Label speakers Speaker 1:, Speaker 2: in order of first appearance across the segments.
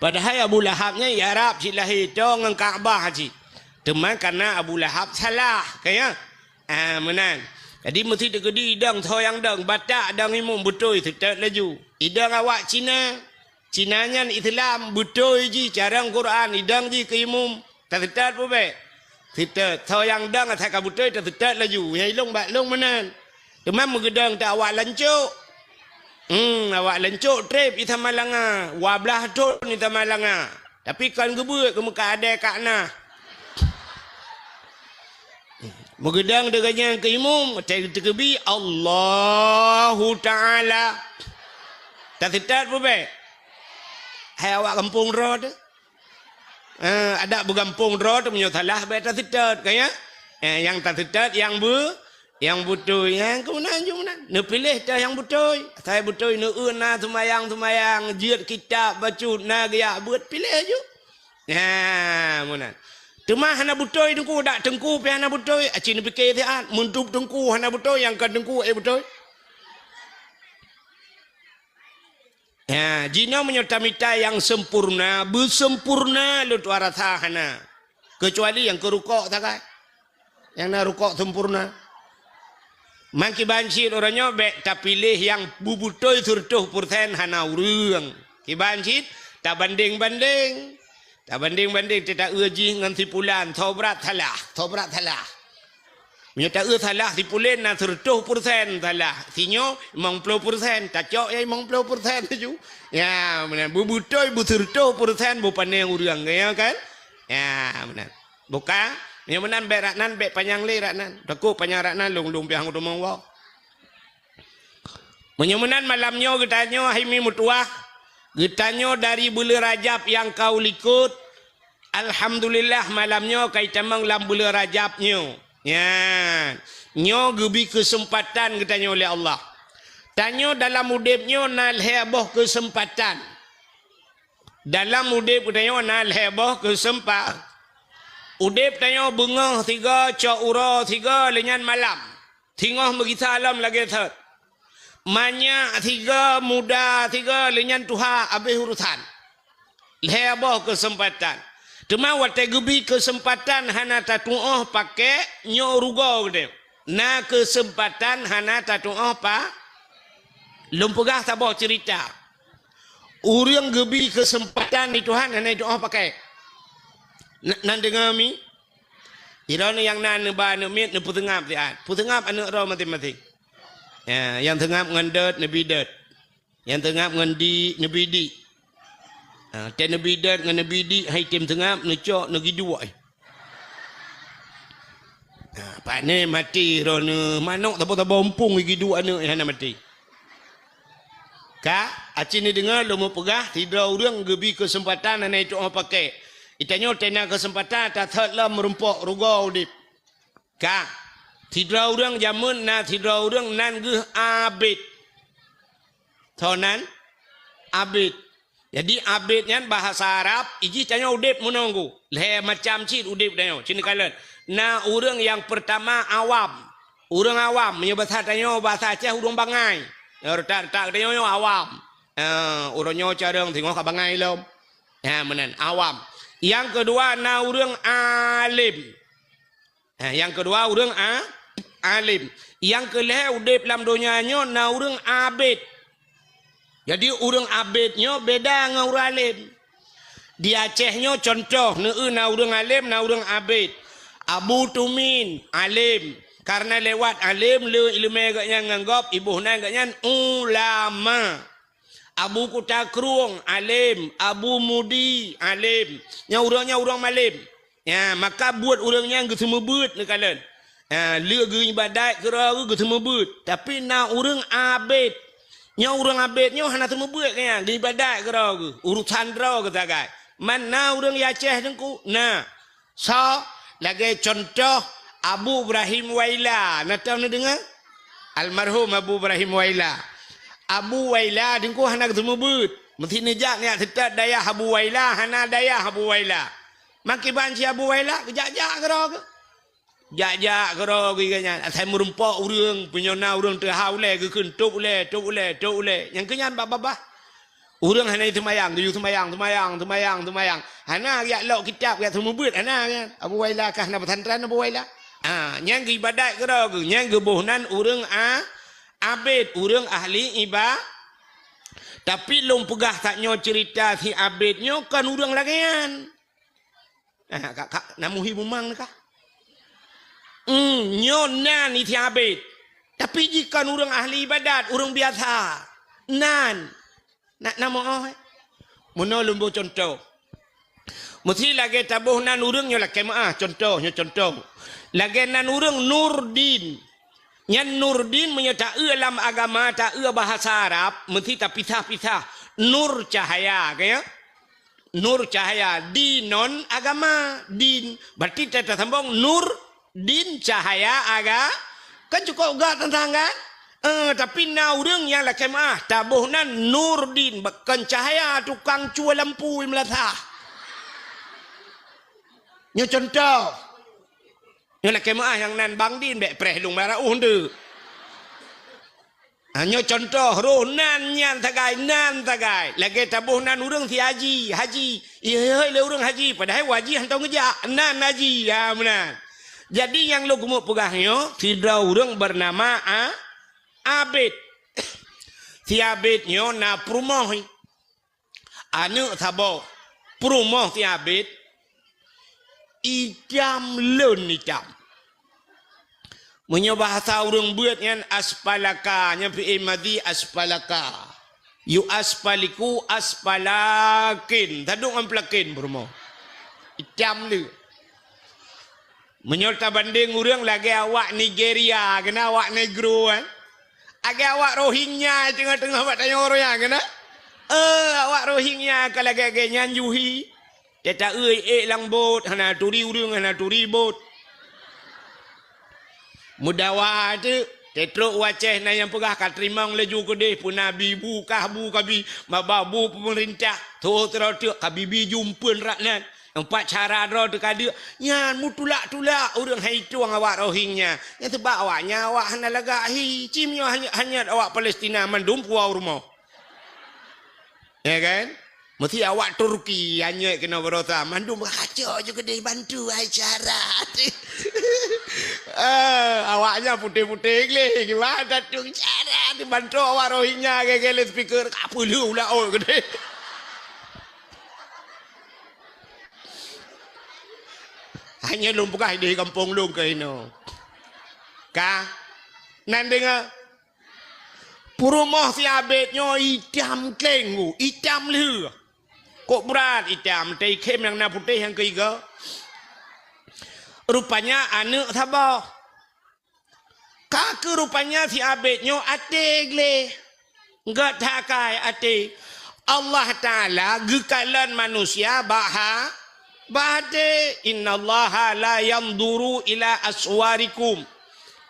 Speaker 1: Padahal Abu Lahabnya ya Arab cik lahir dong dengan Kaabah cik. Teman karena Abu Lahab salah kaya. Menan. Jadi mesti tegedi idang thoyang dang batak dang imum betul tetap laju. Idang awak Cina. Cinanya Islam betul ji carang Quran idang ji ke imum. Tak apa baik. Tetap thoyang dang atak betul tetap laju. Yang ilung bak long menan. Teman megedang tak awak lancuk. Awak lencuk trip ita malanga, wablah tu ita malanga. Tapi kan gebut ke muka ada kakna. Megedang dengannya ke imum, terkebi Allahu Taala. Tak setat apa? Hai awak kampung road. Ada bergampung road punya salah baik tak setat kaya. Yang tak setat yang yang betul yang kemudian ne pilih dah yang betul saya betul ne na tumayang jiat kitab baca na gaya buat pilih aja kemudian cuma hana betul dengku dak tengku pi hana betul acin fikir dia muntuk tengku hana betul yang kan tengku betul jina menyotamita yang sempurna bersempurna lu tu rasa hana kecuali yang kerukok tak kai yang na rukok sempurna. Maki bancit orangnya bek tak pilih yang bubutoi surtuh purten hana urang. Ki bancit tak banding tidak uji ngan tipulan tobrat salah. Menyata salah tipulen na surtuh purten salah. Sinyo 50% tak cok ai 50% tu. Ya, benar bubutoi busurtuh purten bu paneng urang ya kan? Ya, benar. Bukan yang menan bek raknan bek panjang le raknan. Takut panjang raknan long piang rumah wau. Menyemenan malamnya getanyo haimi mutuah. Getanyo dari bulan Rajab yang kau likut. Alhamdulillah malamnya kai tamang lam bulan Rajabnya. Ya. Nyo gebi kesempatan getanyo oleh Allah. Tanyo dalam udipnya nal heboh kesempatan. Dalam udip getanyo nal heboh kesempatan. Udip tanya bengah 3, cok ura 3, lenyan malam. Tingah megita alam lagi thot. Manya 3, muda 3, lenyan tuha habis urusan. Leboh kesempatan. Cuma wate gebi kesempatan hana tatuoh pakai nyo rugo gede. Na kesempatan hana tatuoh pa lumpugah taboh cerita. Urang gebi kesempatan di Tuhan hana doa pakai. Nan dengar mi irana yang nan ba ne mit ne putengap dia putengap anu ro mati ya yang tengap ngendet nabi det yang tengap ngendi nabi di te nabi det ngan nabi di hai tim tengap ne cok negi dua pak ne mati ro ne manok tabo bompung gigi dua ne hana mati ka acin ni dengar lo mau pegah tidak urang gebi kesempatan ana itu pakai. Itanya tena kesempatan tak terlah merumpok rugau dip. Ka, tidak orang jamun na tidak orang nan geh abid. Thonan abid. Jadi abidnya bahasa Arab. Iji tanya udip menunggu. Le macam cid udip tanya. Cini kalian. Na orang yang pertama awam. Orang awam. Menyebut tanya bahasa Aceh orang bangai. Tak tanya awam. Orangnya carang tengok ke bangai lom. Ya menan awam. Yang kedua na urang alim. Yang kedua urang alim. Yang kelih udip dalam dunianya na urang abid. Jadi urang abidnya beda dengan urang alim. Di Acehnya contoh na urang alim na urang abid. Abu Tumin alim. Karena lewat alim le ilmu agaknya nganggap ibu na agaknya ulama. Abu Kutakruang alim, Abu Mudi alim. Yang urangnya urang malim. Ya, maka buat urangnya ge semebut ne kalian. Leu ge ibadat kira ge semebut. Tapi na urang abid. Nya urang abidnya hana semebut kaya ge ibadat kira ge. Urusan dra ke tagai. Mana urang Aceh dengku. Nah. So, lagi contoh Abu Ibrahim Waila. Nak tahu ni dengar? Almarhum Abu Ibrahim Waila. Abu Waila dengku hana ketemu but. Mesti nejak ni tetap daya Abu Waila hana daya Abu Waila. Maki banci Abu Waila kejak-jak kero ke. Jak-jak kero ke kanya. Saya merumpok urang penyona urang terhau le ke kentuk le, tuk le. Yang kenyan babah. Urang hana semayang, tuju semayang. Hana ya lok kitab ya semua buat hana kan. Abu Waila kah na pesantren Abu Waila. Nyang ke ibadat ke dah ke. Nyang ke bohnan urang abid, urang ahli ibadat. Tapi long pegah tak nyo cerita si abid nyo kan urang lagian. Kak namuhi bumang kah? Nyo nan ni si abid. Tapi jika urang ahli ibadat, urang biasa. Nan. Nak nama Muna lumbu contoh. Mesti lagi tabuh nan urang nyo lagi contoh. Lagi nan urang Nurdin. Nyan Nurdin menyata dalam agama tak bahasa Arab mesti tak pisah-pisah. Nur cahaya kaya. Nur cahaya di non agama din. Berarti kita sambung nur din cahaya aga kan cukup gak tentang kan? Tapi na urang yang lah kemah tabuhnan Nurdin bahkan cahaya tukang cua lampu melata. Nyo contoh. Nyo lah kemah yang nan Bang Din bek preh lung marah unde. Nyo contoh roh nan nyan tagai. Lagi tabuhnan urang si haji. Iya le urang haji padahal wajib hantau ngejak nan haji ya benar. Jadi yang lo gemuk pegahnya tidak urang bernama Abid. Si Abid nyo na perumoh. Anu sabo. Perumoh si Abid. Idam lun idam. Menyo bahasa urang buat yang aspalaka. Yang fi'imadi aspalaka. Yu aspaliku aspalakin. Tadung amplakin perumoh. Idam lu. Menyerta banding urang lagi awak Nigeria. Kena awak negro kan. Agak awak Rohingya tengah-tengah buat tanya orang yang kena. Awak Rohingya kalau agak nyanjuhi. Dia tak lang bot. Hana turi urung, hana turi bot. Mudawa tu. Tetruk waceh na yang pegah katrimang leju ke deh. Puna bibu kahbu kabi. Mababu pemerintah. Tuh terus kabibi jumpun raknan. Empat cara draw tu kada. Nyan mu tulak orang hai tuang awak Rohingya. Yang sebab awaknya awak hana lagahi. Cimnya hanya awak Palestina mandum puau rumah. Ya kan? Mesti awak Turki hanya kena berosa. Mandum kacau juga dia bantu hai cara. Awaknya putih-putih le. Gimana tu cara dibantu awak Rohingya gele speaker kapulu lah gede. Hanya lum bukan di kampung lum ke ini. Kah? Nan dengar. Purumah si abednya hitam kelenggu. Hitam leh. Kok berat hitam. Tapi kem yang nak putih yang ketiga. Rupanya anak sabar. Kaka rupanya si abednya atik leh. Enggak takai atik. Allah Ta'ala gekalan manusia bahas. Bade innallaha la yanduru ila aswarikum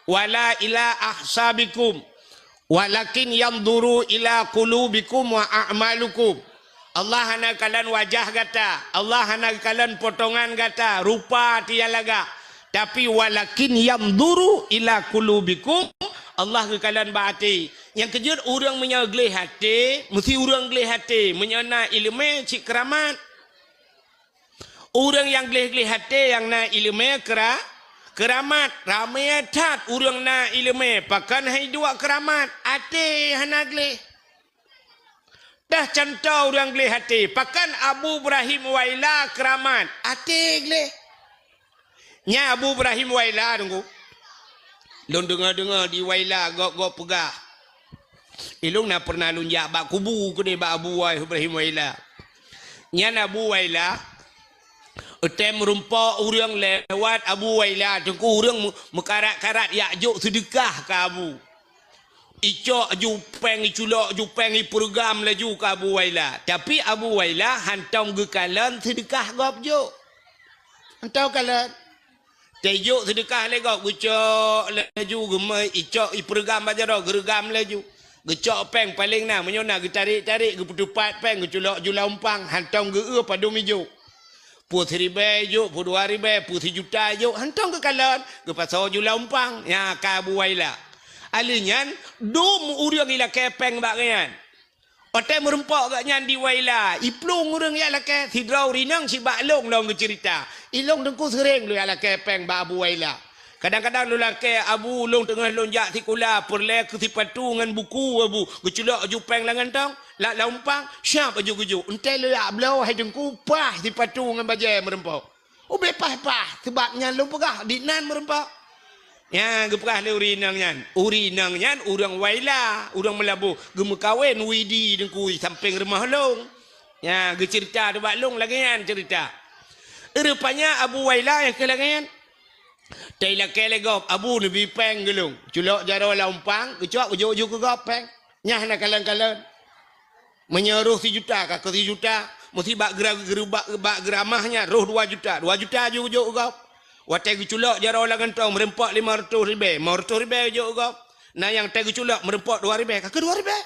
Speaker 1: wala ila ahsabikum walakin yanduru ila qulubikum wa a'malukum. Allah hana kalian wajah gata, Allah hana kalian potongan gata, rupa tialaga. Tapi walakin yanduru ila qulubikum, Allah ke kalian bahati. Yang kejut orang menyaglih hati, mesti orang glih hati, menyana ilmu cik keramat. Orang yang gelih-gelih hati yang na ilmu keramat. Ramai tat orang na ilmu. Pakan hai dua keramat. Hati hana gelih. Dah contoh orang gelih hati. Pakan Abu Ibrahim Waila keramat. Hati gelih. Nya Abu Ibrahim Waila tunggu. Lung dengar-dengar di Waila gok-gok pegah. Ilung nak pernah lunjak bak kubu ke ni bak Abu Ibrahim Waila. Nya Abu Waila. Utem merumpak orang lewat Abu Waila. Tengku orang mekarat-karat yakjuk sedekah ke Abu. Icok jupeng, iculok jupeng, iprogram laju ke Abu Waila. Tapi Abu Waila hantam gekalan sedekah gop juk. Hantam kalan. Tejuk sedekah legok. Gecok laju gemai. Icok iprogram baca dah. Gergam laju. Gecok peng paling nak. Menyona getarik-tarik. Geputupat peng. Geculok julampang. Hantam ge pada mijuk. Putih ribai juk, puluh ribai, putih juta juk. Hantam ke kalan. Ke pasal jula umpang. Ya, ke Abu Waila. Alinya, dum uriang ila kepeng bagian. Otai merempak kat nyan di waila. Iplung urang ya lake tidrau rinang si baklong long cerita. Ilong dengku sering lu ya lake peng ba abu waila. Kadang-kadang lu lake abu long tengah lonjak tikula perle ke tipatu ngan buku abu. Geculak aju peng langan tong. Lak laumpang siap aju guju. Entai lu ya belau hai dengku pah tipatu ngan bajai merempak. Ube pah sebabnya lu pegah dinan merempak. Ya, gepekah le urinang nyan. Urinang nyan urang waila, urang melabu. Gemu kawin widi dengkui samping rumah long. Ya, ge cerita de long lagi nyan cerita. Rupanya Abu Waila yang kelangan. Taila kelegop Abu Nabi peng gelung. Culok jaro laumpang, gecok ujuk ke gopeng. Nyah nak kalan-kalan. Menyeruh 1 juta ke 3 juta. Mesti bak geramahnya roh 2 juta. 2 juta ujuk gop. Watai guculak jara orang entong merempak 500 ribu. 500 ribu je gop. Nah yang tai guculak merempak 2 ribu. Kakak 2 ribu.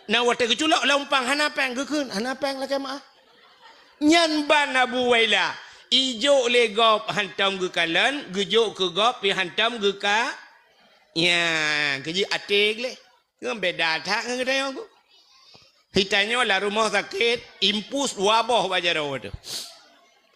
Speaker 1: Nah watai guculak laumpang hanapeng gekun. Hanapeng lah kemah. Nyan ban Abu Waila. Ijo le gop hantam ge kalan, gejuk ke gop pi hantam ge ka. Ya, keji atik le. Ngam beda tak ngedai aku. Hitanya lah rumah sakit, impus wabah bajaro tu.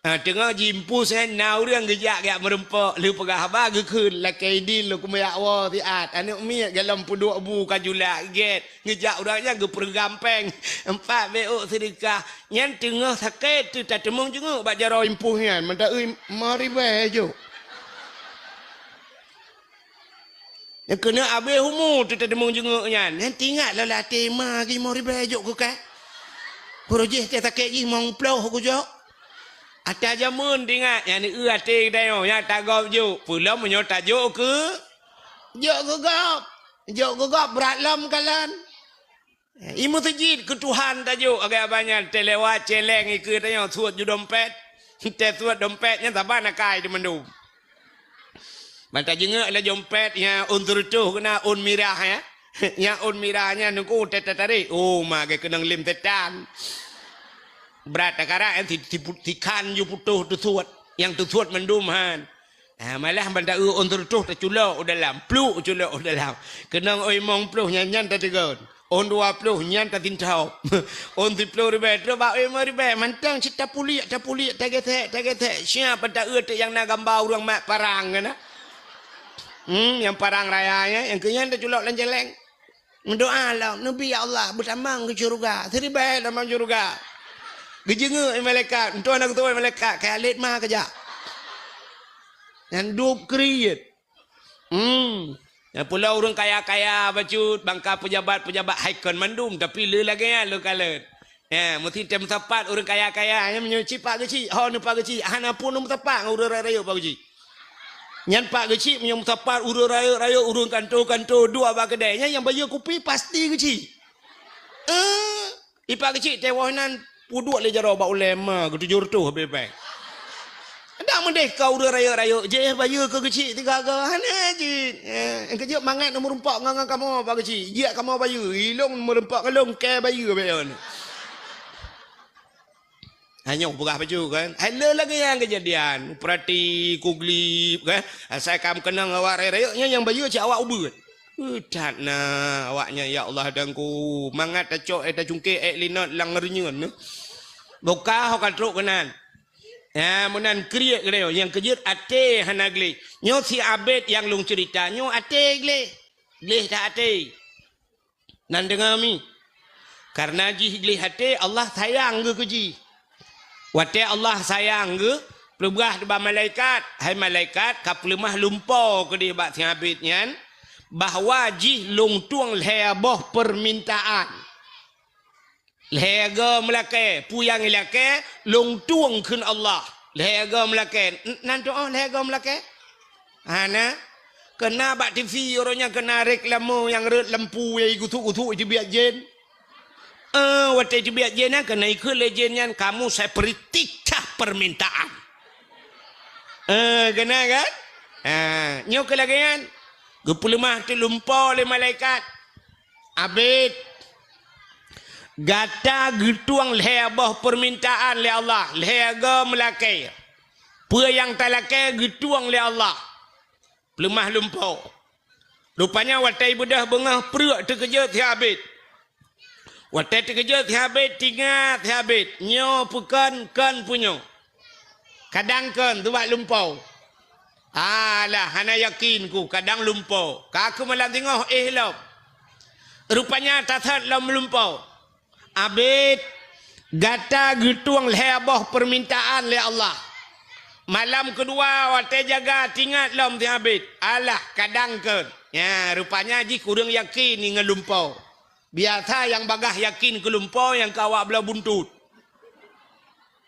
Speaker 1: Tengah jimpus nau รื่องgejak gak merempak lu pegah ba gekun lakai din lu kumayak wa tiat anak mi dalam puduk bu kajula get gejak urangnya ge pergampeng 4 beuk sedekah nyan tengah sakit tu tak temung jenguk bak jaro impuh nyan menta euy mari bae jo yang kena abe humu tu tak temung jenguk nyan nyan tingat lah la tema gi mari bae jo ku ka projek tak sakit gi mong ploh ku jo. Ada jamun tingat yang ni ate dayo yang tagap juk pulau menyo tajuk ke juk gop berat lam kalan imu tajid ke Tuhan tajuk agak banyak telewat celeng ikut tayo suat ju dompet te suat dompetnya tak nak kai di mendum mata jengak la dompet yang untur tu kena un mirah ya yang un mirahnya nungku tarik oh mage kenang lim tetan berat akara yang tikan you putuh tutuat yang tutuat menduman malah benda untuk tuh terculok dalam pluk culok dalam kenang oi mong pluh nyan tertegon on 20 nyan tertintau on 30 ribu coba oi mari be mantang cita puliak taget siapa pada yang nak gambar orang mak parang kan yang parang rayanya yang kenyan terculok lenjeleng mendoa lah nabi ya Allah bersamang ke syurga seribai dalam syurga gejenga malaikat untuk anak tua malaikat kayak alit mah kerja yang dup kriit yang pula orang kaya-kaya bacut bangka pejabat haikon mandum tapi le lagi ya lu kalet ya mesti tem tepat orang kaya-kaya yang menyuci pak geci ho nu pak geci hana pun nu tepat urang raya pak geci nyan pak geci menyum tepat urang raya urang kantor dua ba kedainya yang bayar kopi pasti geci ipak geci tewanan puduk le jaro ba ulema ke 700 bebek. Ada mendek kau raya je bayar ke kecil 3 ke hana je. Kerja mangat nomor 4 ngang kamu ba kecil. Ya kamu bayar ilong nomor 4 kalong ke bayar bayon. Hanya pegah baju kan. Ada lagi yang kejadian. Perhati kuglip kan. Saya kam kenang awak raya yang bayar cak awak ubut. Tak na awaknya ya Allah dangku mangat tacok eta cungke linot lang ngernyeun. Boka ho katruk kenan. Ya munan kriek gele yang kejut ate hanagli. Nyo si abet yang lung cerita nyo ate gle. Gle tak ate. Nan dengar mi. Karena ji gle ate Allah sayang ge keji. Wate Allah sayang ge pelugah depan malaikat. Hai malaikat kaplemah lumpo ke di bak si abet nyan. Bahawa ji lung tuang leboh permintaan. Lega melake puyang ilake long tuang kun Allah lega melake nan doa lega melake ana kena bak TV orangnya kena reklamu yang red lampu yang gutu itu biar jen waktu itu biar jen kena ikut legendnya kamu saya beri 3 permintaan kena kan nyok kelagian gepulemah tu lumpau oleh malaikat abid gata getuang lehebah permintaan le Allah lehega melakai pua yang talakai getuang le Allah lemah lumpau rupanya watai bedah bengah perut terkejut si abid Waktu terkejut habis tinggal habis nyo pukan kan punyo. Kadang kan tu buat lumpau. Alah hana yakin ku kadang lumpau. Kaku malam tengok lom. Rupanya tathat lom lumpau. Abid gata getuang lebah permintaan le Allah. Malam kedua waktu jaga tinggal lom ti abid. Alah kadang kan. Ya rupanya ji kurang yakin ni ngelumpau. Biasa yang bagah yakin ke lumpau yang kawak belah buntut.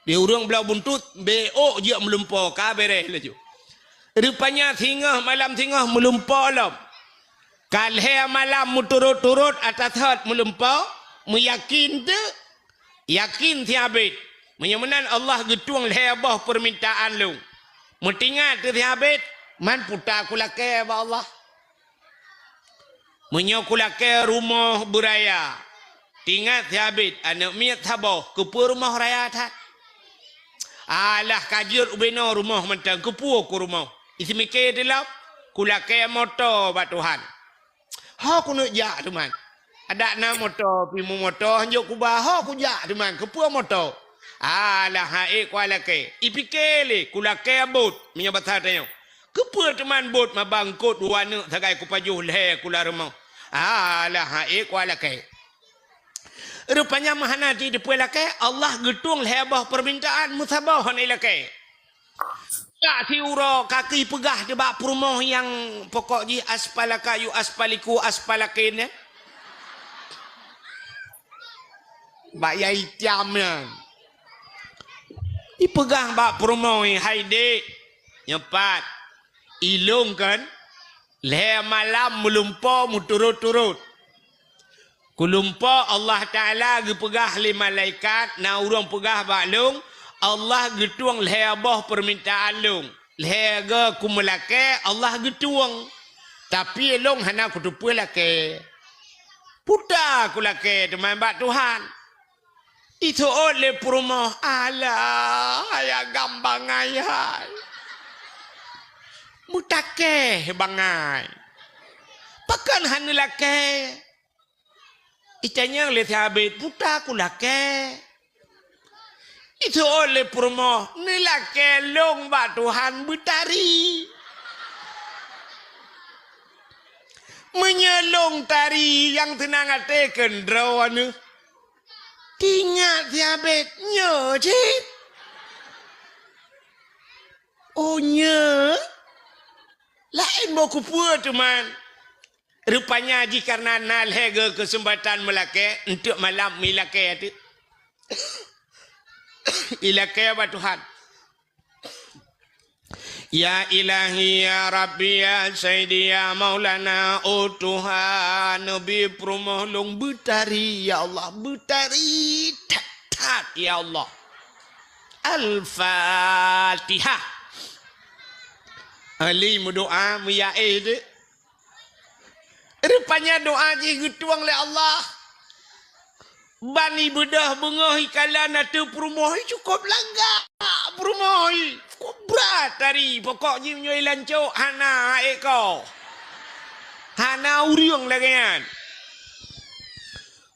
Speaker 1: Dia urang belah buntut, beok je melumpau ka beres laju. Rupanya tingah malam tingah melumpau lom. Kalhe malam muturut-turut atas hat melumpau, meyakin tu, yakin tiabit. Menyamanan Allah getuang lebah permintaan lu. Metingat tu tiabit, man putar kulake ba Allah. Menyokulake rumah beraya. Tingat habis anak miat tabah kepu rumah raya tak. Alah kajir ubeno rumah mentang kepu ku rumah. Isi mikir dalam kulake motor bat Tuhan. Ha ku nak jak teman. Ada na motor pimu motor hanjuk ku bah ha ku jak teman kepu motor. Alah hae ku alake. Ipikir le kulake bot menyabat tanya. Kepu teman bot mabangkut warna tagai ku pajuh leh kula rumah. Alah hae ku alake. Rupanya mahana di depan lake Allah getung lebah permintaan musabah hanai lake. Tak tiura kaki pegah di bak rumah yang pokok ji aspalaka yu aspaliku aspalakin. Bak yai tiamnya. Ipegah bak rumah hai dek. Nyepat. Ilung kan. Leh malam melumpau muturut-turut. Kulumpau Allah Ta'ala gepegah li malaikat. Na urang pegah baklung. Allah getuang lebah permintaan lung. Lega kumelake Allah getuang. Tapi long hana kutupu lake. Putar ku lake teman bak Tuhan. Itu oleh perumah. Alah ayah gambang ayah. Mutake bangai. Pakan hanu lake. Itanya oleh sahabat putar ku lake. Itu oleh perumah. Ni lake long bak Tuhan bertari. Menyelong tari yang tenang hati kendrawan. Tingat sahabat nyocit. Oh nye. Lain mau kupua teman. Rupanya haji karena nalhega kesempatan melake. Untuk malam milake itu. Ilake apa Tuhan. Ya ilahi ya Rabbi ya Sayyidi ya Maulana. Oh Tuhan. Nabi permohon bertari ya Allah. Bertari. Tat ya Allah. Al-Fatihah. Ali berdoa meyai dia. Rupanya doa je getuang oleh Allah. Bani bedah bengah ikalan atau perumah cukup langgar. Perumah cukup berat tadi. Pokoknya menyoi lancuk hana ekor. Hana uriang lagi kan.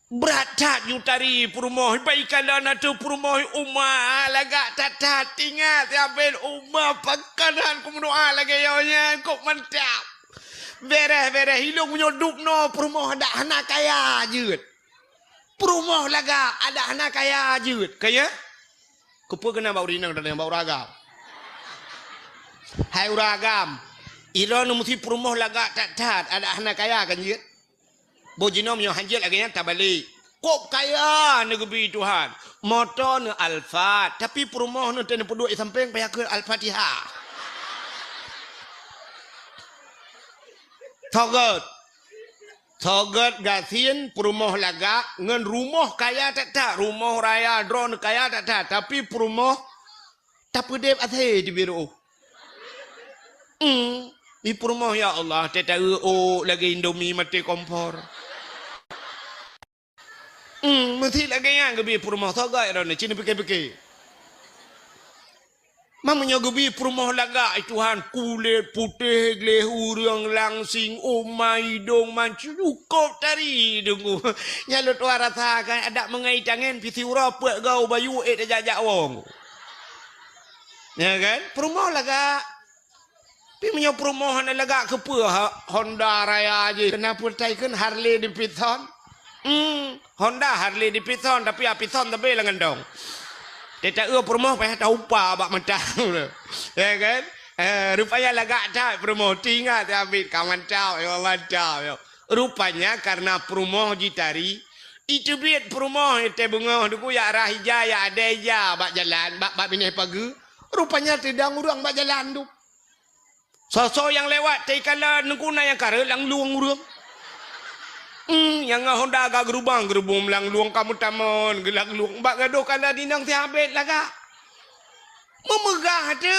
Speaker 1: Berat tak you tari perumah. Baikalan atau perumah umah. Lagak tak tinggal. Tiapin umah pakanan ku mendoa lagi yonya. Kok mantap. Beres hilung menyudup no. Perumah ada anak kaya je. Perumah lagak ada anak kaya je. Kaya? Kupu kena bau rinang dan bau ragam. Hai ragam. Iran mesti perumah lagak tak ada anak kaya kan je. Bojinom yang hanjil lagi yang tak balik. Kok kaya negeri Tuhan. Motor ni Alfa. Tapi perumah ni tak perlu samping payah ke Al-Fatihah. Togat gasin perumah lagak. Ngan rumah kaya tak. Rumah raya drone kaya tak. Tapi perumah tak pedep athai di biru. Di perumah ya Allah. Tak tahu lagi Indomie mati kompor. Mesti lagi yang kebi perumah togat ni. Cina fikir-fikir. Mamanya gebi perumah laga Tuhan kulit putih gleh urang langsing umai dong mancu cukup tari dengku nyalut warata kan ada mengai tangan piti urapek gau bayu jajak wong ya kan perumah laga pi menyo perumah laga kepe Honda Raya aja kenapa taikan Harley di Piton Honda Harley di Piton tapi Piton tapi lengan dong dia tak perumah payah tahu apa bak mentah ya kan rupanya lagak tak perumah tinggal tapi kawan tahu ya Allah tahu rupanya karena perumah jitari itu biat perumah itu bunga duku ya rahija ya ada ya bak jalan bak bineh pagi rupanya tidak ngurang bak jalan tu sosok yang lewat taikala nengkuna yang kare lang luang urang yang Honda agak gerubang lang luang kamu tamon gelang luang bak gaduh kala dinang ti habet laga memegah tu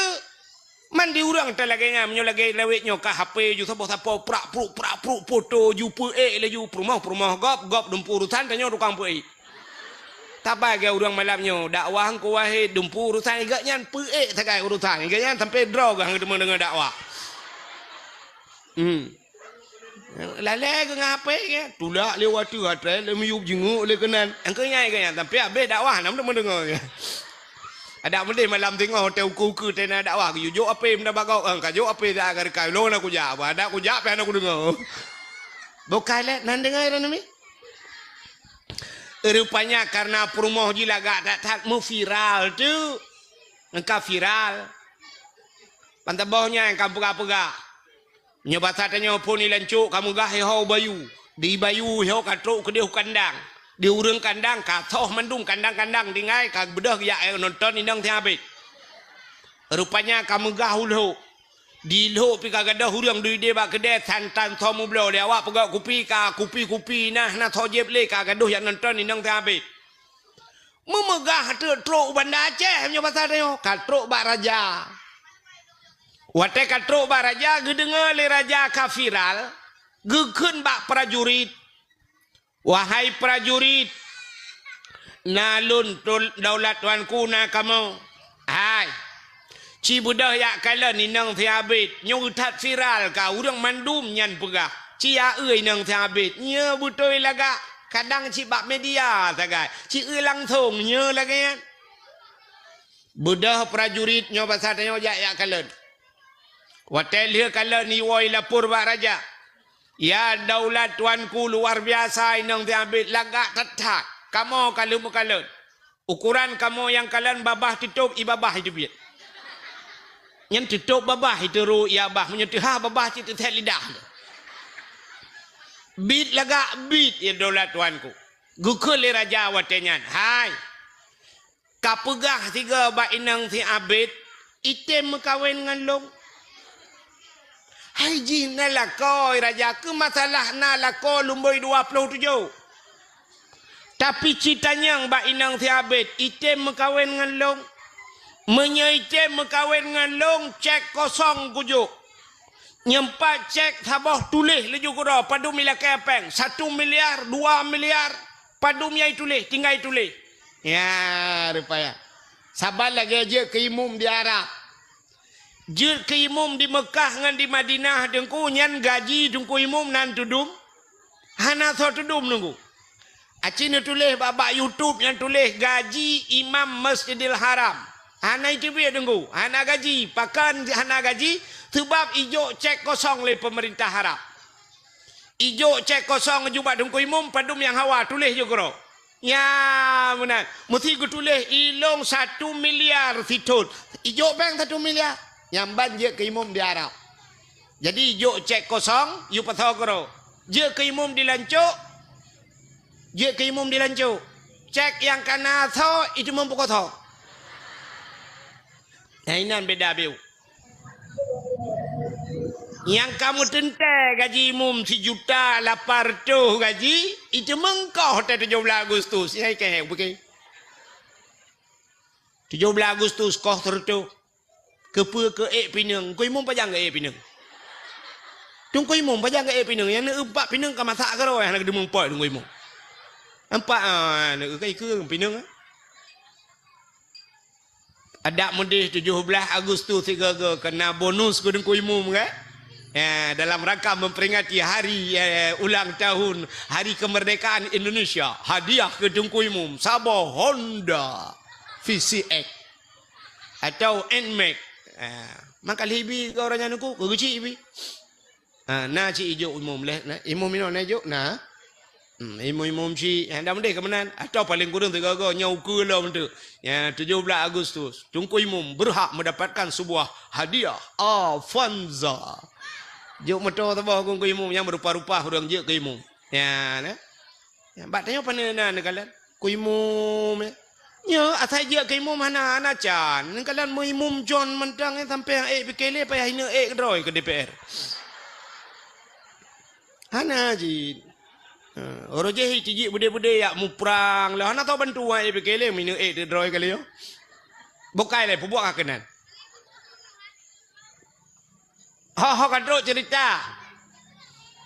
Speaker 1: mandi urang ta laganya menyo lagi lewetnya ka HP ju sapo prak pruk foto ju pe le ju perumah gop dumpu urusan tanyo tukang pe tabai ge urang malamnya dakwah ko wahe dumpu urusan gak nyan pe tagai urusan gak nyan sampai draw gang dengan dakwah lale ke ngape ke tulak lewat tu atre le miyup jenguk le kenan engkau nyai ke tapi habis dakwah nam mendengar ada mending malam tengok hotel ku tena dakwah ke yo ape mendak bagau ka yo ape dak agar kai lo na ku ja ada ku ja pe aku dengar bokai le nan dengar ni rupanya karena perumah jilaga tak mau viral tu engkau viral pantabahnya yang kampung apa nyoba tatanya pun ilancuk kamu gah hau bayu di bayu hau katruk ke dia kandang di urang kandang katoh mandung kandang-kandang dingai kag bedah ya nonton indang tiabit rupanya kamu gah ulho di lo pi kagadah urang di dia bak kedai santan tomu blo dia awak pegak kupi nah tojeb le kagaduh yang nonton indang tiabit memegah truk Banda Aceh nyoba tatanya katruk bak raja wate katruk bak raja gedengar le raja kafiral gekeun bak prajurit wahai prajurit nalun daulat tuanku na kamu hai ci budah yak kala ni nang thiabit nyong that viral ka urang mandum nyan pegah ci ya euy nang thiabit nya butoi laga kadang ci bak media tagai ci euy langsung nya laga budah prajurit nyo bahasa tanyo yak kala Watel dia kala ni woi lapor bak raja. Ya daulat tuanku luar biasa inang diambil lagak tetak. Kamu kalau mukalan. Ukuran kamu yang kalian babah tutup ibabah itu biar. Yang tutup babah itu ru ibabah menyentuh babah itu teh lidah. Bit lagak bit ya daulat tuanku. Gukul raja watenyan. Hai. Kapegah tiga bak inang si abid. Item kawin dengan long. Hai jin nalakoi raja ke masalah nalakoi lumboi 27. Tapi ceritanya mbak inang tiabet item mekawin dengan long. Menyaitem mekawin dengan long cek kosong kujuk. Nyempat cek tabah tulis leju kura padu mila kepeng 1 miliar 2 miliar padu miai tulis tinggal tulis. Ya rupanya. Sabar lagi aja ke imum di Arab. Jil ke imum di Mekah ngan di Madinah dengku nyan gaji dengku imum nan tudum. Hana so tudum nunggu. Acina tulis babak YouTube yang tulis gaji imam Masjidil Haram. Hana itu biar dengku. Hana gaji. Pakan hana gaji. Sebab ijo cek kosong le pemerintah Arab. Ijo cek kosong jubah dengku imum padum yang hawa tulis juga. Ya benar. Mesti ku tulis ilong 1 miliar fitut. Ijo bank 1 miliar. Yang banjir ke imum di Arab. Jadi yuk cek kosong, yuk patah kero. Je ke imum dilancuk. Je ke imum dilancuk. Cek yang kana tho, itu mempunyai tho. Nah ini beda biu. Yang kamu tentai gaji imum 1.800.000 gaji, itu mengkau hotel 17 Agustus. Ini kayak begini. 17 Agustus kau tertu. Kepa ke pinang ko imum pajang ke pinang tung ko imum pajang ke pinang yang ne empat pinang ka masak ke ro yang nak demung poi tung ko imum empat ne ke pinang Ada mudih 17 Agustus 3 kena bonus kudung kuimum kan? Dalam rangka memperingati hari ulang tahun hari kemerdekaan Indonesia, hadiah ke Tungku Umum Sabah Honda VCX atau NMAX. Maka libi ke orangnya nuku guci ibi. Na ci ijo umum leh, imum ino na ijo na. Imum ci anda mendek kemenan atau paling kurang 3 nyau ke lah mentu. 17 Agustus Tungku Umum berhak mendapatkan sebuah hadiah Avanza. Juk motor tabah kong kuimum yang berupa-rupa orang je kuimum. Ya, nah. Ya, batanya panenan kalian. Kuimum. Ya, asal je kuimum mana can. Kalian mau imum John mentang sampai yang PKL payah hina kedroi ke DPR. Hana ji. Orang je hiji bude-bude yak mu perang lah. Hana tahu bantu ai PKL mina kedroi kali yo. Bukai le pubuak kenan. Ho kadro cerita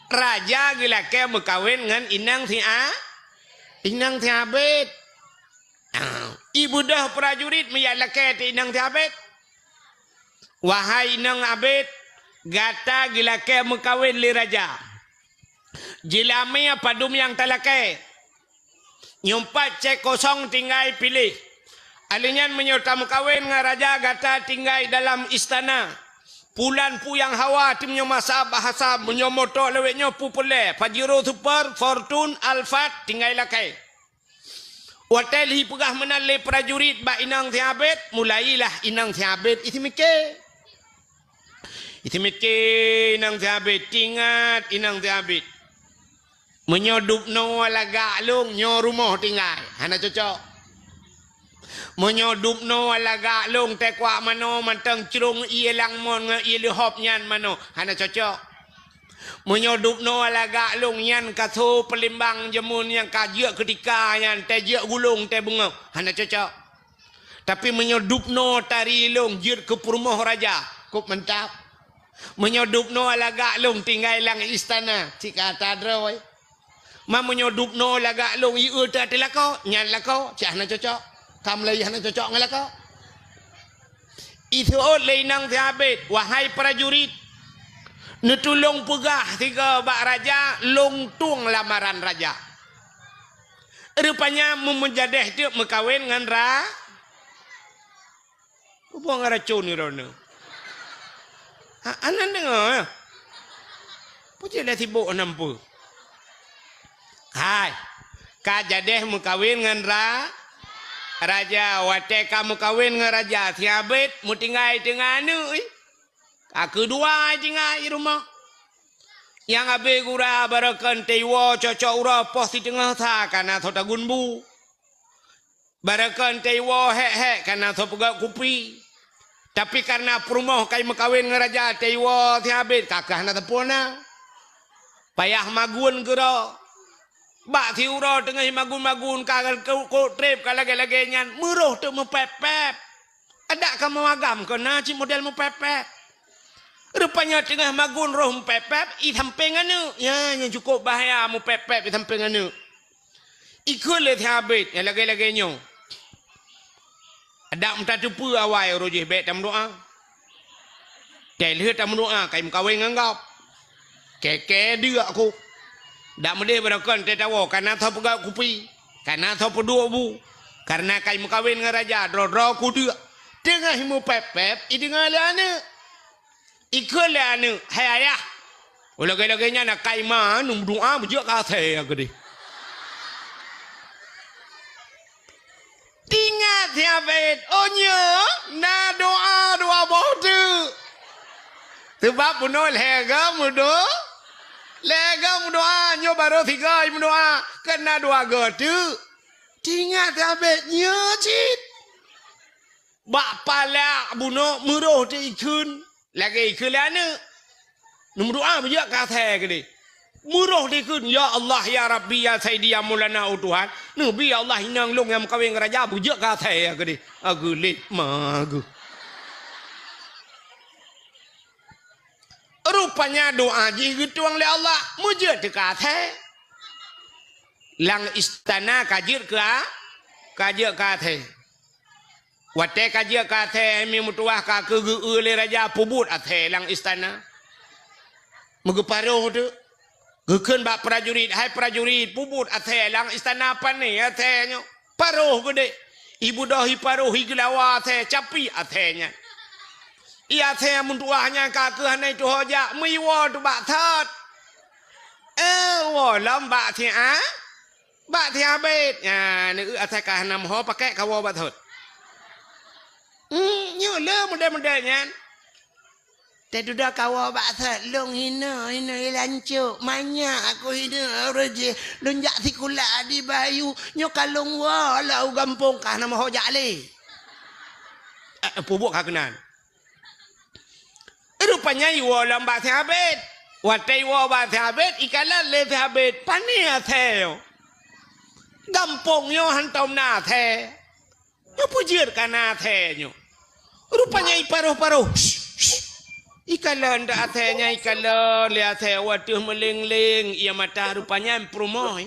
Speaker 1: raja gila ke berkawin dengan inang Abid. Ibu dah prajurit meyala ke inang Abid. Wahai inang Abid, gata gila ke berkawin li raja. Jilami padum yang talake. Nyumpat cek kosong tinggal pilih. Alinyan menyerta berkawin dengan raja gata tinggal dalam istana. Pulan pu yang hawa timnya masa bahasa menyomoto lewetnya pu pule Pajero Super Fortune Alphard tinggal lakai. Hotel hi pegah menale prajurit ba inang Abid mulailah inang Abid itimike inang Abid tingat inang Abid menyodup no laga long nyo rumah tinggal hana cocok. Menyodup no alaga long tekwa mano mantang cerung ie lang mon ie lehop nyan mano hana cocok. Menyodup no alaga long nyan katho pelimbang jemun yang kajak ketika nyan tejak gulung te bunga hana cocok. Tapi menyodup no tari long jir ke perumah raja kup mentap. Menyodup no alaga long tinggal lang istana cika tadroy. Ma menyodup no alaga long ie ta telako nyan lako cak hana cocok. Kamu lagi hana cocok ngalah kau. Itu oleh inang Abid, wahai prajurit, netulung pegah 3 bak raja, longtung lamaran raja. Rupanya memujadeh dia mekawin dengan Buang racun ni rona. Anan dengar. Puji dah sibuk nampu. Hai, kajadeh mekawin dengan raja, wate kamu kawin dengan raja Abid, mu tinggal dengan anu. Kedua tinggal di rumah. Yang abe gura barakan tewa cocok ura poh di tengah ta karena thota gunbu. Barakan tewa hek karena thot pegak kupi. Tapi karena perumah kai mekawin dengan raja tewa Abid kakah na tepona. Payah magun gera. Bak tiura tengah magun-magun kagal ko trip kalage-lage nyan meroh tu mepepep. Ada kamu agam kena ci model mepepep. Rupanya tengah magun roh mepepep i samping anu. Ya yang cukup bahaya mepepep i samping anu. Ikut le Abid yang lage-lage nyo. Ada mta tupu awai rojih bet tam doa. Telih tam doa kai mkawin nganggap. Keke dia aku. Tak boleh berakan tetawa karena thau pegak kupi, karena thau pedua bu, karena kai mekawin dengan raja, dro kudu, tengah himu pepep, i dengar lana, ikut lana, hai ayah, lagi-laginya nak kai ma, nung doa bujak kasih aku deh. Tingat Abid, onyo, na doa boh tu, sebab punol hega mudo. Lega doa nyo baru 3 doa kena 2 gotu. Tingat Abid nyecit. Bak pala buno muroh te ikun. Lagi ikun lana. Num doa bijak kata ke. Muroh te ikun ya Allah ya Rabbi ya Sayyidi ya Maulana Tuhan. Nabi Allah inang long yang kawin raja bijak kata ke. Aku lit magu. Rupanya doa jigituang le Allah mujud dekat lang istana kajir ke kajir kate Wate kajia kate mi mutuah ka ke le raja pubut ate lang istana. Megeparuh tu. Gekeun bak prajurit, hai prajurit pubut ate lang istana apa ni ate nyo. Paruh gede. Ibu dahi paruh higlawa ate capi atenya. Ia ate mutuahnya ka ke hanai tu hoja miwo tu bak thot. Wo lam bak thi a. Bak thi abet. Ya ni ate ka hanam ho pakai kawo bak thot. Nyo le mudah-mudahnya. Tedudah kawa baksa long hina lancuk manya aku hina reje lonjak sikula di bayu nyo kalong wala u gampong kah nama hojak le pubuk kakenan rupanya iwo lamba thabet watai wo ba thabet ikala le thabet pania theo gampong yo hantom na the yo pujir kana the nyo rupanya iparuh-paruh ikalan dah athenya ikalan lihat saya waduh meleng-leng ia mata rupanya promoy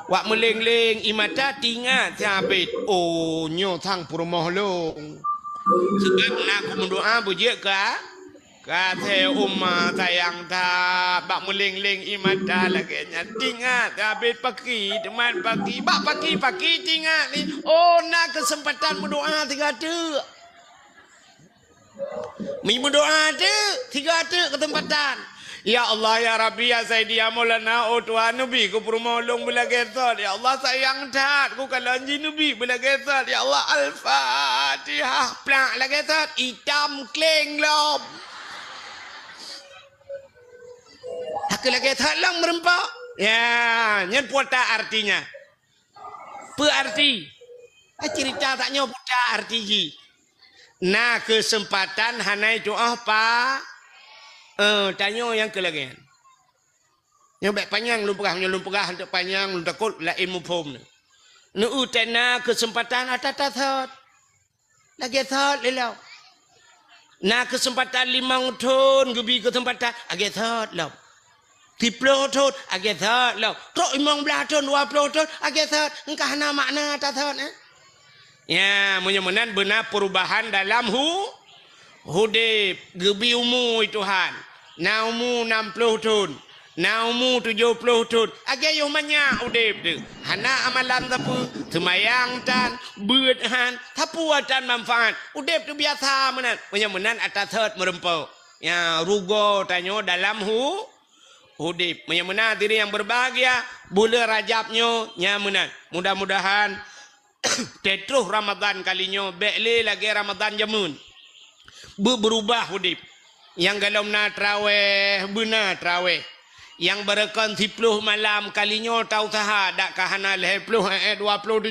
Speaker 1: wak meleng-leng ia mata tinggal sabit oh nyo thang promoh lo sebab nak aku mendoa bujik ka kata umma sayang tak bak meleng-leng ia mata lagi tinggal sabit pagi teman pagi bak pagi tinggal ni oh nak kesempatan berdoa tiga tu mi berdoa tu tiga tu ketempatan ya Allah ya Rabbi ya Sayyidi ya Maulana oh Tuhan Nabi ku permolong bila gesot ya Allah sayang tat ku kalau anji Nabi bila gesot ya Allah Al-Fatihah plak la gesot hitam kleng lom aku lagi thalang merempak ya nyen puata artinya pe arti cerita tak nyo puta arti ji. Nah kesempatan hanai doa pa tanyo yang kelagian nyobek panjang lumpegah untuk panjang untuk takut la ilmu pom nu utena kesempatan atatat lagi thot lelau nah kesempatan 5 tahun gebi kesempatan agi thot lau 10 tahun agi thot lau tok 15 tahun 20 tahun agi thot engkah na makna tatat ya, mudah-mudahan benar perubahan dalam hudib gebi umur Tuhan. Na umur 60 tahun, na umur 70 tahun. Agak yo banyak hudib tu. Hana amalan tapu, semayang tan, beudhan, tapu tan manfaat. Hudib tu biasa menan. Mudah-mudahan atas hot merempau. Ya, rugo tanyo dalam hudib. Mudah-mudahan diri yang berbahagia, bulan Rajabnyo nyamunan. Mudah-mudahan Tetruh Ramadan kalinya bekle lagi Ramadan jamun berubah hudip yang galom na traweh benar traweh yang berekan 10 malam kalinya tahu taha dak kahana 20 27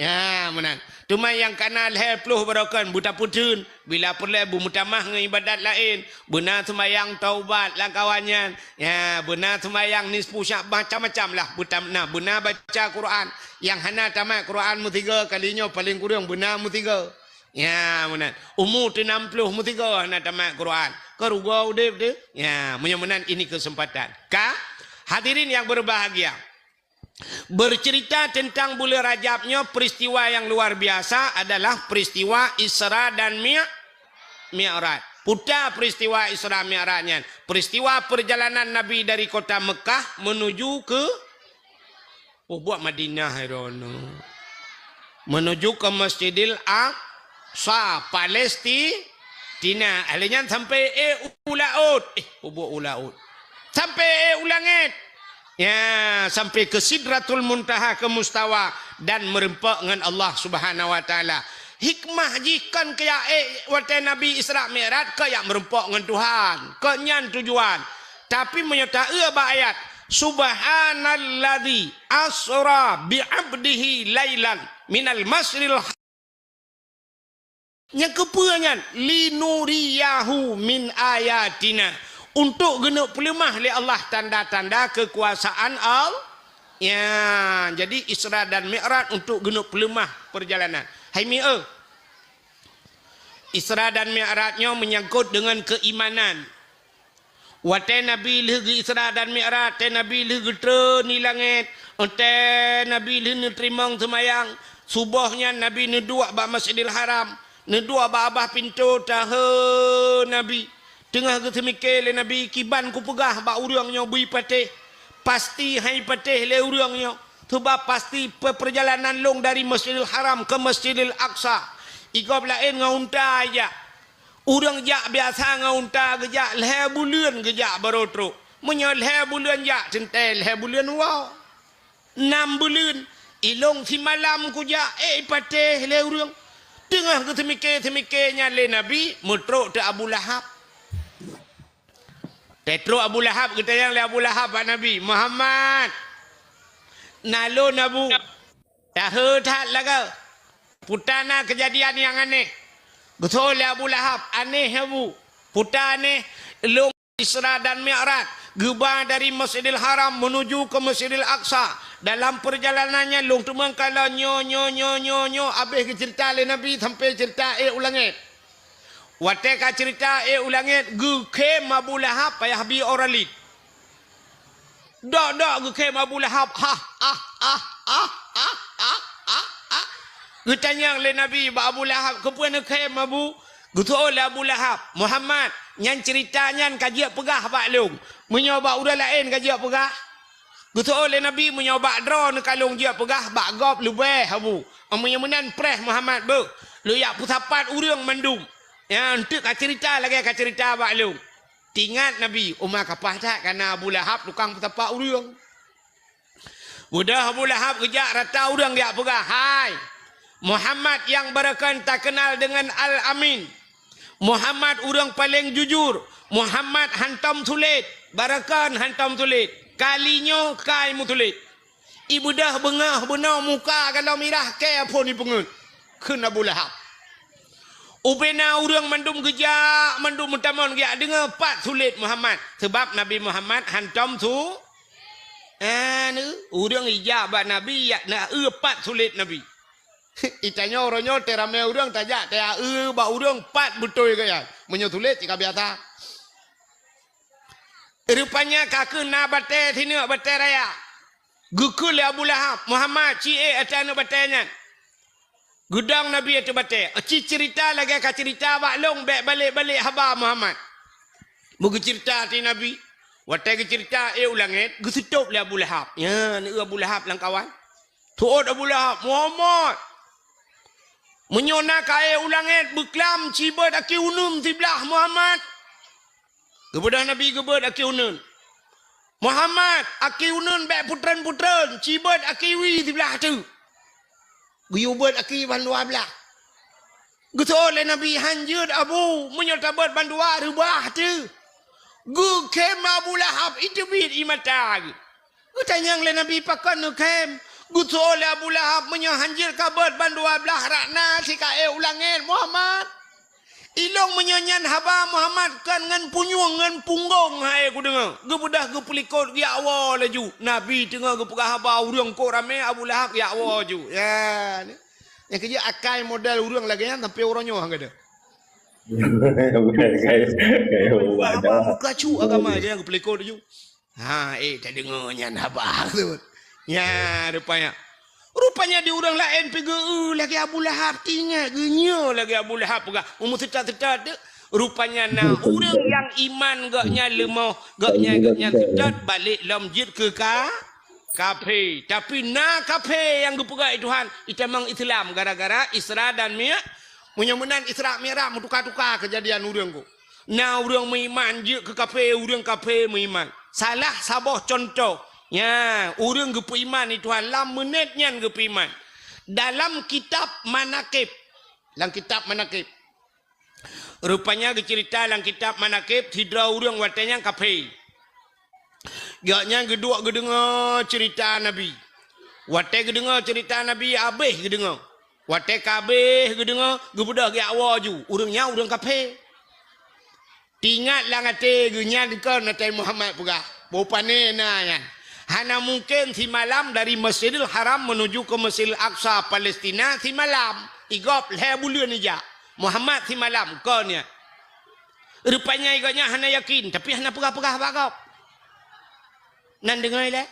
Speaker 1: ya menan cuma yang kana 20 berekan buta putun bila perlu bu mutamah dengan ibadat lain benar sembahyang taubat lah kawannya ya benar sembahyang nisfu Sya'ban macam-macam lah butamna benar baca Quran yang hana tamat Quran mu 3 kalinya paling kurang benar mu 3 ya menan umur 60 mu 3 hana tamat Quran keruga udip tu ya mudah-mudahan ini kesempatan ka hadirin yang berbahagia bercerita tentang bulan Rajabnya peristiwa yang luar biasa adalah peristiwa Isra dan Mi'raj putar peristiwa Isra Mi'rajnya peristiwa perjalanan Nabi dari kota Mekah menuju ke buat Madinah herono menuju ke Masjidil Aqsa Palestina alenya sampai ulaut buat ulaut sampai ulangit ya sampai ke Sidratul Muntaha ke Mustawa dan merempak dengan Allah Subhanahu wa taala hikmah jikan kaya waktu Nabi Isra Mi'raj kaya merempak dengan Tuhan kenyan tujuan tapi menyertai ayat Subhanalladzi asra bi'abdihi lailan minal masril yang kepuangan linuriyahu min ayatina untuk genuk pelemah oleh Allah tanda-tanda kekuasaan Allah ya jadi Isra dan Mi'raj untuk genuk pelemah perjalanan hai mi'e Isra dan Mi'rajnya menyangkut dengan keimanan Wate Nabi lagi Isra dan Mi'raj, te Nabi lagi ni langit, te Nabi lagi terimang semayang, Subuhnya Nabi nedua ba Masjidil Haram, nedua ba abah pintu tahe Nabi. Tengah kita mikir le Nabi kiban ku pegah ba urangnya bui patih. Pasti hai patih le urangnya. Sebab pasti perjalanan long dari Masjidil Haram ke Masjidil Aqsa. Igop lain ngaunta aja. Urang jak biasa ngaunta gejak leh bulan gejak barotro. Menyo leh bulan jak centel leh bulan wow. 6 bulan ilong si malam ku jak patih le urang. Tengah ke temikirnya le Nabi mutruk te Abu Lahab. Tetro Abu Lahab kita yang le Abu Lahab Pak Nabi Muhammad. Nalo nabu. Tahu tak laga. Putana kejadian yang aneh. Betul le Abu Lahab aneh Abu. Puta aneh long Isra dan Mi'raj. Gebah dari Masjidil Haram menuju ke Masjidil Aqsa. Dalam perjalanannya long tumang kala nyo habis ke cerita le Nabi sampai cerita ulangit. Wate ka cerita ulangit gu kem Abu Lahab payah bi oralid. Dak gu kem Abu Lahab gu tanya le Nabi ba Abu Lahab kepuan kem Abu gu tu le Abu Lahab Muhammad nyan cerita nyan kajiak pegah bak long menyoba udah lain kajiak pegah. Gutu oleh Nabi menyoba drone kalung dia pegah bak gop lubeh Abu. Amanya menan preh Muhammad bu. Lu yak putapat urang mandum. Ya entuk ka cerita lagi ka cerita bak lu. Tingat Nabi umar kapah tak karena Abu Lahab tukang putapat urang. Udah Abu Lahab gejak rata urang dia pegah. Hai. Muhammad yang berakan tak kenal dengan Al-Amin. Muhammad urang paling jujur. Muhammad hantam tulit. Barakan hantam tulit. Kalinya kai mutulit. Ibu dah bengah benar muka kalau mirah ke apa ni pengut. Kena Abu Lahab. Ubena urang mandum gejak, mandum mentamon gejak dengar pat sulit Muhammad. Sebab Nabi Muhammad hantam tu. Urang ijak bak Nabi ya nak pat sulit Nabi. Itanya orangnya terame urang tajak teh bak urang pat betul gaya. Menyotulit jika biasa. Rupanya kakak na batai sini batai raya. Gukul Abu Lahab Muhammad cie atana batainya. Gudang Nabi itu batai. Ci cerita lagi ka cerita bak long balik haba Muhammad. Buku cerita ti Nabi. Watai ke cerita ulangit gusutup le Abu Lahab. Ya ni Abu Lahab lang kawan. Tuot Abu Lahab Muhammad. Menyona kae ulangit beklam cibat aki unum tiblah Muhammad. Kepada Nabi gebet aki unun. Muhammad aki unun bek putran-putran. Cibat aki wi di belah tu. Guyubat aki bandua belah. Getul oleh Nabi hanjud Abu. Menyotabat bandua rubah tu. Gu kem Abu Lahab itu bid imata. Gutanya oleh Nabi pakan nu kem. Getul oleh Abu Lahab menyohanjir kabat bandua belah rakna sika ulangin Muhammad. Ilong menyanyian haba Muhammad kan ngan punyung ngan punggong hai ku dengar. Gebudah ge pelikot ge awal laju. Nabi tengah ge pegah haba urang ko rame Abu Lahab ya awal ju. Ya. Yang kerja akai modal urang lagi kan sampai orangnya hang ada. Haba muka cu agama dia ge pelikot ju. Ha tak dengar nyan haba tu. Ya rupanya di orang lain pergi lagi Abu Lahab tinggal genya lagi Abu Lahab pegah umur tetat rupanya orang yang iman gaknya lemah gaknya tetat balik lamjid ke kafe tapi kafe yang gepegah Tuhan itu memang Islam gara-gara Isra dan Mi'raj menyemenan Isra Mi'raj tukar-tukar kejadian orang ku orang meiman je ke kafe orang kafe meiman salah sabah contoh. Ya, orang gepu iman itu lam menitnya gepu iman. Dalam kitab Manaqib. Dalam kitab Manaqib. Rupanya cerita dalam kitab Manaqib hidra orang watanya kafe. Gaknya gedua gedengar cerita Nabi. Watai gedengar cerita Nabi habis gedengar. Watai kabeh gedengar gebudah ge awaju. Urangnya urang kafe. Tingatlah ngate genya dekat Nabi Muhammad pegah. Bopane nanya. Hana mungkin si malam dari Masjidil Haram menuju ke Masjidil Aqsa Palestina si malam. Igop le bulan aja. Muhammad si malam konya. Rupanya iganya hana yakin tapi hana pegah-pegah bagap. Nan dengar le.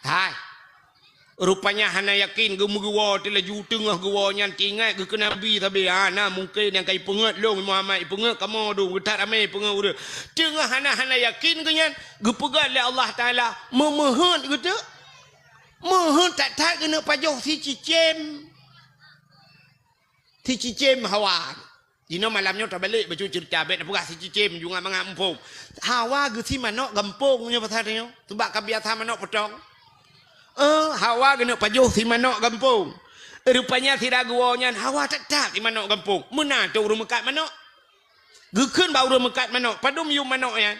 Speaker 1: Hai. Rupanya hana yakin gemuwa telah ju tengah gewa nyan tingat ke nabi tabe ana mungkin yang kai pengat long Muhammad pengat kamu do getat ramai pengat udah tengah hana yakin ke nyan gepegat le Allah taala memohon gitu mohon tak kena pajoh si cicem Hawa Dino malamnya tak balik baju cerita bet apa si cicem juga mengampung Hawa ge si manok gampungnya pasarnya sebab kebiasaan manok potong Hawa kena pajuh si manok gampung. Rupanya tidak guanya Hawa tak di manok gampung. Mana tu urung mekat manok? Gekun bau urung mekat manok. Padum yu manok ya.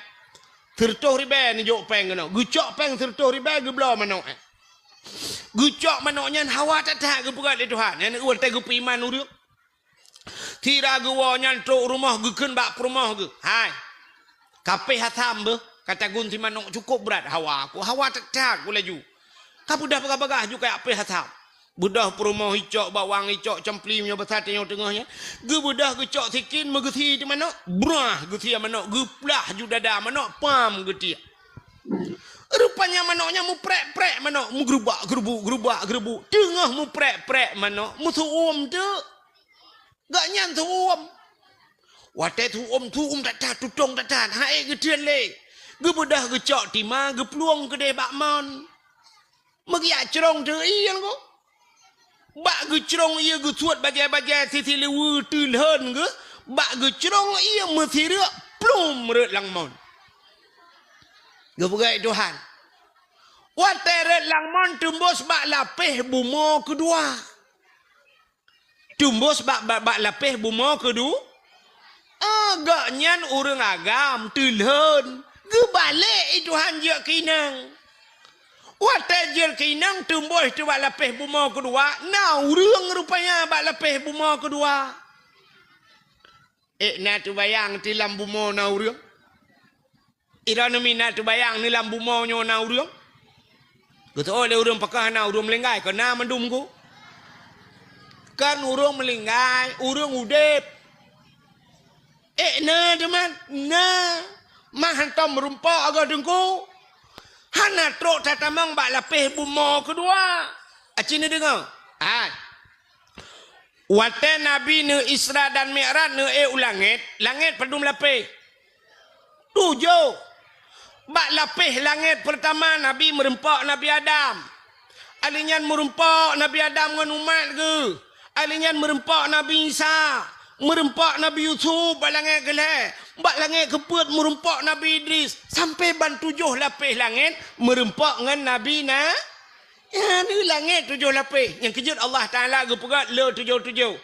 Speaker 1: Tertuh ribe ni jok peng kena. Gucok peng tertuh ribe geblo manok. Gucok manoknya Hawa tak ke pegat di Tuhan. Yang uang teh gupi iman urung. Tidak guanya tu rumah gekun bak rumah ge. Hai. Kape hatam be. Kata gun si manok cukup berat Hawa aku. Hawa tak ku laju. Kamu dah bagah-bagah juga apa hatam. Budah perumah hicok bawang hicok cemplimnya besar tengok tengahnya. Ge budah gecok sikin megeti di mana? Brah geti mana? Geplah juda dah mana? Pam geti. Rupanya manoknya mu prek mana? Mu gerubak gerubu. Tengah mu prek mana? Mu tuum tu. Gak nyan tuum. Wate tuum tak tutong tak. Hai getian le. Ge budah gecok tima gepluang kedai bakmon. Magiak cerong tu iyan ko. Bak ge cerong ia ge suat bagai-bagai sisi lewu tulhan ge. Bak ge cerong ia mesti rek plum rek langmon. Ge pegai Tuhan. Wateret langmon tumbus bak lapih bumo kedua. Tumbus bak lapih bumo kedua. Agak nyan urang agam tulhan. Ge balik Tuhan je kinang. Watajil kinang tumbuh tu bak lapih buma kedua. Nah urang rupanya bak lapih buma kedua. Nak tu bayang ti lam buma na urang. Irana minat tu bayang ni lam buma nyo na urang. Kata oleh urang pakah na urang melinggai kena mendum ku. Kan urang melinggai, urang udep. Na teman, na mahantam merumpak agak dengku. Hana trok tatamang bak lapih buma kedua. Acini dengar. Wate Nabi ne Isra dan Mi'raj ne ulangit. Langit pedum lapih. 7. Bak lapih langit pertama Nabi merempak Nabi Adam. Alinyan merempak Nabi Adam dengan umat ke. Alinyan merempak Nabi Isa. Merempak Nabi Yusuf bak langit gelai. Bak langit keput merempak Nabi Idris. Sampai ban 7 lapis langit. Merempak dengan Nabi na. Ya ni langit 7 lapis. Yang kejut Allah Ta'ala gepegat le 7.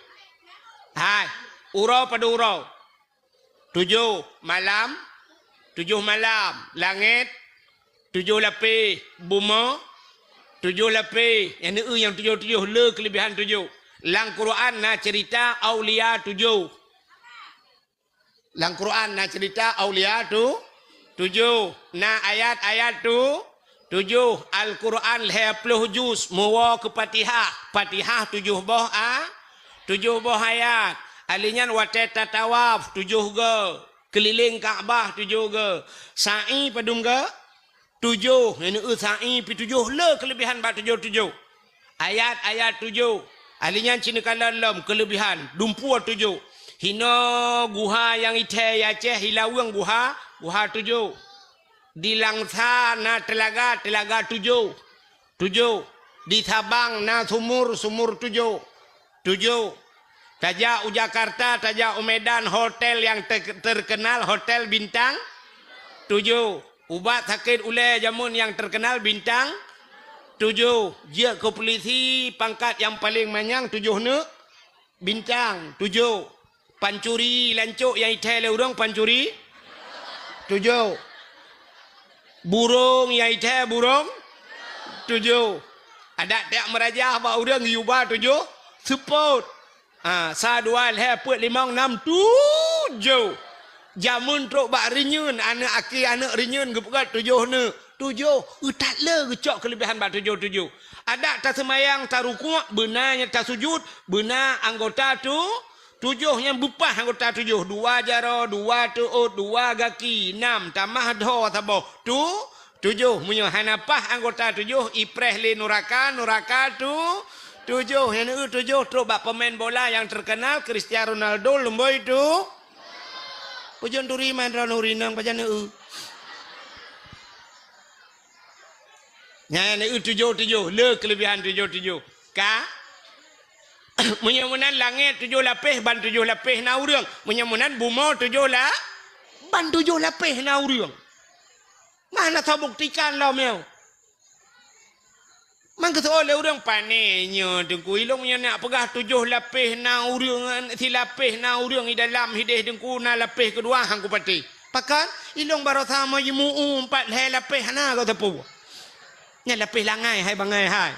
Speaker 1: Hai. Urau pada urau. 7 malam. 7 malam. Langit. 7 lapis. Buma. 7 lapis. Yang ni yang 7 le kelebihan 7. Lang Quran na cerita aulia 7. Lang Quran na cerita aulia tu 7. Na ayat-ayat tu 7. Al-Quran 20 juz muwa ke Fatihah. Fatihah 7 boh 7 boh ayat. Alinyan wateta tawaf 7 ge. Keliling Kaabah 7 ge. Sa'i padum ge 7. Ini sa'i pi 7 le kelebihan ba 7. Ayat-ayat 7. Alinyan Cina kalam kelebihan dumpua 7. Hina guha yang ite Aceh hilawang guha 7. Di Langsa na telaga 7. Di Sabang na sumur 7. Tajak Jakarta, tajak Medan hotel yang terkenal hotel bintang 7. Ubat sakit ule jamun yang terkenal bintang 7. Dia ke polisi pangkat yang paling manyang 7 ne bintang 7. Pancuri lancuk yang itai le urang pancuri 7. Burung yang itai burung 7. Ada tak merajah ba urang yuba 7. Support. Sa dua le put 5 6 7. Jamun truk bak renyun anak aki anak renyun gepegat 7 ne. 7. Tak le gecok kelebihan bak 7. Ada tak semayang tak rukuk benarnya tak sujud benar anggota tu 7 yang bupah anggota 7. 2 jaro 2 tuut 2 gaki 6 tamah do tabo tu 7 munyo Hanapah anggota 7 Ipreh le Nuraka tu 7 yang 7 terus bak pemain bola yang terkenal Cristiano Ronaldo lemboi tu pujon turi man Nurinang pajan nya ne 7 le kelebihan 7 ka munyamunan langit 7 lapis ban 7 lapis na urang munyamunan buma 7 lah ban 7 lapis na urang mana tahu buktikan lah meu. Man kata oleh orang panenya dengku ilong punya nak pegah 7 lapis na urang si lapis na urang di dalam hidih dengku na lapis kedua hang ku pati. Pakan ilong baru sama jemu 4 lapis na kau tepu. Nya lapis langai hai bangai hai.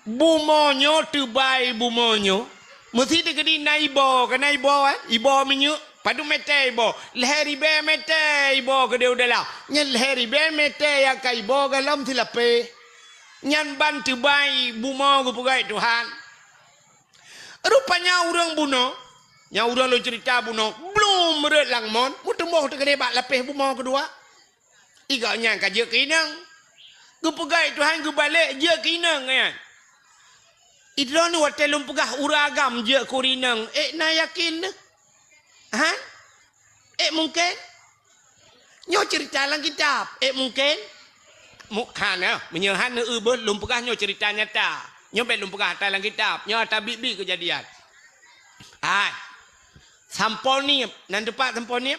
Speaker 1: Bumonyo tebai bumonyo. Mesti degedi naibo ke naibo ibo menyu. Padu mete ibo, leheri be mete ibo ke dia udahlah. Nyan leheri be mete yang kai ibo galam tilape. Nyan ban tebai bumo ke pegai Tuhan. Rupanya orang buno, yang orang lo cerita buno, belum meret langmon, mutemoh tegede bak lapeh bumo kedua. Iga nyan ka je kinang. Ke pegai Tuhan ke balik je kinang kan. Idron watelum pegah uragam je kurinang. Na yakin dah. Ha? Mungkin? Nyo cerita lang kitab. Mungkin? Mukhan menyehan belum pegah nyo cerita nyata. Nyo belum pegah dalam kitab. Nyo ada bibi kejadian. Samponiep. Nan depan samponiep.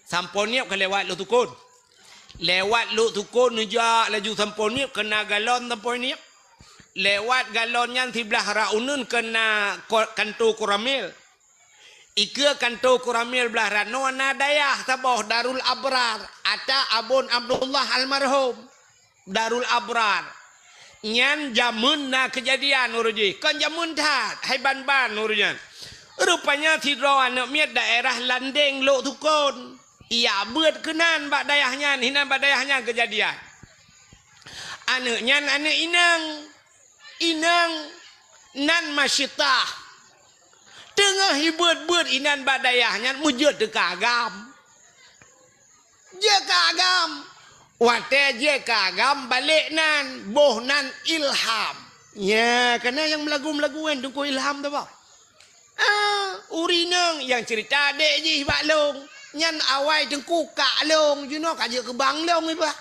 Speaker 1: Samponiep ke lewat lu tukun. Lewat lu tukun nujak laju samponiep kena galon samponiep. Lewat galonnya sebelah raunun kena kanto kuramil. Ika kanto kuramil belah rano na dayah taboh Darul Abrar ata abon Abdullah almarhum Darul Abrar nyan jamun na kejadian uruji kan jamun tat hai ban urujan rupanya tidro anak miat daerah Landeng Lok Tukun ia buat kenan bak dayahnya hinan bak dayahnya kejadian anaknya anak inang nan masyitah tengah hibut-but inan badayahnya mujud de kagam. Je kagam. Wate je kagam balik nan boh nan ilham. Ya, kena yang melagu-melaguan tunggu ilham tu apa? Urinang yang cerita dek je hibak long. Nyan awai tengku kak long, you know kaje ke bang long iba.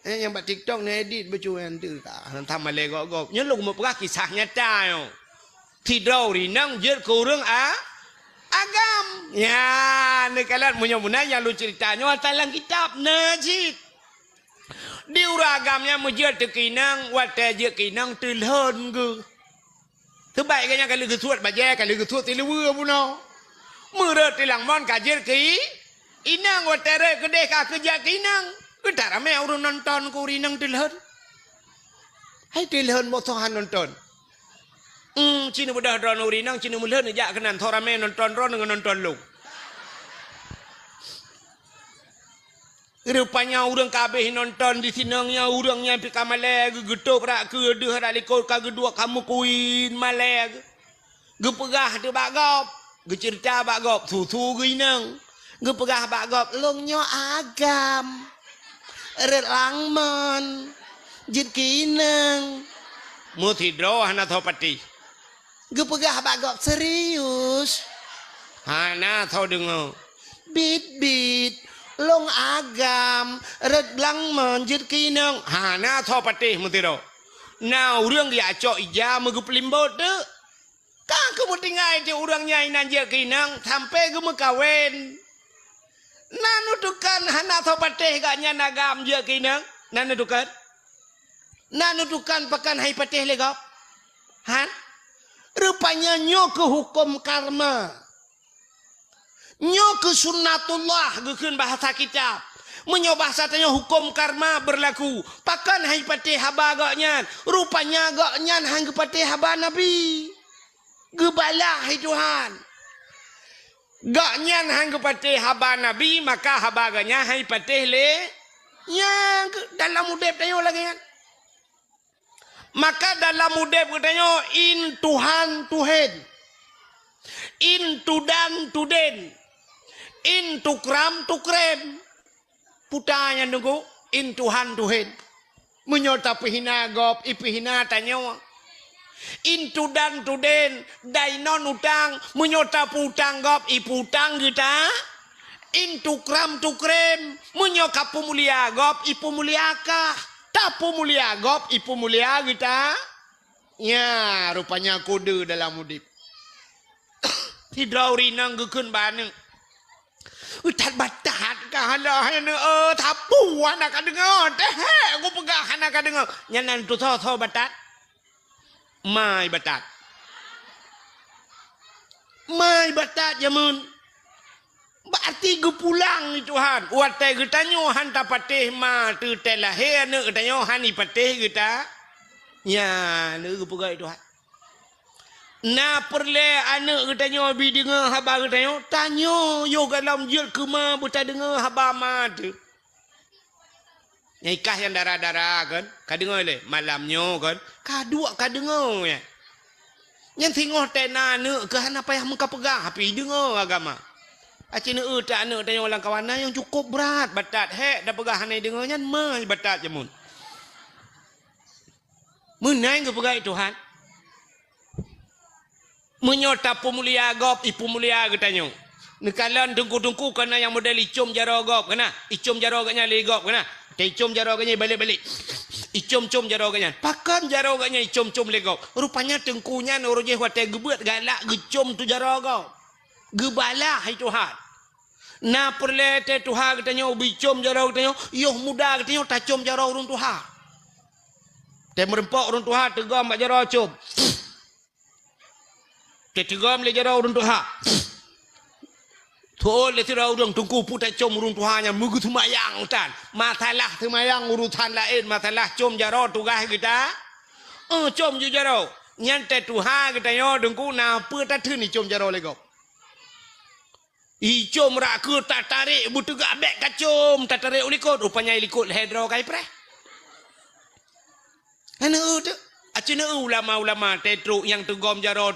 Speaker 1: Yang buat TikTok ni edit bercuan tu tak. Tama legok-gok. Nya lu mau perah kisah nyata yo. Tidau rinang jer kurang agam. Ya, ni kalat munya-munya yang lu ceritanya dalam kitab Najid. Di uragamnya mujur tekinang wate je kinang tilhon ke. Sebaiknya kalau kesuat baje kalau kesuat tiluwe puno. Murut tilang mon kajer ki. Inang wate re kedeh ka kerja kinang. Kita ramai orang nonton kurinang tilhon. Hai tilhon motohan nonton. Cina budak drone urinang cina mulhon ajak kenan thorame nonton ron dengan nonton lu. Rupanya orang kabeh nonton di sinangnya orangnya pi kamale gegetuk rak ke deuh rak likor ka kedua kamu kuin male. Gepegah tu bagop, gecerita bagop susu ginang. Gepegah bagop longnya agam. Red langman jid kinang mutidro hana thopati gepegah bagok serius hana thau dengo bit long agam red langman jid kinang hana thopati mutidro na urang dia cok ija megup limbot de ka kemutingai je urang nyai nan je kinang sampai ge mekawen nanudukan hana thopateh gaknya nagam je kinang nanudukan pakan hai pateh legap han rupanya nyo ke hukum karma nyo ke sunnatullah gekeun bahasa kitab menyo bahasa tanya hukum karma berlaku pakan hai pateh haba gaknya rupanya gaknya hang pateh haba nabi gebala hai Tuhan gaknya hang pateh haba nabi maka haba gaknya hai pateh le yang dalam udep tayo lagi kan maka dalam udep katanya in Tuhan Tuhan Into dan to den. Into kram to krem. Putanya nunggu. Into han to hen. Menyota pihina gop. Ipihina tanyo. Into dan to den. Dainon utang. Menyota putang gop. Iputang kita. Into kram to krem. Menyoka pumulia gop. Ipumuliaka. Tak pumulia gop. Ipumulia kita. Ya, rupanya kode dalam mudip. Tidak rinang gekun baneng. Utat batat kahalah ne tapu anak kadengar. Teh aku pegah anak kadengar. Nyanan tu tho batat. Mai batat. Mai batat jamun. Berarti gue pulang ni Tuhan. Watai kita nyohan tak patih ma tu telah he ne kita nyohan ni patih kita. Ya, ne gue pegah Tuhan. Na perle anak kita nyo bi dengar haba kita nyo tanyo yo dalam jil kema buta dengar haba mad. Nyai kah yang darah-darah kan ka dengar le malamnyo kan ka dua ka dengar ya. Yang tengok tena ne ke hana payah muka pegang api dengar agama. Acina tak anak tanya orang kawanan yang cukup berat batat he dah pegang hanai dengar nyan mai batat jamun. Menai ke pegang Tuhan. Menyota pemulia gop, ipu mulia katanya. Nekalan tungku-tungku kena yang model icum jaro gop kena. Icum jaro katnya le gop kena. Icum jaro katnya balik-balik. Icum-cum jaro katnya. Pakan jaro katnya icum-cum le gop. Rupanya tengkunya norojeh watai gebeut galak gecum tu jaro gop. Gebalah hai Tuhan. Na perle te Tuhan katanya ubi cum jaro katanya. Yoh muda katanya tak cum jaro urun Tuhan. Te merempok urun Tuhan tegam mak jaro cum. Ketigam le jara urun Tuhan. Thol le tira urun tungku putai com urun Tuhan nya mugu tumayang utan. Matalah tumayang urutan lain matalah com jara tugah kita. Com ju jara. Nyante Tuhan kita yo tungku na pu ta thun ni com jara le gop. I com ra ke ta tarik butuga bek ka com ta tarik ulikot rupanya ilikot hedro kai pre. Ana tu acina ulama-ulama tetru yang tegom jaro.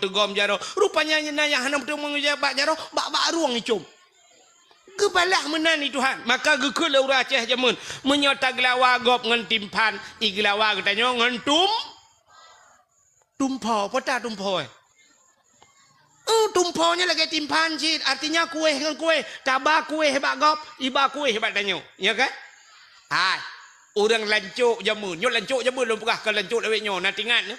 Speaker 1: Rupanya nyana yang hanam tu mengujabat jaro, bak ruang ni cum. Gebalah menan ni Tuhan. Maka gekul ura Aceh jamun. Menyota gelawa gop ngan timpan. I gelawa katanya ngan tumpo. Pota tumpo. Tumponya lagi timpan cid. Artinya kue ngan kue. Tabak kue hebat gop. Iba kue hebat tanya. Ya kan? Hai. Orang lancuk jamun. Nyo lancuk jamun belum pernah ke lancuk lewat nyo. Nanti ingat.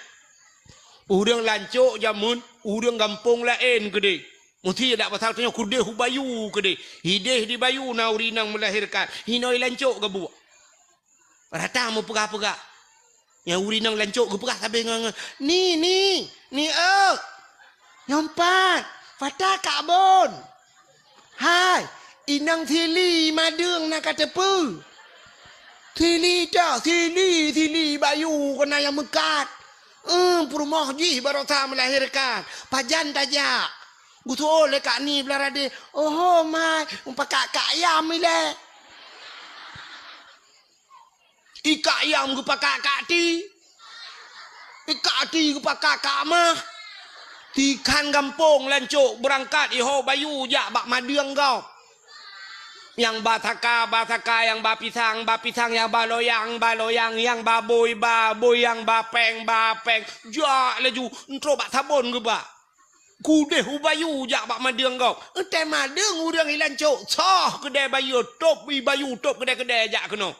Speaker 1: Orang lancuk jamun. Orang gampung lain ke Mesti tak pasal tanya kudeh bayu ke Hideh di bayu na urinang melahirkan. Hinoi lancuk ke buat. Rata mau pegah-pegah. Yang urinang lancuk ke pegah sampai ngang. Ni nyompat. Fatah kabon. Hai. Inang thili madung nak kata pu. Thili bayu kena yang mekat. Perumah jih baru tak melahirkan. Pajan tajak. Gutu oleh kak ni belarade. Oh mai, umpakak kak ayam ile. Ika ayam gu pakak kak ti. Ika ti gu pakak kak mah. Tikan gampung lancuk berangkat iho bayu jak bak madeng kau. Yang bataka, yang bapisang, yang baloyang, yang baboy, yang bapeng. Jak laju, entro bak sabun ke bak. Kudeh ubayu jak bak madeng kau. Ente madeng urang ilan cok. Soh kedai bayu, top bayu, top kedai jak kena.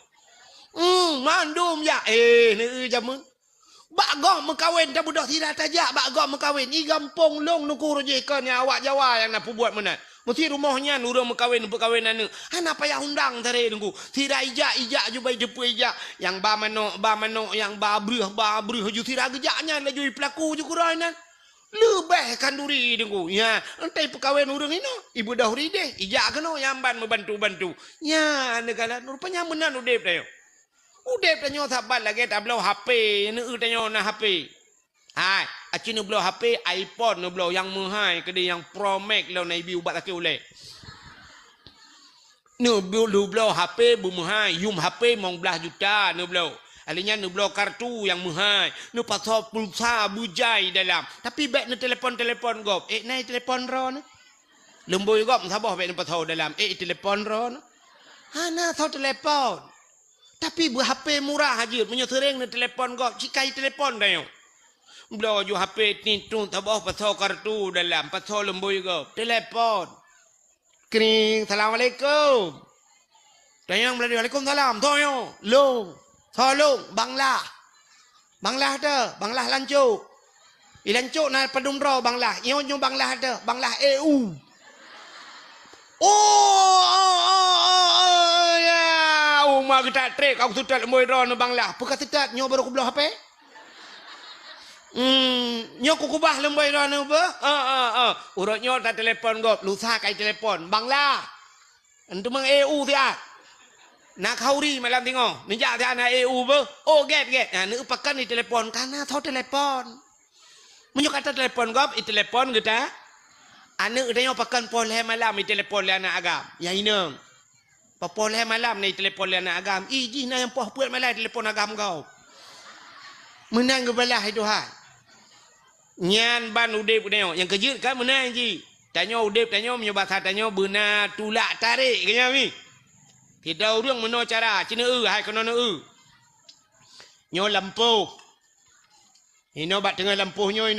Speaker 1: Mandum jak. Ni jamun. Bak gom mengkawin, dah budak tidak tajak, bak gom mengkawin. I gampung long nuku rojekan yang awak Jawa yang nak buat mana. Mesti rumahnya nurung perkawinan ni. Hana payah undang tadi nunggu. Tidak ijak jubai depu ijak. Yang ba manok, yang ba bruh ju tidak gejaknya laju pelaku ju kurang nan. Lebih kanduri nunggu. Ya, entai perkawin urang ini. Ibu dah huri deh. Ijak kena yang ban membantu. Ya, negara rupanya menan udep dah. Udep tanya sahabat lagi tak belau HP. Ni tanya na HP. Hai, aci nu belau HP, iPhone nu belau yang mahal ke dia yang Pro Max lo na ibu ubat laki oleh. Nu belau HP bu mahal, yum HP mong belah juta nu belau. Alinya nu blok kartu yang muhai, nu pasal pulsa bujai dalam. Tapi baik nu telefon gop. Nai telefon ron. Lemboi gop sabah baik nu pasal dalam. Telefon ron. Hana tahu telepon. Tapi bu HP murah aja, punya sering nu telefon gop. Cikai telefon dah yo. Belo ju HP ni tu sabah pasal kartu dalam, pasal lemboi gop. Telepon. Kering, Assalamualaikum. Tanyang Melayu, Waalaikumsalam. Toyo, long, tolong, banglah. Banglah ada, banglah lancuk. Lancuk na padumro banglah. Iyo banglah ada, banglah EU. Ya. Umar kita trek, aku sudah lemoi ron banglah. Puka tidak, nyo baru kubelah HP. Nyo kubah lembai ron ba? Urut nyo tak telefon gop, lusa kai telefon. Banglah. Entu mang EU tiat. Nak kauri malam tengok. Ninja tiat na EU ba? Get. Ni upakan ni telefon karena tahu telefon. Menyo kata telefon gop, telefon kita. Anu dia pakan poleh malam ni telefon le anak agam. Ya inang. Poleh malam ni telefon le anak agam. Iji na yang poh puat malam telefon agam kau. Menang ke belah itu hai. Nyan ban udip dia yang kejut kan menang ji. Tanya udip tanya menyebab tanya benar tulak tarik kenya mi. Tidak orang meno cara cina hai kono Nyo lampu. Ino bat tengah lampuhnyo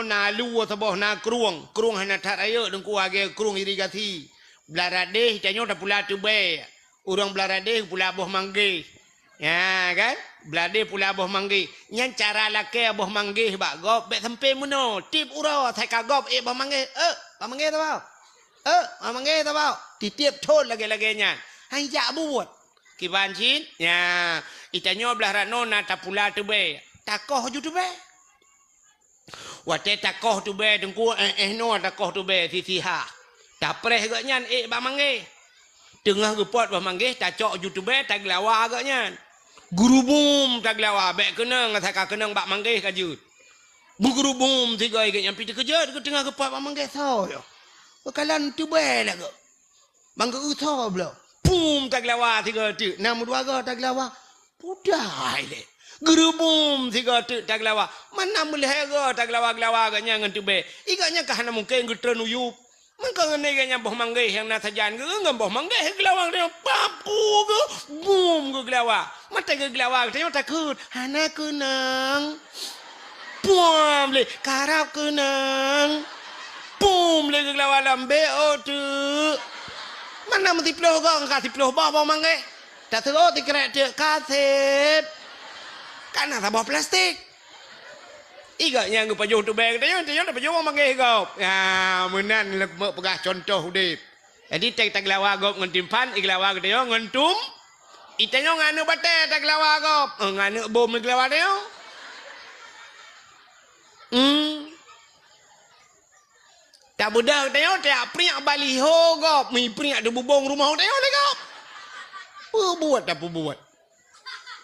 Speaker 1: na lu sabah na kruang hana tat ayo dengku age kruang irigasi. Blaradeh tanya dah pula tu be. Urang blaradeh pula boh mangge. Ya kan? Belade pula boh manggi. Nyan cara laki boh manggi bak gop bet sampai meno. Tip uro thai ka gop boh manggi. Boh manggi tu bau. Boh manggi tu bau. Titip thol lagi nyan. Hai jak buat. Kiban chin. Ya, itanyo belah rano na tapula tu be. Takoh ju tu be. Wate takoh tu be dengku no takoh tu be sisi ha. Tapreh gak nyan bak manggi. Tengah gepot boh manggi ta cok ju tu be ta glawa gak nyan. Gurubum tak lawa bek kenang ngata kenang bak manggih kajut. Bugurubum tiga ikat yang pita kejut ke tengah kepat bak manggih tau yo. Bekalan tu lah ke. Bangga utho belo. Pum tak lawa tiga tu. Nam dua ga tak lawa. Pudai le. Gurubum tiga tu tak lawa. Mana boleh ga tak lawa ga nyang tu be. Igaknya kahana mungkin getren uyup. Mengkau ngene boh manggih yang nak sajan ke boh manggih gelawang dia papu ke boom ke gelawa mata ke gelawa dia takut hana kunang puam le karap kunang boom le ke gelawa lambe o tu mana mesti ploh ke kasih ploh boh manggih tak terus dikerek dia kaset kana sabah plastik. Iga yang gue pajuh tu beg, tanya dah pajuh orang manggil kau. Ya, menan lek pegah contoh udip. Jadi tak lawa kau ngentimpan, iglawa kau ngentum. Itanya nganu bate tak lawa kau, nganu bom iglawa dia. Tak budak tanya tak peringat baliho kau, mi peringat ada bubong rumah tanya kau. Buat tak buat.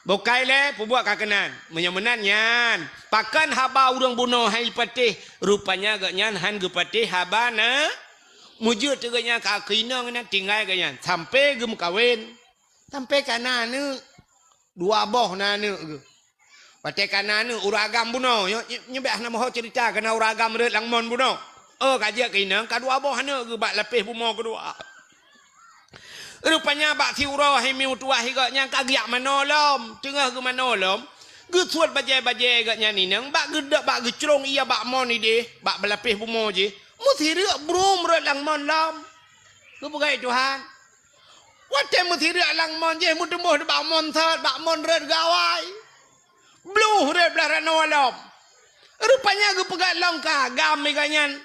Speaker 1: Bukai le, buat kakenan. Menyemenan nyan. Pakan haba urang bunuh hai patih. Rupanya gak nyan han ge patih haba na. Mujud tu gak nyan ka kina ngana tinggal gak nyan. Sampai ge kawin. Sampai kana nu dua boh na nu ge. Patih kana nu uragam bunuh. Nyebeh nama ho cerita kana uragam re langmon bunuh. Kajak kina ka dua boh na ge bak lepih bumo kedua. Rupanya bak siuro hai miu tua higaknya kagiak manolom. Tengah ke manolom. Gesuat bajai-bajai gaknya ni nang. Bak gedak bak gecrong iya bak mon ni deh. Bak belapih bumo je. Musirik brum red lang mon lam. Kebukai Tuhan. Wate musirik lang mon je. Mutemuh bak mon sat. Bak mon red gawai. Blue red belah manolom. Rupanya kepegat lang kagam higaknya.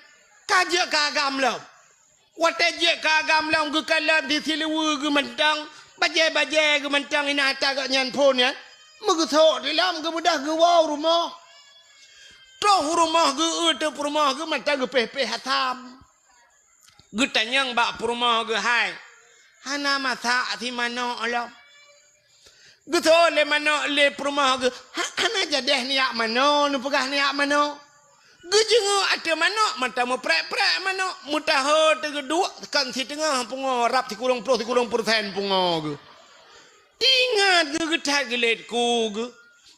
Speaker 1: Kajak kagam lam. Watajek kagam lam ke kalam di silewu ke mentang. Bajai-bajai ke mentang ina atas kat nyan pun ya. Megesok di lam ke bedah ke wow rumah. Toh rumah ke utep rumah ke mentang ke peh-peh hatam. Getanyang bak rumah ke hai. Hana masak si mana alam. Getok le mana le rumah ke. Hana jadeh niak mana. Ni pegah niak mana. Gejengo ada manok mata mu prek-prek manok mutaho tegeduk kan si tengah pungo rap ti kurang 10% pungo ge Tingat ke getat gelet ku ke.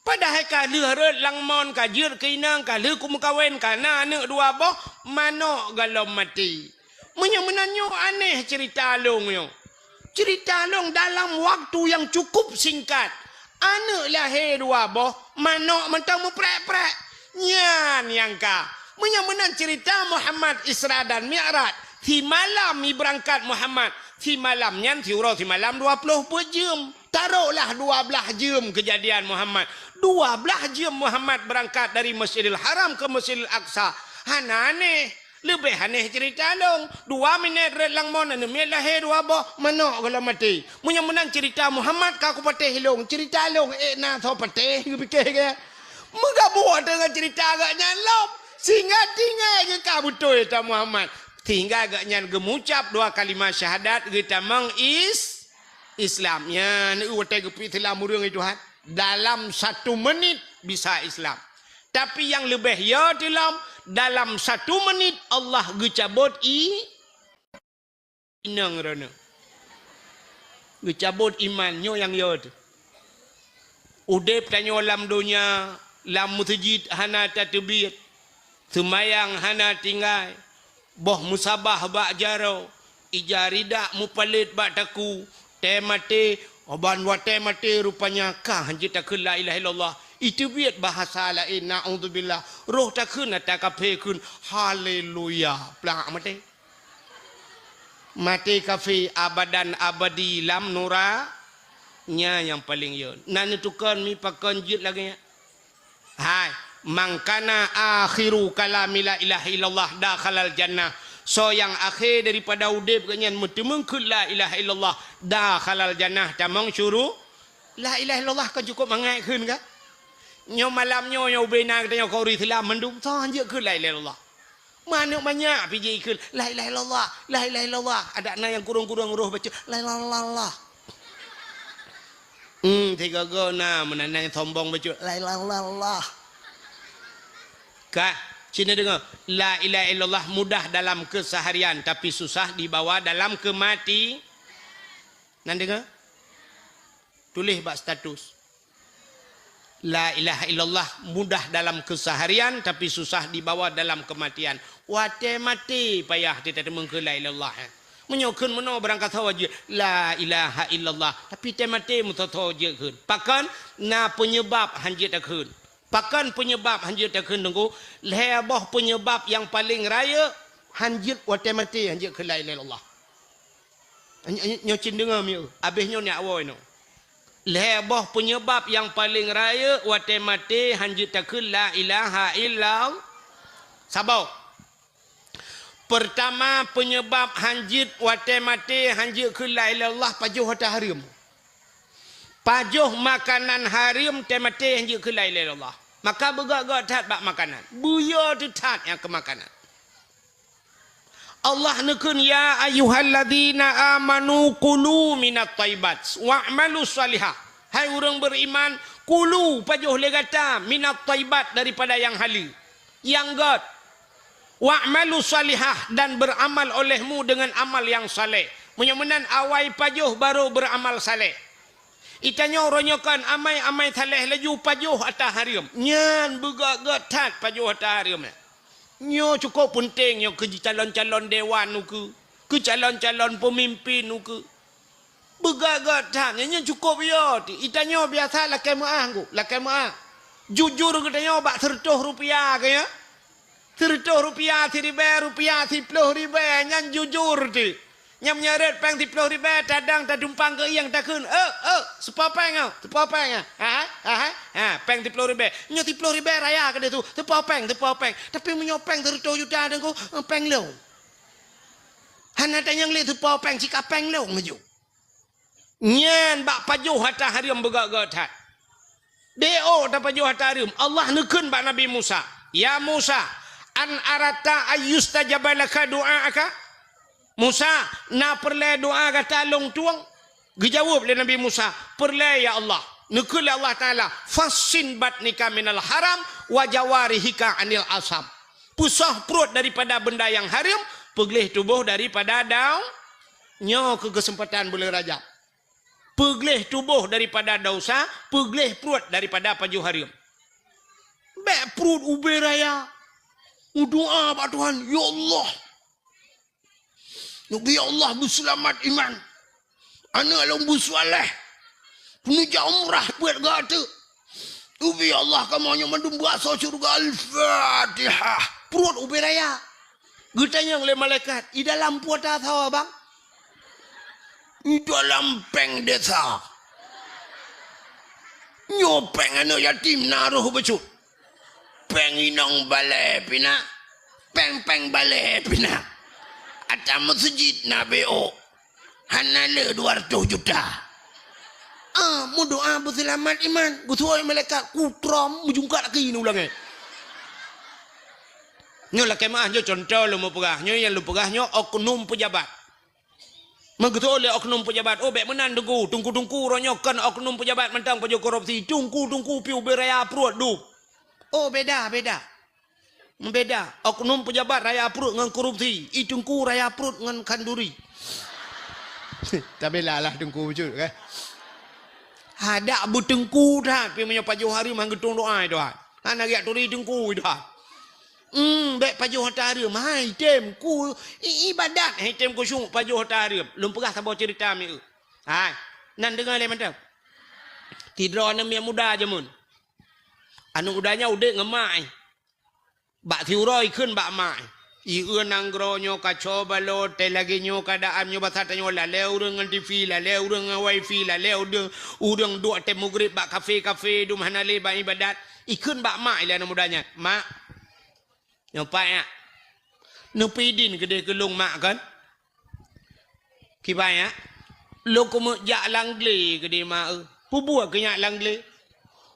Speaker 1: Padahal kalau heret langmon ka jir ke inang kalau ku mengkawin kana anak dua boh manok galau mati. Menanyo aneh cerita long yo. Cerita long dalam waktu yang cukup singkat. Anak lahir dua boh manok mentang memprek-prek. Nyan yang ka. Menang cerita Muhammad Isra dan Mi'raj. Di malam mi berangkat Muhammad. Di malam nyan tiurau di malam 20 jam. Taruhlah 12 jam kejadian Muhammad. 12 jam Muhammad berangkat dari Masjidil Haram ke Masjidil Aqsa. Hana aneh. Lebih aneh cerita long. 2 minit red lang mon. 6 minit lahir 2 boh. Manok kalau mati. Menang cerita Muhammad kaku patih long. Cerita long. Na tau patih. Fikir ke. Mengabuat dengan cerita agaknya long. Sehingga tinggal ke kabuto itu Muhammad. Tinggal agaknya gemucap 2 kalimat syahadat. Kita Islamnya ni utai ke Islam murung itu han dalam 1 menit bisa Islam. Tapi yang lebih ya dalam 1 menit Allah gecabut inang rana. Gecabut imannya yang ya tu. Udep tanya lam dunia, lam masjid hana tatbir. Semayang hana tinggal. Boh musabah bak jaro. Ijarida mupalit bak taku. Temate oban wa temate rupanya kah hanjit tak la ilaha illallah itu biat bahasa lain naudzubillah roh tak kun tak kafe kun haleluya plak mate kafe abadan abadi lam nura nya yang paling yo nan tukan mi pakon jit lagi hai mangkana akhiru kalami la ilaha illallah dakhalal jannah. So yang akhir daripada udip kenyan mutemengkul la ilaha illallah dah halal jannah tamang syuruh la ilaha illallah kan cukup mangai keun ka nyo malam nyo bena katanya kau Islam mendung so hanje keun la ilaha illallah mana banyak piji keun la ilaha illallah la ilaha illallah ada na yang kurung-kurung roh baca la ilaha illallah tiga gona menanang sombong baca la ilaha illallah ka Cina dengar la ilaha illallah mudah dalam keseharian tapi susah dibawa dalam kemati. Nan dengar? Tulis bak status. La ilaha illallah mudah dalam keseharian tapi susah dibawa dalam kematian. Wate mati payah kita temung ke la ilallah. Menyokun meno berangkat saja la ilaha illallah tapi temate mutato je keun. Pakan na penyebab hanjit keun. Pakan penyebab hanjit takun tunggu leboh penyebab yang paling raya hanjit wate mati hanjit ke la ilaha illallah. Nyocin dengar mi habis nyo ni awoi no. Leboh penyebab yang paling raya wate mati hanjit takun la ilaha illallah. Sabar. Pertama penyebab hanjit wate mati hanjit ke la ilaha illallah pajuh wate harim. Pajuh makanan harim temate hanjit ke la ilaha illallah. Maka begak-gak tat bak makanan. Buya tu tat yang ke makanan. Allah nekun ya ayyuhalladzina amanu kulu minat taibat wa'malu salihah. Hai orang beriman, kulu pajuh legata minat taibat daripada yang halal. Yang god. Wa'malu salihah dan beramal olehmu dengan amal yang saleh. Mudah-mudahan awai pajuh baru beramal saleh. Itanya ronyokan amai thaleh laju pajuh atas harim. Nyan begak-gak tat pajuh atas harim. Nyo cukup penting nyo ke calon-calon dewan nu ke calon-calon pemimpin nu ke. Begak-gak tat nyo cukup ya. Itanya biasa lakai maah ku, lakai maah. Jujur katanya bak 100 rupiah kaya. 100 rupiah 1000 rupiah 10 ribu nyan jujur ti. Nyam nyaret peng 10 ribu tadang tak dumpang ke yang takun. Sepopeng kau, sepopeng peng 10 ribu. Nyo 10 ribu raya ke dia tu, sepopeng. Tapi menyopeng 100 juta dan kau peng lo. Hana tanya yang lihat sepopeng jika peng lo ngaju. Nyan bak pajuh hatta harium begak-gak tat. Deo tak pajuh hatta harium. Allah nekun bak Nabi Musa. Ya Musa, an arata ayyustajabalaka du'aaka. Musa, na perle doa kata long tuang. Dijawab oleh Nabi Musa, perle ya Allah. Nekul Allah Ta'ala, fasin batnika minal haram, wajawarihika anil asam. Pusah perut daripada benda yang haram, pegelih tubuh daripada daun. Nyo ke kesempatan bulan Rajab. Pegleh tubuh daripada dosa, pegleh perut daripada pajuh harim. Bek perut ube raya. Doa Pak Tuhan, ya Allah. Ya Allah berselamat iman. Anak lembu soleh. Penuja umrah buat gata. Ya Allah kamu hanya mendum bahasa surga Al-Fatihah. Perut ube raya. Getanya oleh malaikat. I dalam puasa tahu bang? I dalam peng desa. Nyopeng anak yatim naruh becut. Peng inong balai pina. Peng balai pina. Ada masjid na BO. Hanale 200 juta. Mu doa berselamat iman. Gutuai malaikat kutram mujungkat lagi ni ulangnya. Nyo lah kemah nyo contoh lu mau pegah. Nyo yang lu pegah nyo oknum pejabat. Begitu oleh oknum pejabat. Oh bek menan tungku ronyokan oknum pejabat mentang pajak korupsi. Tungku piu beraya perut dup. Oh beda. Oknum pejabat raya perut dengan korupsi. Tungku raya perut dengan kanduri. Tapi lah tungku wujud kan. Ada bertengku dah. Pergi punya pajuh hari manggetung doa itu. Anak yak turi tengku itu. Bek pajuh hari mai tem ku ibadat tem ku syung pajuh hari. Lum pegah sabar cerita mi. Ha. Nan dengar le mantap. Tidro ana mi muda je mun. Anu udahnya udah ngemai. Bak thiuroi keun bak mai. I nangro nyo kaco balot te lagi nyo kadaan nyo basat nyo la leu dengan TV la leu dengan wifi la leu udang dua tem mugrib bak kafe du mana le bak ibadat. Ikun bak mai le anu mudanya. Mak nyampai ya. Nupidin gede kelung mak kan. Kibaya. Lo kumu jak langle gede mak. Pubua kenyak langle.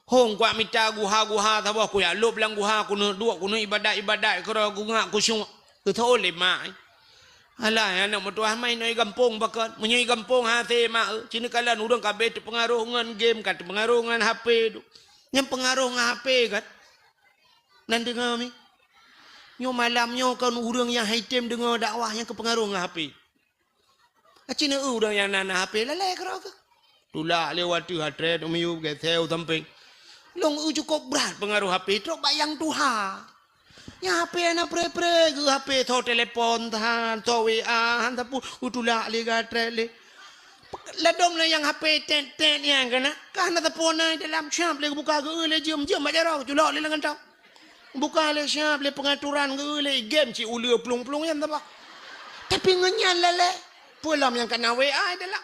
Speaker 1: Hong kwa mita guha thabah ku ya lob lang guha kuno dua kuno ibadat kero gunga kusyung. Ketua oleh mak. Alah anak mutuah main noi gampung bakat. Menyai gampung hati mak. Cina kalan urang kabeh tu pengaruh ngan game kan, pengaruh ngan HP tu. Yang pengaruh ngan HP kan. Nan dengar mi. Nyo malam nyo kan urang yang hitam dengar dakwah yang kepengaruh ngan HP. Cina urang yang nana HP lalai kero ke. Tulak lewat tu hatre tu miu ke theo samping. Long cukup berat pengaruh HP. Trok bayang Tuhan. Ya HP anak pre-pre ke HP to telepon tahan to WA han tapu utulak le gatre le. Ladom le yang HP ten yang kana. Kana tapu na dalam syap le buka ke le jam aja ro julak le lengan tau. Buka le syap le pengaturan ke le game ci ulu plung-plung yang tapa. Tapi ngenyan le pulam yang kena WA dalam.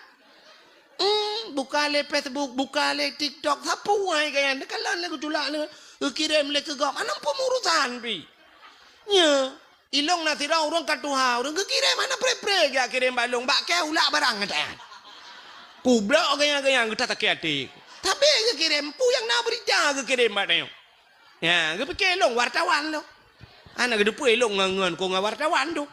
Speaker 1: Buka le Facebook, buka le TikTok, tapu ai kayan dekalan le julak le. Kirim le ke gam anam pemurusan pi. Ya, ilong na tira urang katuha, urang kekirim mana pre-pre ya kirim balong bak ke ulak barang ngatan. Kublak gayang-gayang kita tak hati. Tapi kekirim pu yang na berita kekirim batang. Ya, ke pikir long wartawan lo. Anak gede pu ilong ngangan ko nga wartawan tu.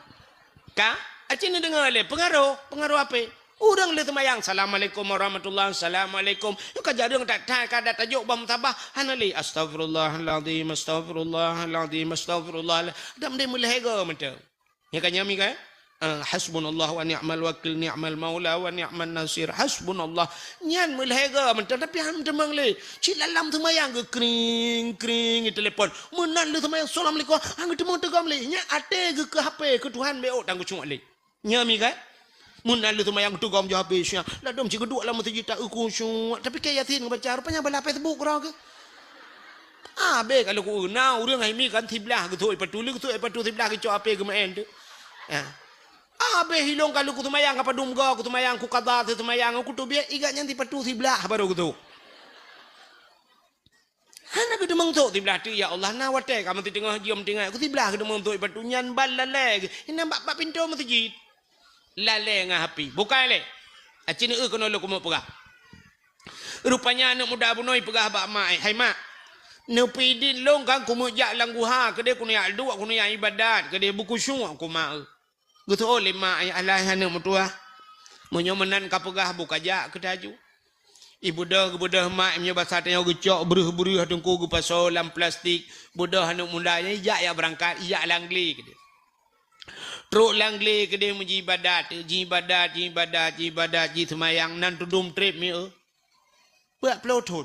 Speaker 1: Ka? Acin dengar le pengaruh apa? Urang le temayang assalamualaikum warahmatullahi assalamualaikum. Yo kajadung tak kada tajuk bam tabah hanali astagfirullahalazim astagfirullah. Dam de mulhega mata. Ya kan nyami ka? Hasbunallah wa ni'mal wakil ni'mal maula wa ni'man nasir. Hasbunallah. Nyan mulhega mata tapi han demang le. Cilalam temayang ke kring telefon. Menan le temayang assalamualaikum. Hang demang tegam le. Nya ate ke HP ke Tuhan beo tanggu cuma le. Nyami ka? Mun lalu tu mayang tu gom jawab besya. Lah dom cikgu dua lah mesti kita ukusyu. Tapi kayak yatin baca rupanya bala Facebook orang ke. Be kalau ku na urang ai mi kan tiblah gitu ai patuli gitu ai patu tiblah ke ape ke main tu. Ya. Be hilong kalau ku tu mayang apa dumga ku tu mayang ku qada tu mayang ku tu biar iganya ti patu tiblah baru gitu. Hana ke demang tu tiblah tu ya Allah na wate kamu ti tengah diam tengah ku tiblah ke demang tu ai patu nyan balale. Ina bak pintu masjid. Lale ngah api bukan le acini kono lo kumo pegah rupanya anak muda bunoi pegah bak mai hai mak nepidin long kan kumo jak langguha kede kuno ya dua kuno ya ibadat kede buku syung ku mak gitu oleh mak ai alah anak mutua monyo menan ka pegah buka jak kedaju ibu dah mak menyo basatnya gecok beruh tengku gu pasolam plastik budah anak mudanya jak ya berangkat jak langli kede Teruk langle ke dia muji ibadat, ji semayang nan tudum trip mi Buat pelotun.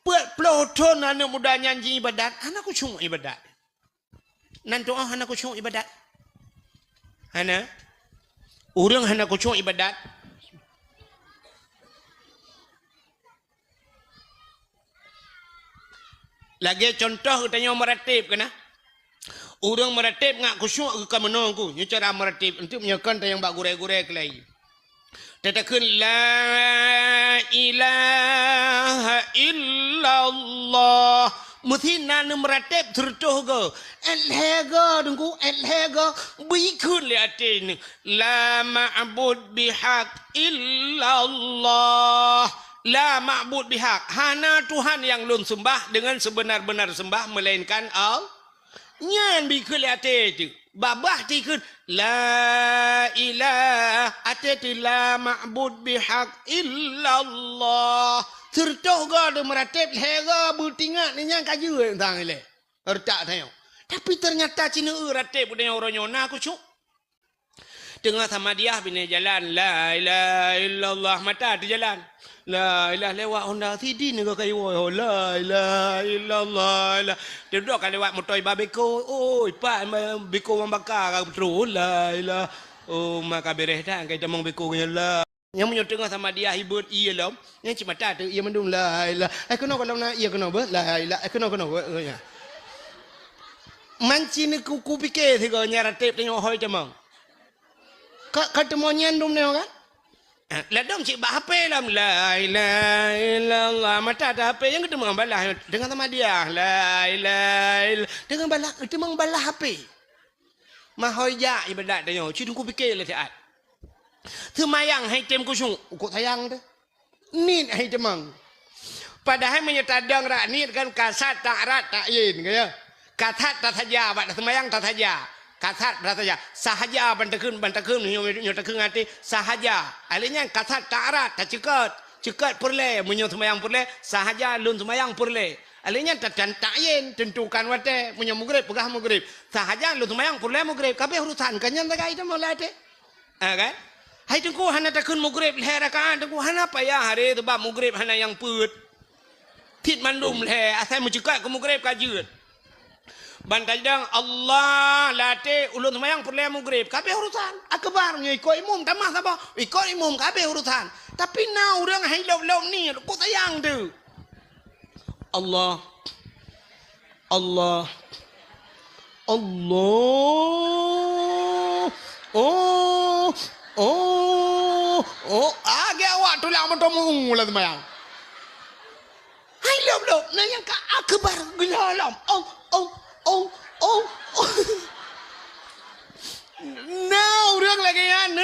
Speaker 1: Buat pelotun anak muda nyanyi ibadat, anak kucung ibadat. Nan doa anak kucung ibadat. Hana orang anak kucung ibadat. Lagi contoh katanya meratib kena. Orang meratib ngak khusyuk ke menunggu. Ini cara meratib untuk menyakan yang bak gurai-gurai ke lain. Tetakun la ilaha illallah. Mesti nak meratib tertuh ke. Elhega dengku elhega bikun liatin. La ma'bud bihaq illallah. La ma'bud bihaq. Hana Tuhan yang lun sembah dengan sebenar-benar sembah melainkan Allah. Nyan bikul ate tu. Babah tikun la ilaha ate la ma'bud bihaq illallah. Tertuh ga de meratib hega butingat ni yang kaju tang ile. Ertak tayong. Tapi ternyata cina ratib dengan orang nyona aku cuk. Tengah sama dia bina jalan la ilaha illallah mata tu jalan. La ilaha lewat Honda City ni kau kayu la ilaha illallah. Dia duduk kan lewat motor babeko. Oh, pak beko membakar betul la ilaha. Oh, maka beres dah kai tamang beko nya la. Yang menyok tengah sama dia hibut iya lom. Yang cuma tak tu ia mendung la ilaha. Kena kalau nak ia kena ber la ilaha. Kena nya. Manci ni ku fikir si kau nyaratip tengok hoi tamang. Ketemu nyandum ni kan? Ladang cik bak HP lah. La ilaha illallah. Mata ada HP yang ketemu balah dengan sama dia. La ilaha illallah. Dengan balah ketemu balah HP. Mahoya ibadat dia. Cik tunggu fikir lah siat. Semayang hai tem kusung. Ukut sayang tu. Nit hai temang. Padahal menyetadang rak nit kan kasat tak rat tak yin kaya. Kasat tak saja bak semayang tak saja. Kasat saja sahaja bantakun nyotakun hati sahaja alihnya kasat tarat tak cekat perle menyo semayang perle sahaja lun semayang perle alihnya dan takin tentukan wate menyo mugrib pegah mugrib sahaja lun semayang perle mugrib kape urusan kanyan tak itu molate kan hai tunggu hana takun mugrib leherakan tunggu hana payah hari tu bab mugrib hana yang put tit mandum le asal mencekat ke mugrib kajut Bantajang Allah latih ulun semayang perle mugrib. Kabe urusan. Akbar ni ikut imum tamah apa? Ikut imum kabe urusan. Tapi na orang hidup ni kok sayang tu. Allah. Allah. Allah. Oh. Oh. Oh. Agak awak tu lah mentomong ulan semayang. Hidup na yang ka akbar gelalam. Oh. Oh. Oh, oh, oh. Nowរឿងlagi kan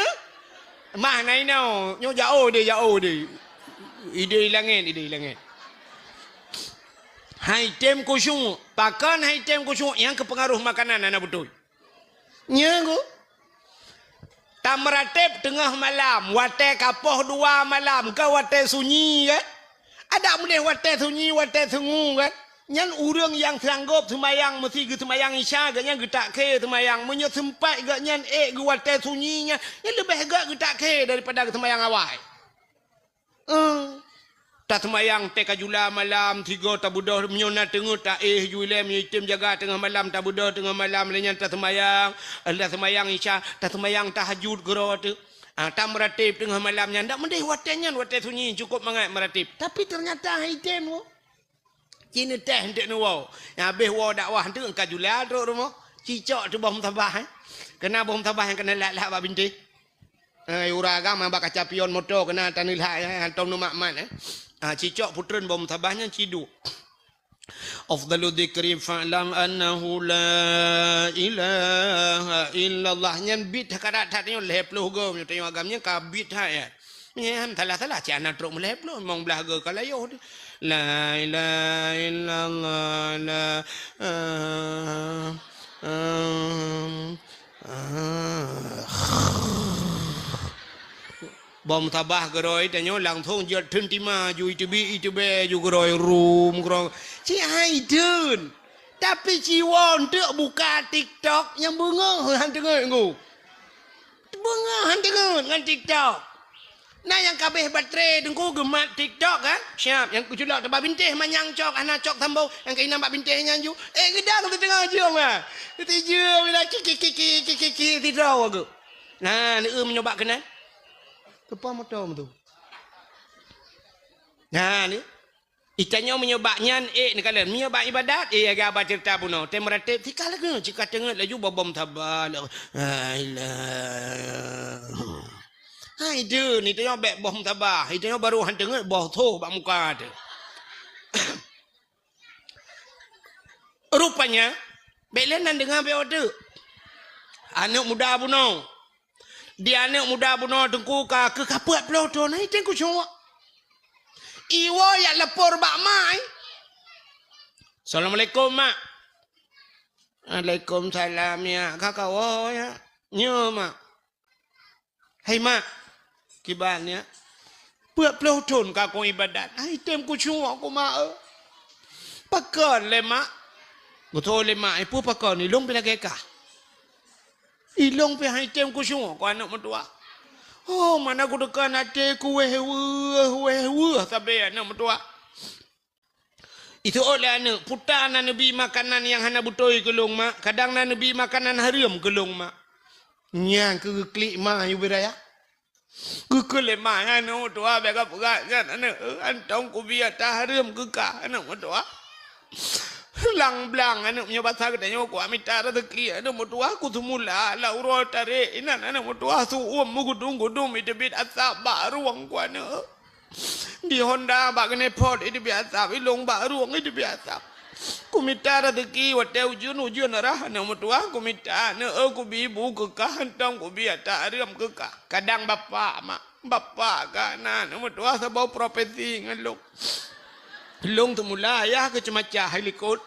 Speaker 1: mah này nào nyo jauh deh ide langit hai tem kusung pakan hai tem kusung yang kepengaruh makanan anak betul nyago tamratep tengah malam wate kapoh 2 malam ke wate sunyi kan ada boleh wate sunyi wate sungu kan Nyan urang yang sanggup semayang mesti ke semayang isya gak nyan getak ke semayang menyo sempat gak nyan guate sunyinya yang lebih gak getak ke daripada ke semayang awal. Tak semayang tekajula malam 3 tabudah menyona tengah tak jule menyitim jaga tengah malam tabudah tengah malam lenyan tak semayang isya tak semayang tahajud gero tu. Tak meratib tengah malamnya ndak mendeh watenya wate sunyi cukup mangat meratib. Tapi ternyata haitem Cina teh hendak ni wow. Yang habis wow dakwah tu engkau jual tu rumah. Cicak tu bom tabah. Kena bom tabah yang kena lak bak binti. Ura agama bak kaca pion motor kena tanil hak antom nu makmat cicak putren bom tabahnya cidu. Afdalu dzikri fa'lam annahu la ilaha illallah nyan bit karat hatnya lepluh go nyo tengok agamnya ka bit ha ya. Nyan salah cana truk melepluh mong belah go kalayo. La ilaha illallah la bom tabah geroi tanyo lang thong jot thun tima ju itb ju geroi rum grong chi hai dun Tapi jiwa untuk buka TikTok yang bunga han dengar nggu. Bunga han dengar dengan TikTok. Nah yang kabeh baterai dengku gemat TikTok kan? Siap yang ku culak tebak bintih manyang cok anak cok tambau yang kena nampak bintih nyanju. Gedang tu tengah jom ah. Tijau bila kiki tidraw aku. Nah ni menyoba kena. Kepa motor tu. Nah ni Itanya menyobaknya ni kalian menyobak ibadat agak apa cerita puno tem ratib tikal ke jika tengok laju bom tabal hai dia ni tengok bek bom tabah itanya baru han tengok boh tu bak muka tu rupanya belenan dengan bek tu anak muda puno dia anak muda puno tengku ka ke kapuat peloton hai tengku cuma Iwo yang lepor bak mai. Assalamualaikum mak. Waalaikumsalam ya. Kakak wo ya. Nyo mak. Hai mak. Kibarnya. Buat peloton kakak ibadat. Hai tem ku cuma aku mak. Pakon le mak. Betul le mak. Ipu pakon ilong pila keka. Ilong pe hai tem ku cuma aku anak mertua. Oh mana aku dekat hati ku weh sampai anak mertua. Itu oleh anak putar nabi makanan yang hana butoi kelong mak. Kadang nabi makanan haram kelong mak. Nyang ke klik mak you beraya. Ku kele mak anak mertua bega pegat kan anak antong ku biar tak haram ke ka anak mertua. Lang blang anak punya bahasa katanya aku amita rezeki anak mertua aku semula la uro tarik inan anak mertua su gudung itu bit asap baruang ku anak di Honda bak kene pot itu biasa ilong baruang itu biasa ku minta rezeki wate ujun arah anak mertua ku minta anak aku bibu kekah antong ku biar tak aram kekah kadang bapak mak bapak kan anak mertua sebab profesi ngaluk Long temula ayah ke cemacah helikot.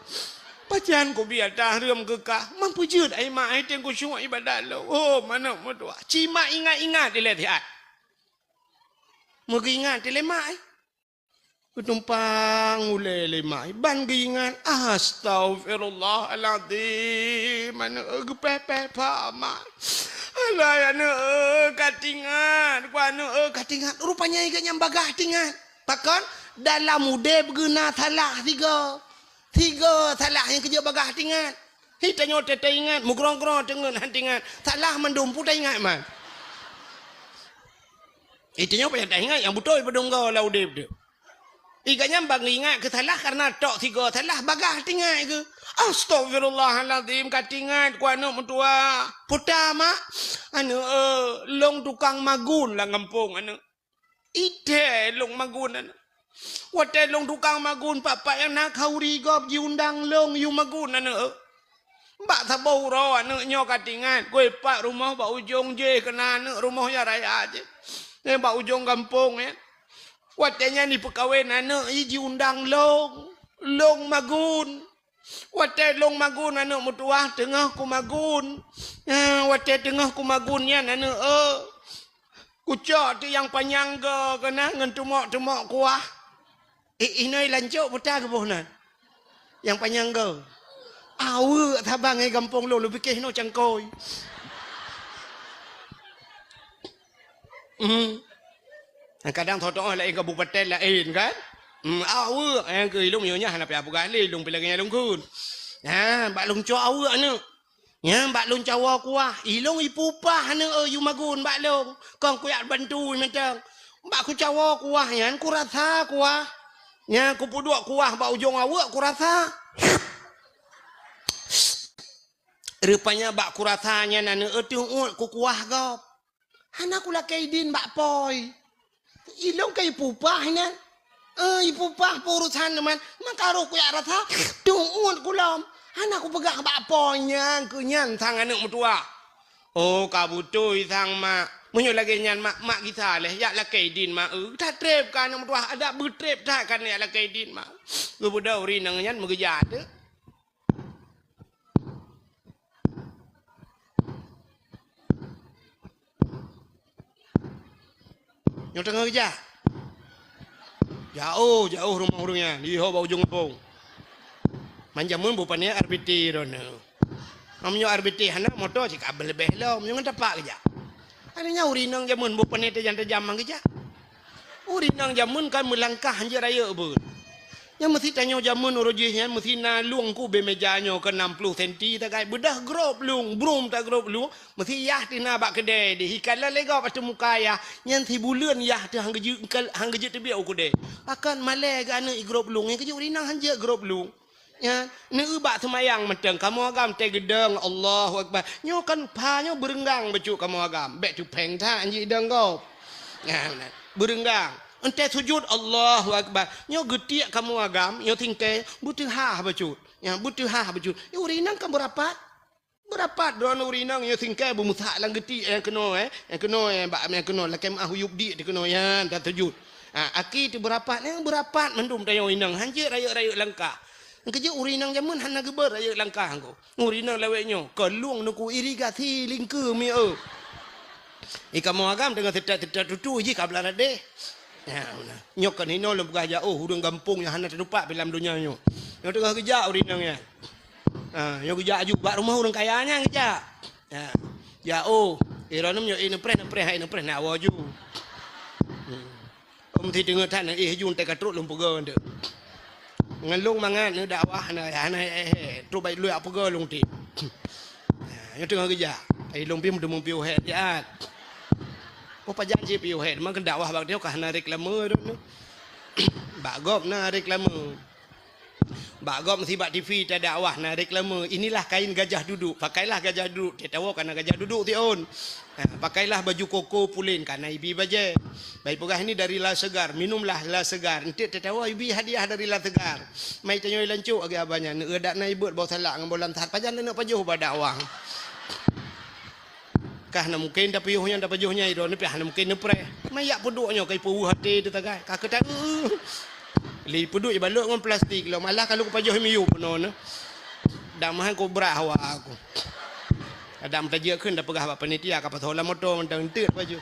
Speaker 1: Pacan ku biar dah rem kekah. Mampu jud ai mak ai teng ku syuk ibadat lo. Oh mana mertua. Cima ingat-ingat dia lihat. Mugi ingat dia mak ai. Kutumpang ule le mak. Ban gi ingat. Astagfirullahalazim. Mana gepepe pa mak. Alah ya ne katingan. Ku anu katingan. Rupanya ikan yang bagah tingan. Pakon dalam muda berguna salah tiga salah yang kerja bagah tingat hitanya tete ingat mugrong-grong dengan hantingan salah mendumpu tak ingat man hitanya apa yang tak ingat yang betul pedung kau lah udip dia ikannya bagi ingat ke salah karena tok tiga salah bagah tingat ke astagfirullahaladzim katingat ku anak mentua putar mak anu long tukang magun lah ngampung anu ide long magun anu Wate long tukang magun papa yang nak kauri gop diundang long yu magun anu. Mbak sabau ro anu nyo katingan. Kue pak rumah mbak ujung je kena anu rumahnya raya je. Ni mbak ujung kampung ya. Watenya ni pekawin anu i diundang long magun. Wate long magun anu mutuah tengah ku magun. Wate tengah ku magunnya anu kucok tu yang panyangga kena ngan tumok kuah. Inoi lancuk putar ke bohnan. Yang panyangga. Awe tabang ai kampung lo lebih ke no cangkoi. Kadang thotok lain kabupaten lain kan. Awe yang ke ilung nyonya hana apa kali ilung pilangnya lungkun. Ha bak lung cok awe anu. Ya bak lung cawa kuah. Ilung ipupah anu yu magun bak lung. Kong kuyak bantu macam. Bak ku cawa kuah yan ku rasa kuah. Ya, ku puduk kuah bak ujung awak ku rasa. Rupanya bak ku rasanya nana etung ku kuah gop. Hana ku lakai din bak poi. Ilong kai pupah nan. Ipupah purusan man. Makaru ku yak rasa. Tung ku lam. Hana ku pegang bak poi nyan ku nyan sang anak mertua. Oh kabutui sang mak. Munyo lagi nyan mak kita leh yak lakai din mak tak trep kan anak mertua ada betrep tak kan yak lakai din mak. Ku budak uri nang nyan megejat tu. Yang tengah kerja. Jauh rumah orangnya di bawah ujung kampung. Manjamun bupanya RBT rono. Amnyo RBT hana motor cik kabel lebih lo, mnyo tapak kerja. Adanya urinang jamun bupanya tajam kerja. Urinang jamun kan melangkah hanja raya ber. Yang mesti tanya jamun urujihnya mesti na luang ku be mejanya ke 60 cm tak kai bedah grop luang brum tak grop luang mesti yah tina bak kedai di hikala lega patu muka ya nyan thi bulan yah tu hang geje tu biau ku de akan male gana i grop luang yang keju urinang hanja grop luang ya ne ubak semayang menteng kamu agam te gedeng Allahu akbar nyo kan pa nyo berenggang becu kamu agam bek tu peng tha anji deng kau ya berenggang ente sujud Allahu akbar nyo getiak kamu agam nyo tingke butuh ha becut ya butuh ha becut urinang kan berapat don urinang nyo tingke bumusa lang geti yang kena bak yang kena lakem ahuyub di kena yan tak sujud aki tu berapat mendum tayo urinang hanje raya langkah kerja urinang jamun hana geber raya langkah ko urinang laweknyo keluang nuku irigasi lingke mi kamu agam dengan tetat tutu ji kabla deh. Ya, nyok kan hino lem gajah hudung gampung yang hana terlupa dalam dunia nyo. Yang tengah kerja urinangnya. Yang kerja juga rumah orang kayanya kerja. Ya, iranum nyo ino pre nak waju. Ti dengar tan jun te katruk lum pega ndek. Ngalung mangan ne dakwah hana tu bai lu apa ge lung ti. Yang tengah kerja. Lung pi mudum piu het ya. Janji piu het man dakwah bak dia kah na reklame tu bak gop na reklame bak gop mesti bak TV ta dakwah na reklame inilah kain gajah duduk pakailah gajah duduk dia tahu kana gajah duduk ti on pakailah baju koko pulin kana ibi baje baik pegah ini dari la segar minumlah la segar ente dia tahu ibi hadiah dari la segar mai tanyo lancuk agi abanya eudak na ibut bawa salak ngan bolan tahat pajan nak pajuh ba dakwah kah na mungkin da piyuhnya da pajuhnya iro ni pah na mungkin ne pre mayak puduknya kai pu hati tu tagai ka ketan li puduk balok ngan plastik lo malah kalau pajuh miyu penon dah mahan ko brah wa aku adam tajia keun da pegah ba panitia ka pathola motor mentang teut pajuh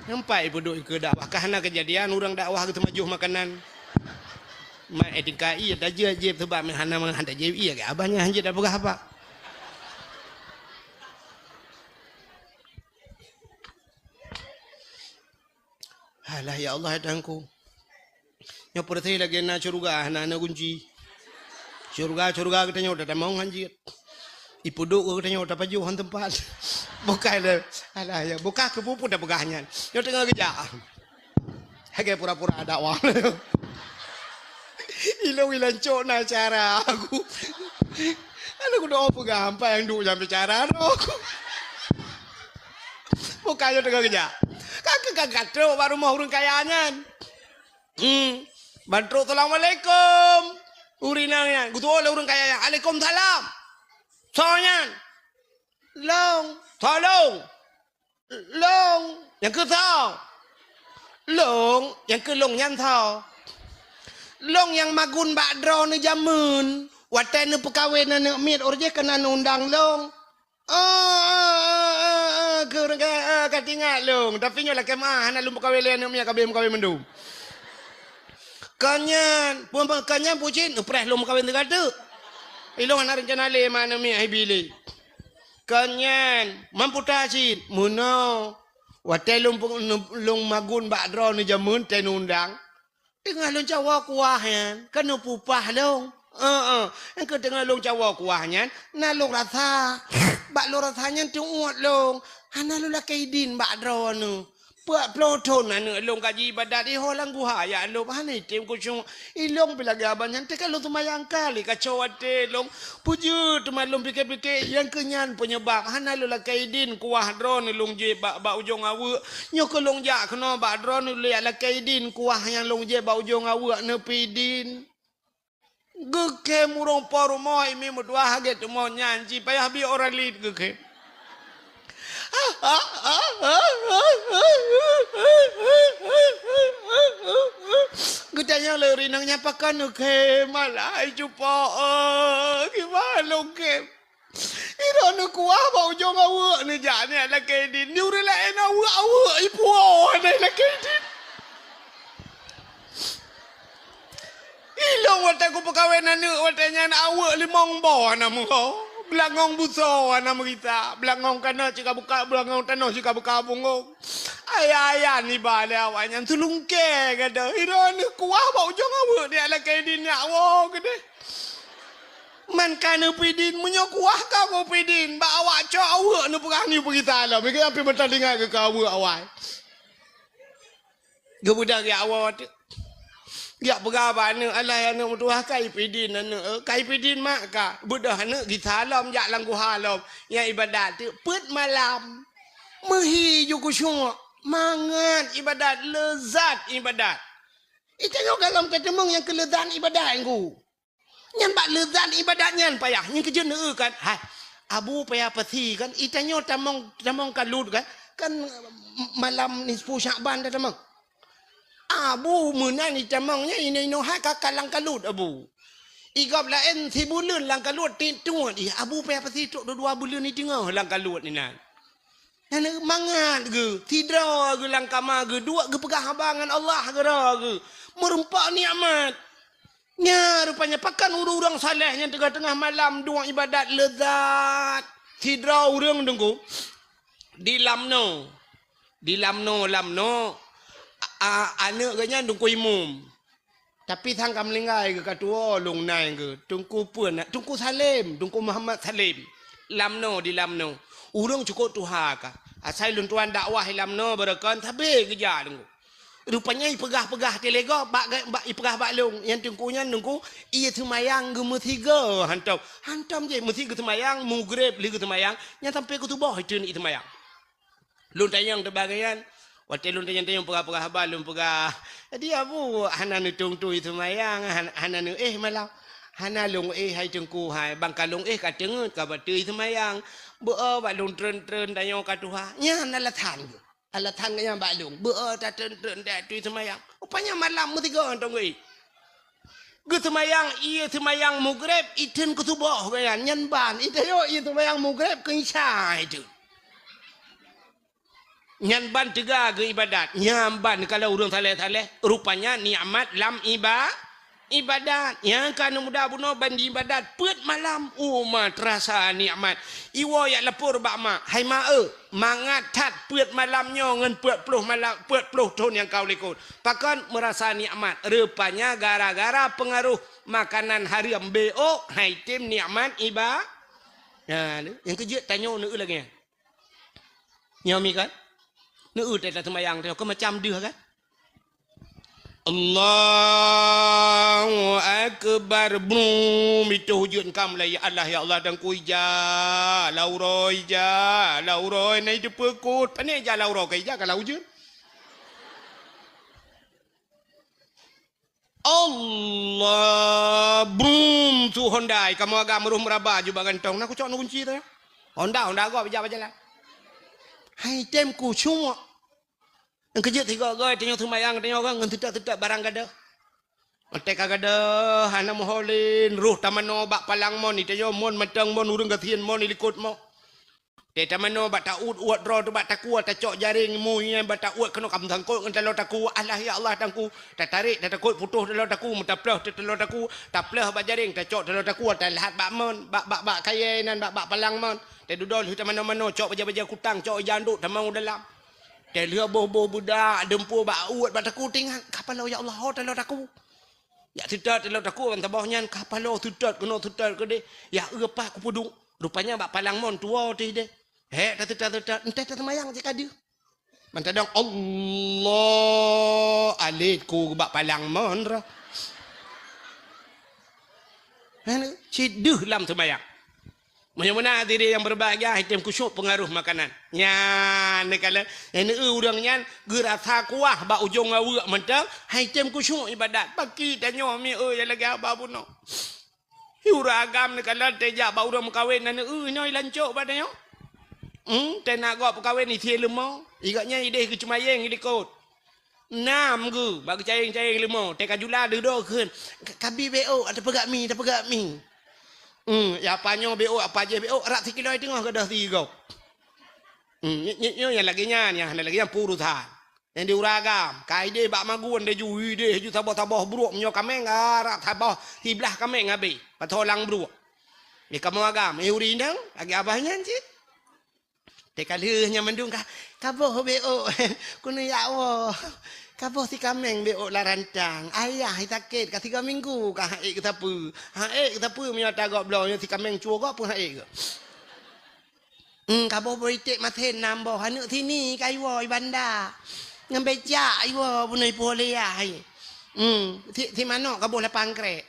Speaker 1: sampai puduk ke dakwah kah na kejadian orang dakwah ke majuh makanan mai etika iya da je sebab hana handa je iya ke abahnya hanje da pegah apa Alah ya Allah hadangku. Nyo perthi lagi na curuga na kunci. Curuga kita nyo dah mau hanjit. Ipuduk kita nyo dah paju han tempat. Bukai le. Alah ya buka ke pupu dah pegahnya. Nyo tengah kerja. Hage pura-pura dakwah. Ilo wilanco na cara aku. Aku dah pegah apa yang duk jam bicara aku. Bukai nyo tengah kerja. Kagak tu baru mau urun kayanya. Bantu assalamualaikum. Urinangnya, gutu oleh urun kayanya. Waalaikumsalam. Soalnya, tolong. Yang ke tau. Yang ke long yang tau. Long yang magun bakdro ni jamun. Watan ni pekawin ni mit orje kena undang long. Kurang katingat long tapi nyolah kemah hana lum kawelen namnya kabeh kawin mendum kanyan pucin upres lum kawin tegada ilong ana rencana le mana mi ai bili kanyan mampu tasin muno watai lum magun bakdro ni jamun ten undang tengah long cawa kuahan kanu pupah long engkau tengah long cawa kuahnya na long rasa bak lo rasanya tu uat long hana lo la kaidin bak dro nu puak ploton anu long kaji ibadat di holang guha ya lo hana tim kucung ilong bila gaban te kalau tu mayang kali kacau ate long puju tu malum pikir-pikir yang kenyan penyebab hana lo la kaidin kuah dro nu long je bak ujung awu nyo ko long ja kena bak dro nu le la kaidin kuah yang long je bak ujung awu ne pidin geke murong paru moi mi mudwa haget mo nyanji payah bi orang lid geke gudanya le rinang nyapakan geke malai cupa gimana lo geke iro nu kuah bau jong awu ni jane la kedin ni uri la ena awu ipu ne la kedin Long wate ku perkahwinan ni watenya nak awak limong boh nama kau. Belangong buso nama kita. Belangong kana cika buka belangong tanah cika buka bungong. Ayah ni balik awaknya tulung ke kata. Ira ni kuah bau jong awak dia lah kaidin nak awak kata. Man kana pidin munyo kuah kau pidin. Ba awak cok awak ni perang ni berita lah. Mereka apa bertandingan ke awak. Gebudak ya awak tu. Ya berapa ni Allah yang nak tuah kai pidin kai pidin mak ka budah nak gitalam jak langgu halam yang ibadat tu put malam mehi ju kusyuk mangat ibadat lezat ibadat itu dalam ketemung yang kelezatan ibadat engku nyan bak lezat ibadat nyan payah nyan kerja ne kan hai abu payah pati kan itanyo tamong kalut kan malam nisfu Syaban dah tamong Abu menang ni tamangnya ini nohai kakalang kalut abu. Igap lain si bulan lang kalut tintu di abu payah pasti tok 2 bulan ni tengah lang kalut ni nan. Nan mangat ke tidra ke lang kama ke dua ke pegah abangan Allah ke ke merempak nikmat. Nya rupanya pakan urang saleh yang tengah-tengah malam dua ibadat lezat. Tidra urang dengku di lamno anak kanya tungku imum tapi thang kam linggai ke katua long nai ke tungku puan tungku Salim tungku Muhammad Salim di lamno urang cukup tuha ka asai lun tuan dakwah lamno berakan tabe kerja tungku rupanya pegah-pegah telega bak ipegah bak long yang tungkunya tungku ia semayang ke metiga hantam je metiga semayang mugrib li ke semayang nya sampai ke tubuh itu ni semayang lun tayang tebagian waktu lun tayang pegah-pegah balun pegah dia abu hana nu tung tu itu mayang hana nu malam hana long hai tengku hai bangkalong ka tengut ka batu itu mayang bu balun tren tayang ka tuha nya nalatan alatan nya balung bu ta tren da tu itu mayang upanya malam mutiga tong ge semayang iya semayang mugrib iten kutubah bayan nyan ban itayo iya semayang mugrib ke isya itu Nyan ban tiga ke ibadat. Nyan ban kalau urang saleh-saleh rupanya nikmat lam ibadat. Yang kan muda buno bandi ibadat put malam umat terasa nikmat. Iwo ya lepur bak mak. Hai mak mangat tat put malamnya ngan put puluh malam put puluh tahun yang kau likut. Pakan merasa nikmat. Rupanya gara-gara pengaruh makanan hariam BO hai tim nikmat ibadat. Nah, yang kerja tanya nu lagi. Nyomi kan? Nu tak semayang tu kau macam dia kan? Allahu Akbar brum itu hujud kam lah ya Allah ya Allah dan ku ija lauroi nai de pekut pane ja lauroi ke ja kalau hujud Allah brum tu Hondai kamu agak meruh meraba juga gantong nak ku cok nu kunci tu Honda gua berjalan hai tem ku cuma yang kerja tiga goi tengok semayang tengok kan ngan tidak barang gada Otek gada hana moholin ruh tamano bak palang mon ni tengok mon matang mon urang gatien mon ilikut mo te tamano bak taud uat ro tu bak taku ta cok jaring mu yang bak taud kena kam tangkut ngan talo taku Allah ya Allah tangku ta tarik ta takut putus talo taku mutaplah talo taku taplah bak jaring ta cok talo taku ta lahat bak mon bak kayenan bak palang mon te dudol hu tamano cok baja kutang cok janduk tamang dalam te lia boh budak dempu bak uat bak taku tinggal kapalo ya Allah talo taku ya tidak talo taku ban tabahnya kapalo tidak kena tidak ke de ya apa ku pudung rupanya bak palang mon tua ti de he tidak entah semayang jika dia mantadang Allah alitku bak palang mon ra ciduh lam semayang mana diri yang berbahagia hitam kusyuk pengaruh makanan nya ne kala ne urang nyan gerasa kuah ba ujung awak mentang hitam kusyuk ibadat pagi tanyo mi ya lagi aba buno uragam ne kala teja ba urang kawin ne nyoi lancok ba tanyo te nak gok perkawin ni tie lemau igaknya ide ke cumayeng ilikot nam ke ba cayeng lemau te kajula dedo keun kabi BO ada pegak mi ya panyo BO apa je BO rak sekilo tengah ke dah tiga nyo yang lagi nya puru tha yang diuragam kaide bak magun de jui de ju tabah buruk menyo kameng arak tabah tiblah kameng ngabe patolang buruk ni kamu agam uri ndang agi abahnya cik tekaleuhnya mendung ka kaboh beo kuno ya Allah kaboh si kameng beo larantang ayah sakit ka 3 minggu ka haik kita pu menyo tagak blonyo si kameng chuo ko pun haik kaboh boitek mathen nambo hanu sini kai woi banda ngam beja iwo bunai boleh ai ti manok kaboh la pangkrek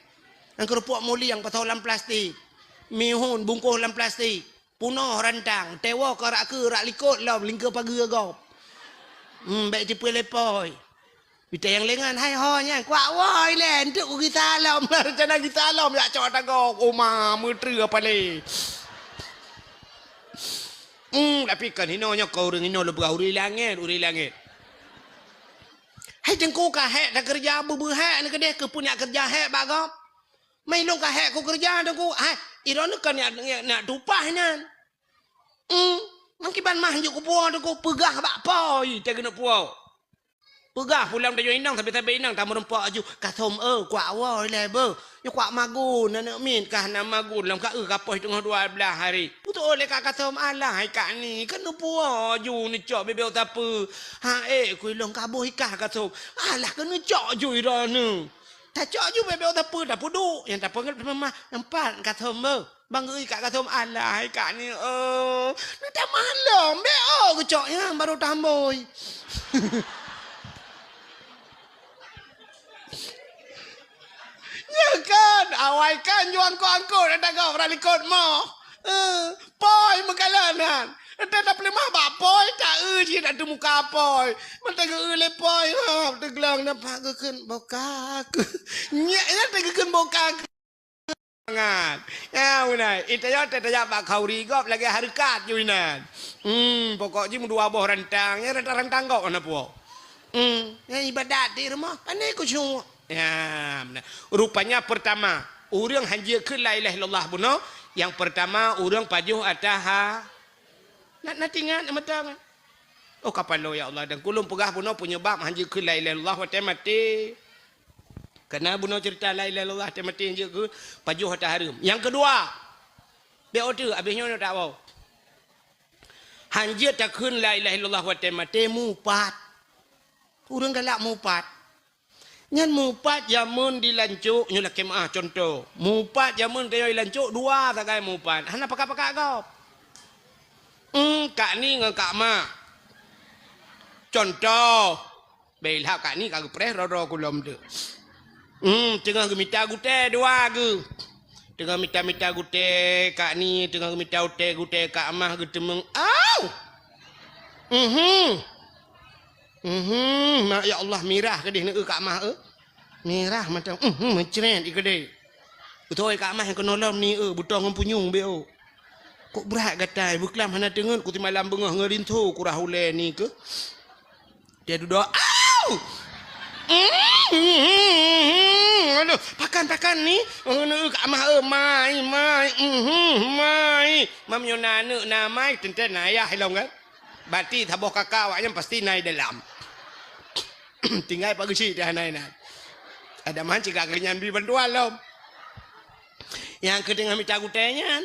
Speaker 1: ang kerupuk muli yang patolam plastik mihun bungkus dalam plastik punoh rantang tewa karak ke rak likut lam lingkar pagi gop baik tipu lepoi kita yang lengan hai ho nya kuak woi len tu kita lam rencana kita lam ya cok tagok oma mutri apa le tapi kan hinonya kau ring hino lebah uri langit hai jengku ka hek dah kerja bu hek ni kedeh ke punya kerja hek bagop mai long ka hek ku kerja dah ku hai iron kan nak tupah nan mangkiban mah juk ku puang dah ku pegah bak poi tak kena puang pegah pulang dah inang tapi inang tamu rempak aju kathom kuak woi le be yo kuak magun nak min kah na magun lam ka kapoi tengah 12 hari betul le ka kathom alah hai kak ni kena puang aju ni cok bebel tapu ha ku long kaboi kah kathom alah kena cok ju ira nu tak cok ju bebel tapu dah pudu yang tak pengen mah nampak kathom bang kak kathom alah hai kak ni ni dah malam be ku cok yang baru tamboi ya kan awai kan juang ko angkut ada kau orang ikut mo poi mengalanan ada dah pelimah bak poi tak je nak tu muka poi mata ke le poi ha teglang nampak ke ken boka nyak ya tegeken boka ngat ya unai itaya bak khauri gop lagi harkat juinan pokok ji dua boh rantang ya rantang kok ana puo ya ibadat di rumah pandai ku cuma ya, rupanya pertama orang hanya ke la ilaha illallah buno yang pertama orang pajuh atas nak tinggal matang oh kapan lo ya Allah dan kulum pegah buno punya bab hanya ke la ilaha illallah wa mati kena buno cerita la ilaha illallah mati hanya ke pajuh atas harum yang kedua dia order habisnya nak tak mau hanya tak kun la ilaha illallah wa mati mupat orang galak mupat nyan mupat jamun dilancuk nyula kemah contoh mupat jamun dia dilancuk dua sakai mupat hana pakak-pakak kau kak ni dengan kak mak contoh belah kak ni kak pres roro kulom tu tengah gemita gute dua ge tengah mita gute kak ni tengah gemita gute kak mah getemeng au mak ya Allah mirah kedih nak kak mah mirah macam mencret ikede betul kak mah yang kenolom ni butong ngempunyung beo kok berat gatai buklam hana tengen ku ti malam bengah ngerintu ku rahule ni ke dia duduk au aduh pakan ni kak mah mai mam yo nanu na mai tenten ayah hilong kan berarti taboh kakak awaknya pasti naik dalam tinggal pagi sih dah naik ada man jika kenyan bi bantuan lom yang kedengar minta gutenya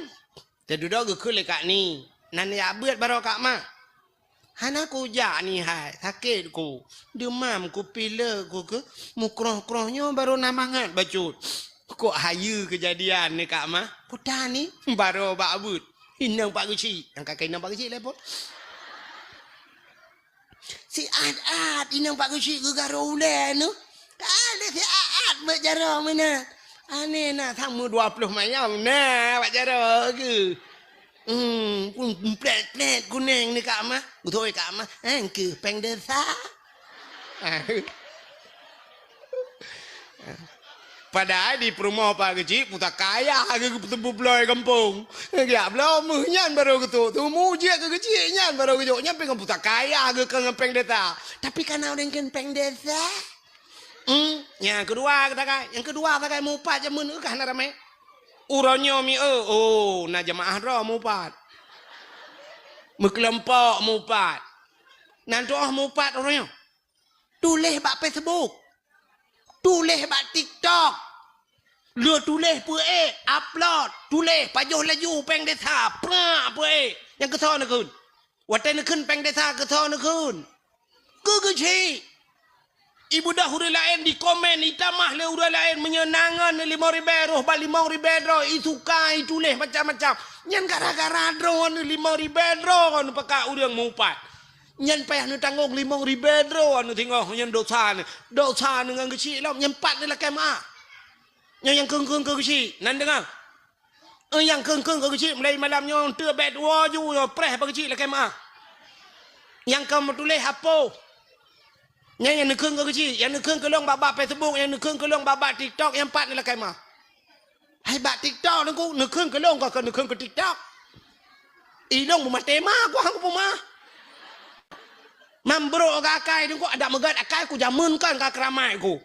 Speaker 1: dia duduk ke kak ni nan ya buat baru kak mak hana ku ja ni hai sakit ku demam ku pilek ku ke mukroh-krohnya baru namangat bacut kok hayu kejadian ni kak mak pudah ni baru bakbut inang pak guci yang kakak inang pak guci lepot si ad inang pak guci ke garo ulen tu ada si ad berjara mana ane nak tamu 20 mayam nah berjara ke plet kuning ni kak mah betul kak mah ke peng desa padahal di perumahan Pak Kecik putar kaya ke tebu beloy kampung ya belum nyan baru gitu tu muji ke kecil nyan baru gitu nyan pengen putar kaya ke peng desa tapi karena orang kan peng desa yang kedua kata mupat jamun ke hana ramai uronyo mi na jamaah ro mupat mekelompok mupat nan doah mupat uronyo
Speaker 2: tulis bak Facebook, tulis bak TikTok, lu tulis pue upload, tulis pajuh laju peng desa, pra pue yang kesal nak kun, waten nak kun peng desa kesal nak kun, kegeji. Ibu dah huri lain di komen itamah le huri lain menyenangan 5.000 roh bal 5.000 roh isukai tulis macam-macam nyan gara-gara drone 5.000 roh anu pakak urang mupat nyan payah nu tanggung 5.000 roh anu tengok nyan dosa dengan kecil lam nyan pat ni lah kemah nyan yang keng-keng ke kecil nan dengar yang keng-keng ke kecil mulai malam nyon tu bed waju preh pa kecil lah kemah yang kamu tulis apa yang nekeng ke kecil, yang nekeng ke long babak Facebook, yang nekeng ke long babak TikTok, yang empat ni lah kaimah. Hai bak TikTok ni ku nekeng ke long kau nekeng ke TikTok. Ilong rumah tema aku hang rumah. Mambro ke akai ni ku ada megat akai ku jamunkan ke keramai ku.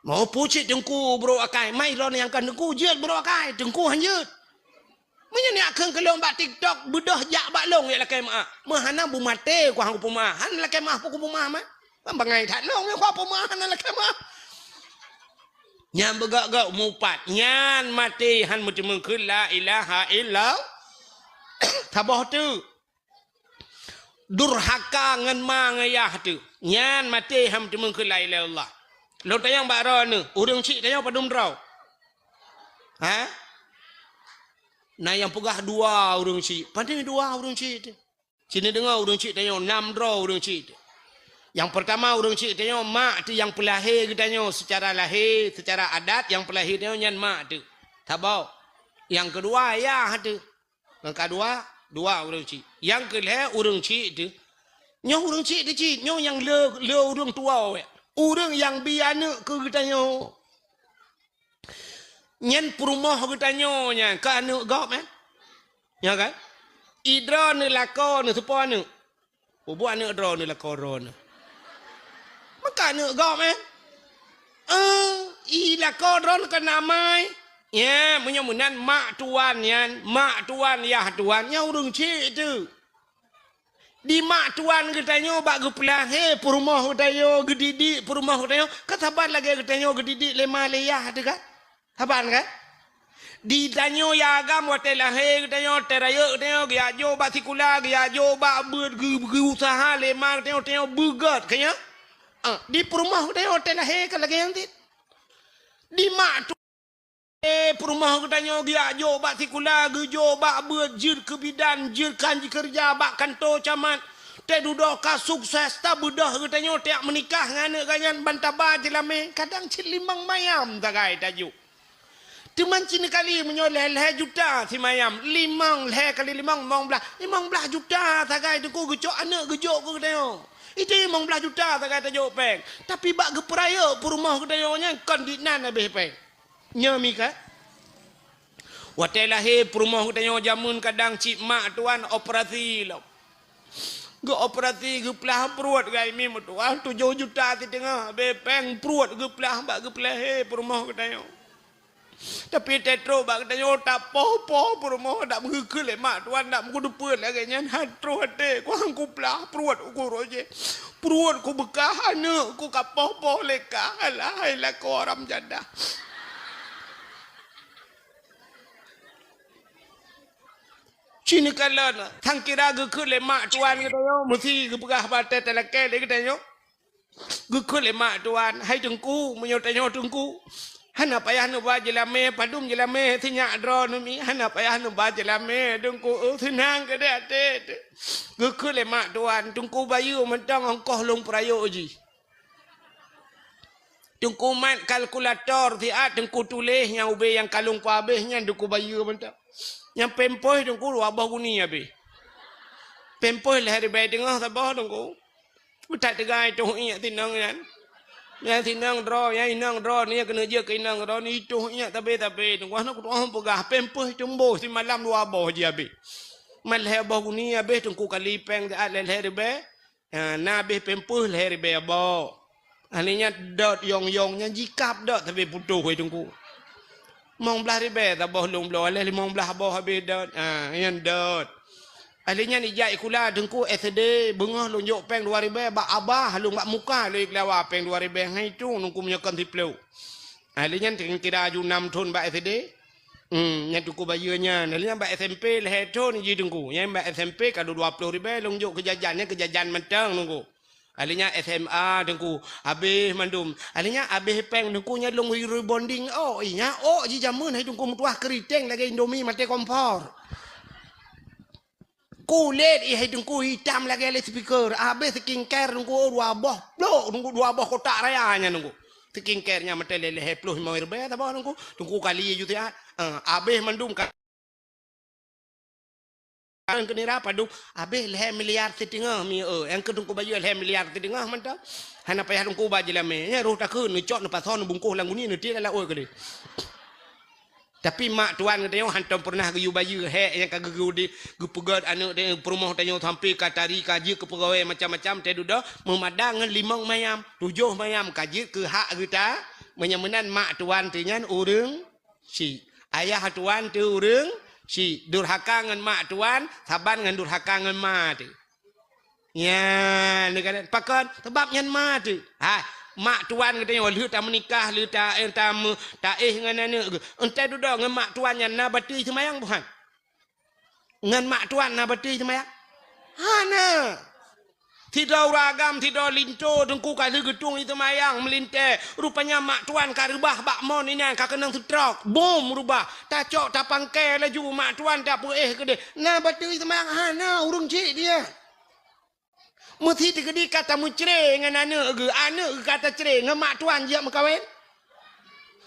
Speaker 2: Mau pucit dengku bro akai, mai lon yang kan dengku jeut bro akai, dengku hanjeut. Menya ni akan kelong bak TikTok bedah jak bak long ya lakai mak. Mahana bu mate ku hang pumah. Han lakai mak ku pumah mah. Bangai tak long ya ku pumah han lakai mak. Nyan begak-gak mupat. Nyan mati han mesti mengkul la ilaha illa. Tabah tu. Durhaka ngan ma ngayah tu. Nyan mati han mesti mengkul la ilaha illallah. Lo tayang bak ro ni, urang cik tayang padum rau. Ha? Nah yang pegah dua orang cik. Pandai dua orang cik. Sini dengar orang cik tanya 6 draw orang cik. Yang pertama orang cik tanya mak tu yang pelahir tanya secara lahir, secara adat yang pelahir tanya nyan mak tu. Tabau. Yang kedua ayah tu. Yang kedua dua orang cik. Yang kelih orang cik tu. Nyo orang cik tu cik, nyo yang le orang tua we. Orang yang biana ke tanya. Nyan perumah bertanya nya ka anu gop ya kan idra ni lako ni sepo anu buat anu idra ni lako ron maka anu gop i lako ron ka namai ya munyan mak tuan yan mak tuan ya tuan nya urang cik tu di mak tuan ketanya bak gepelah perumah ketanya gedidik perumah ketanya kataban lagi ketanya gedidik lema leyah tu kan Haban kan? Di tanyo ya agam hotel lahir tanyo teraya tanyo dia jo bak sikula dia jo bak berusaha lemar tanyo bugat kaya. Di perumah tanyo hotel lahir kan lagi yang tit. Di mak tu perumah tanyo dia jo bak sikula jo bak berjir ke bidan jir kanji kerja bak kantor camat. Teh duduk ka sukses ta bedah tanyo tiak menikah ngane ganyan bantaba jelame kadang cilimang mayam tagai tajuk. Cuman cini kali menyoleh leh juta si mayam. 5 leh kali 5 15 juta tagai tu ku gejok anak gejok ku katanya. Itu 15 juta tagai tajuk peng. Tapi bak geperaya perumah katanya nya kon dinan habis peng. Nya mika. Watai lahir perumah katanya jamun kadang cik mak tuan operasi lo. Ge operasi ge pelah perut gai mi tuan 7 juta ti tengah habis peng perut ge pelah bak ge pelah perumah katanya. Tapi tetro bak katanya tak poh-poh perumah tak mengekul mak tuan tak mengudupun lagi nyan hatro hati ku hang ku pelah perut ku roje perut ku bekah anu ku kapoh-poh leka alah hailah ku orang jadah sini kalon thang kira gekul mak tuan katanya mesti gebegah batet telake lagi katanya gekul mak tuan hai tengku menyotanya tengku hana payah nu ba jelame padum jelame tinya dro nu mi hana payah nu ba jelame dengku senang ke dak te gekul mak tuan tungku bayu mentang ongkoh long prayo uji tungku mat kalkulator ti at tungku tulis yang ube yang kalung pa habisnya tungku bayu mentang yang pempoh tungku abah guni habis pempoh lahir bayi tengah sabah tungku tak tegai tu ingat tinang kan yang tinang draw yang inang draw ni kena je ke inang draw ni itu ingat tapi tunggu anak tu orang pegah pempoh tumbuh si malam dua abah je habis malih abah guni habis tungku kali peng at lahir bayi na habis pempoh lahir bayi abah aninya dot yong-yongnya jikap dot tapi putuh tungku mong belah ribe tabah long belah oleh 15 abah habis dot yang dot Alinya ni jai kula dengku SD bengah lonjok peng 2000 bak abah halung bak muka le lawa peng 2000 hai tu nungku menyakan tipleu. Alinya kira aju 6 tahun bak SD. Yang tuku bayunya. Alinya bak SMP leh tahun ji dengku. Yang bak SMP kadu 20,000 lonjok kejajannya kejajan mentang nungku. Alinya SMA dengku habis mandum. Alinya habis peng dengku nya long rebonding oh inya oh ji jamun hai dengku mutuah keriteng lagi Indomie mate kompor. Kulit ihai dengku hitam lagi oleh speaker. Habis skincare dengku dua boh. Blok dengku dua boh kotak rayanya dengku. Skincare-nya mate leleh 50 5 apa dengku. Dengku kali ju ya. Habis mandum kan. Kan kena apa dong? Habis leh miliar setengah mi yang ke dengku baju leh miliar setengah mantap. Hana payah dengku baju lame. Ya roh takun ni cok ni pason bungkuh lang ni ti lah oi kali. Tapi mak tuan katanya hantam pernah gayu baju hek yang kagak di gupegat anu de perumah tanya sampai katari kaji ke pegawai macam-macam teh duda memadang 5 mayam 7 mayam kaji ke hak kita menyamenan mak tuan tinyan urang si ayah tuan tu urang si durhaka ngan mak tuan saban ngan durhaka ngan mak tu ya ni kan pakon sebab nyan mak tu mak tuan katanya lu tak menikah lu tak dengan anak entai duduk dengan mak tuan yang nak bati semayang bukan dengan mak tuan nak bati semayang hana tidak ragam tidak linto dengku kali gedung itu semayang melintai rupanya mak tuan karubah bak mon ini kak kenang setrok bom rubah tak cok tak pangkai laju mak tuan tak kede nak bati semayang hana urung cik dia mesti digedi kata mucre dengan anak kata cere dengan mak tuan dia mengkawin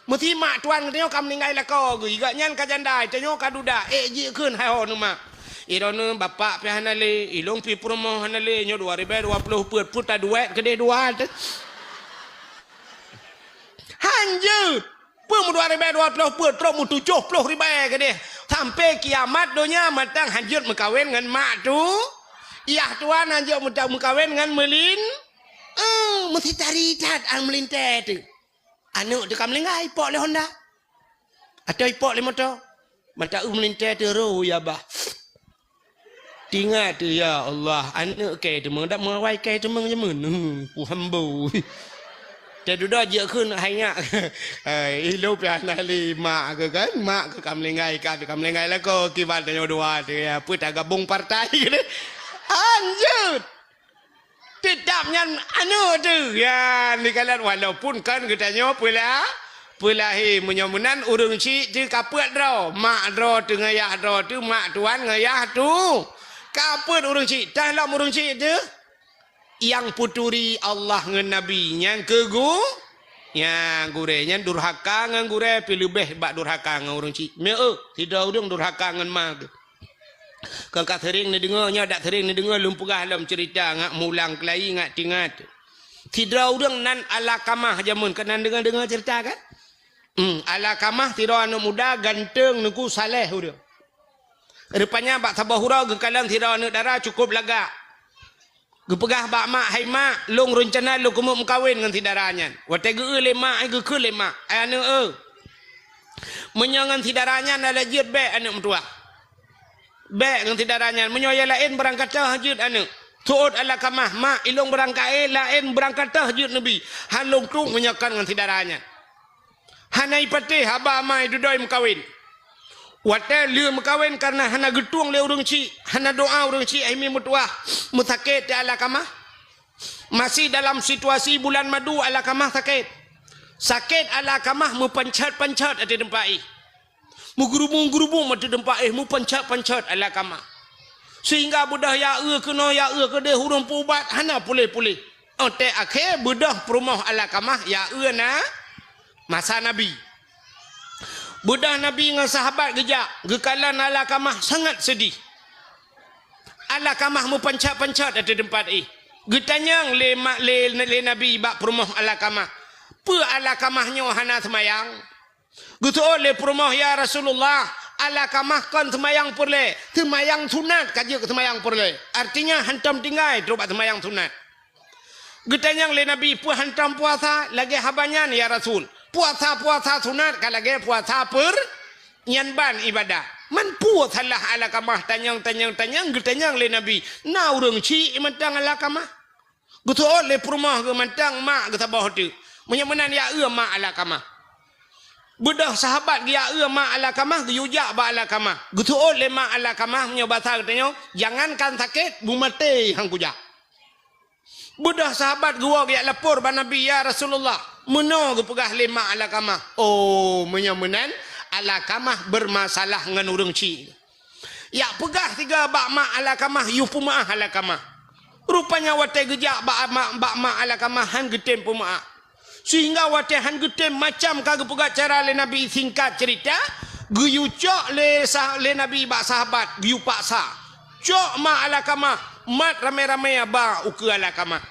Speaker 2: mesti mak tuan katanya kamu meninggal lah kau iga nyan ka jandai tanyo ka duda ji keun hai ho nu mak irone bapak pi hanale ilong pi promo hanale nyo 2020 peut puta duet gede dua hanjut pun 2020 peut pro mu 70,000 gede sampai kiamat donya matang hanjut mengkawin dengan mak tu. Iya tuan anjak muda mengkawin dengan melin. Mesti cari cat an melintai tu. Anu tu kamu lengai ipok le Honda. Atau ipok le motor. Mata melintai tu ro ya bah. Tingat tu ya Allah. Anu ke tu mendak mewai ke tu menjemun. Hambu. Jadi dah je kun hanya. Ilo piana lima ke kan. Mak ke kamu lengai ka kamu lengai lah ko kibat nyo dua tu ya. Put gabung partai ni. Anjut tidaknya anu tu ya ni kalian walaupun kan katanya pula menyamunan urung si tu kaput draw mak draw tu ngayah draw tu mak tuan ngayah tu kaput urung si dah lah urung si tu yang puturi Allah ngan nabi yang kegu yang gurenya durhaka ngan gure pi lebih bak durhaka ngan urung si me tidak urung durhaka ngan mak kan kat sering ni dengarnya dak sering ni dengar lumpurah dalam cerita ngak mulang kelai ngak tingat tidak urang nan ala kamah jamun kan dengar cerita kan ala kamah tidak anak muda ganteng nuku saleh urang rupanya bak sabah hurau gekalan tidak anak darah cukup laga gepegah bak mak hai mak long rencana lu kumuk mengkawin dengan tidarannya wate ge le mak ge ke le mak anu menyangan tidarannya ala jid be anak mentua baik dengan tidarannya menyoya lain berangkat tahajud anu tuut ala kamah mak ilong berangkat lain berangkat tahajud nabi halung tu menyakan dengan tidarannya hanai patih haba mai dudoi mengkawin wate lieu mengkawin karena hana getung le urang ci hana doa urang ci ai mi mutuah musakit di ala kamah masih dalam situasi bulan madu ala kamah sakit ala kamah mu pencat ada tempat menggerubung mati dempak mu pancat ala kama sehingga budah ya ke dia hurung pubat hana pulih te akhir budah perumah ala kama ya na masa nabi budah nabi dengan sahabat gejak gekalan ala kama sangat sedih ala kama mu pancat ada tempat getanyang le nabi bak perumah ala kama pe ala kamahnya hana semayang gitu oleh perumah ya Rasulullah ala kamahkan semayang purle semayang sunat kaji ke semayang purle artinya hantam tinggai terubah semayang sunat getanyang le nabi pu hantam puasa lagi habanyan ya Rasul puasa sunat kalage puasa per nyanban ibadah Man puas halah ala kamah tanyang getanyang le Nabi. Na urang ci mantang ala kamah. Gutu le perumah ke mantang mak ke tabah tu. Menyamenan ya mak ala kamah. Bedah sahabat dia mak ala kamah yujak ba ala kamah. Gutu le mak ala kamah punya bahasa katanya, jangankan sakit bumate hang kujak. Bedah sahabat gua dia lapor ba Nabi ya Rasulullah. Meno ke pegah le mak ala kamah. Oh, menyamenan ala kamah bermasalah dengan urang ci. Ya pegah tiga bak mak ala kamah yu pumaah ala kamah. Rupanya wate gejak bak mak ala kamah han getem pumaah. Sehingga wate han getem macam kagak pegah cara le Nabi singkat cerita, guyu cok le Nabi bak sahabat, guyu paksa. Cok mak ala kamah, mat rame-rame ba uku ala kamah.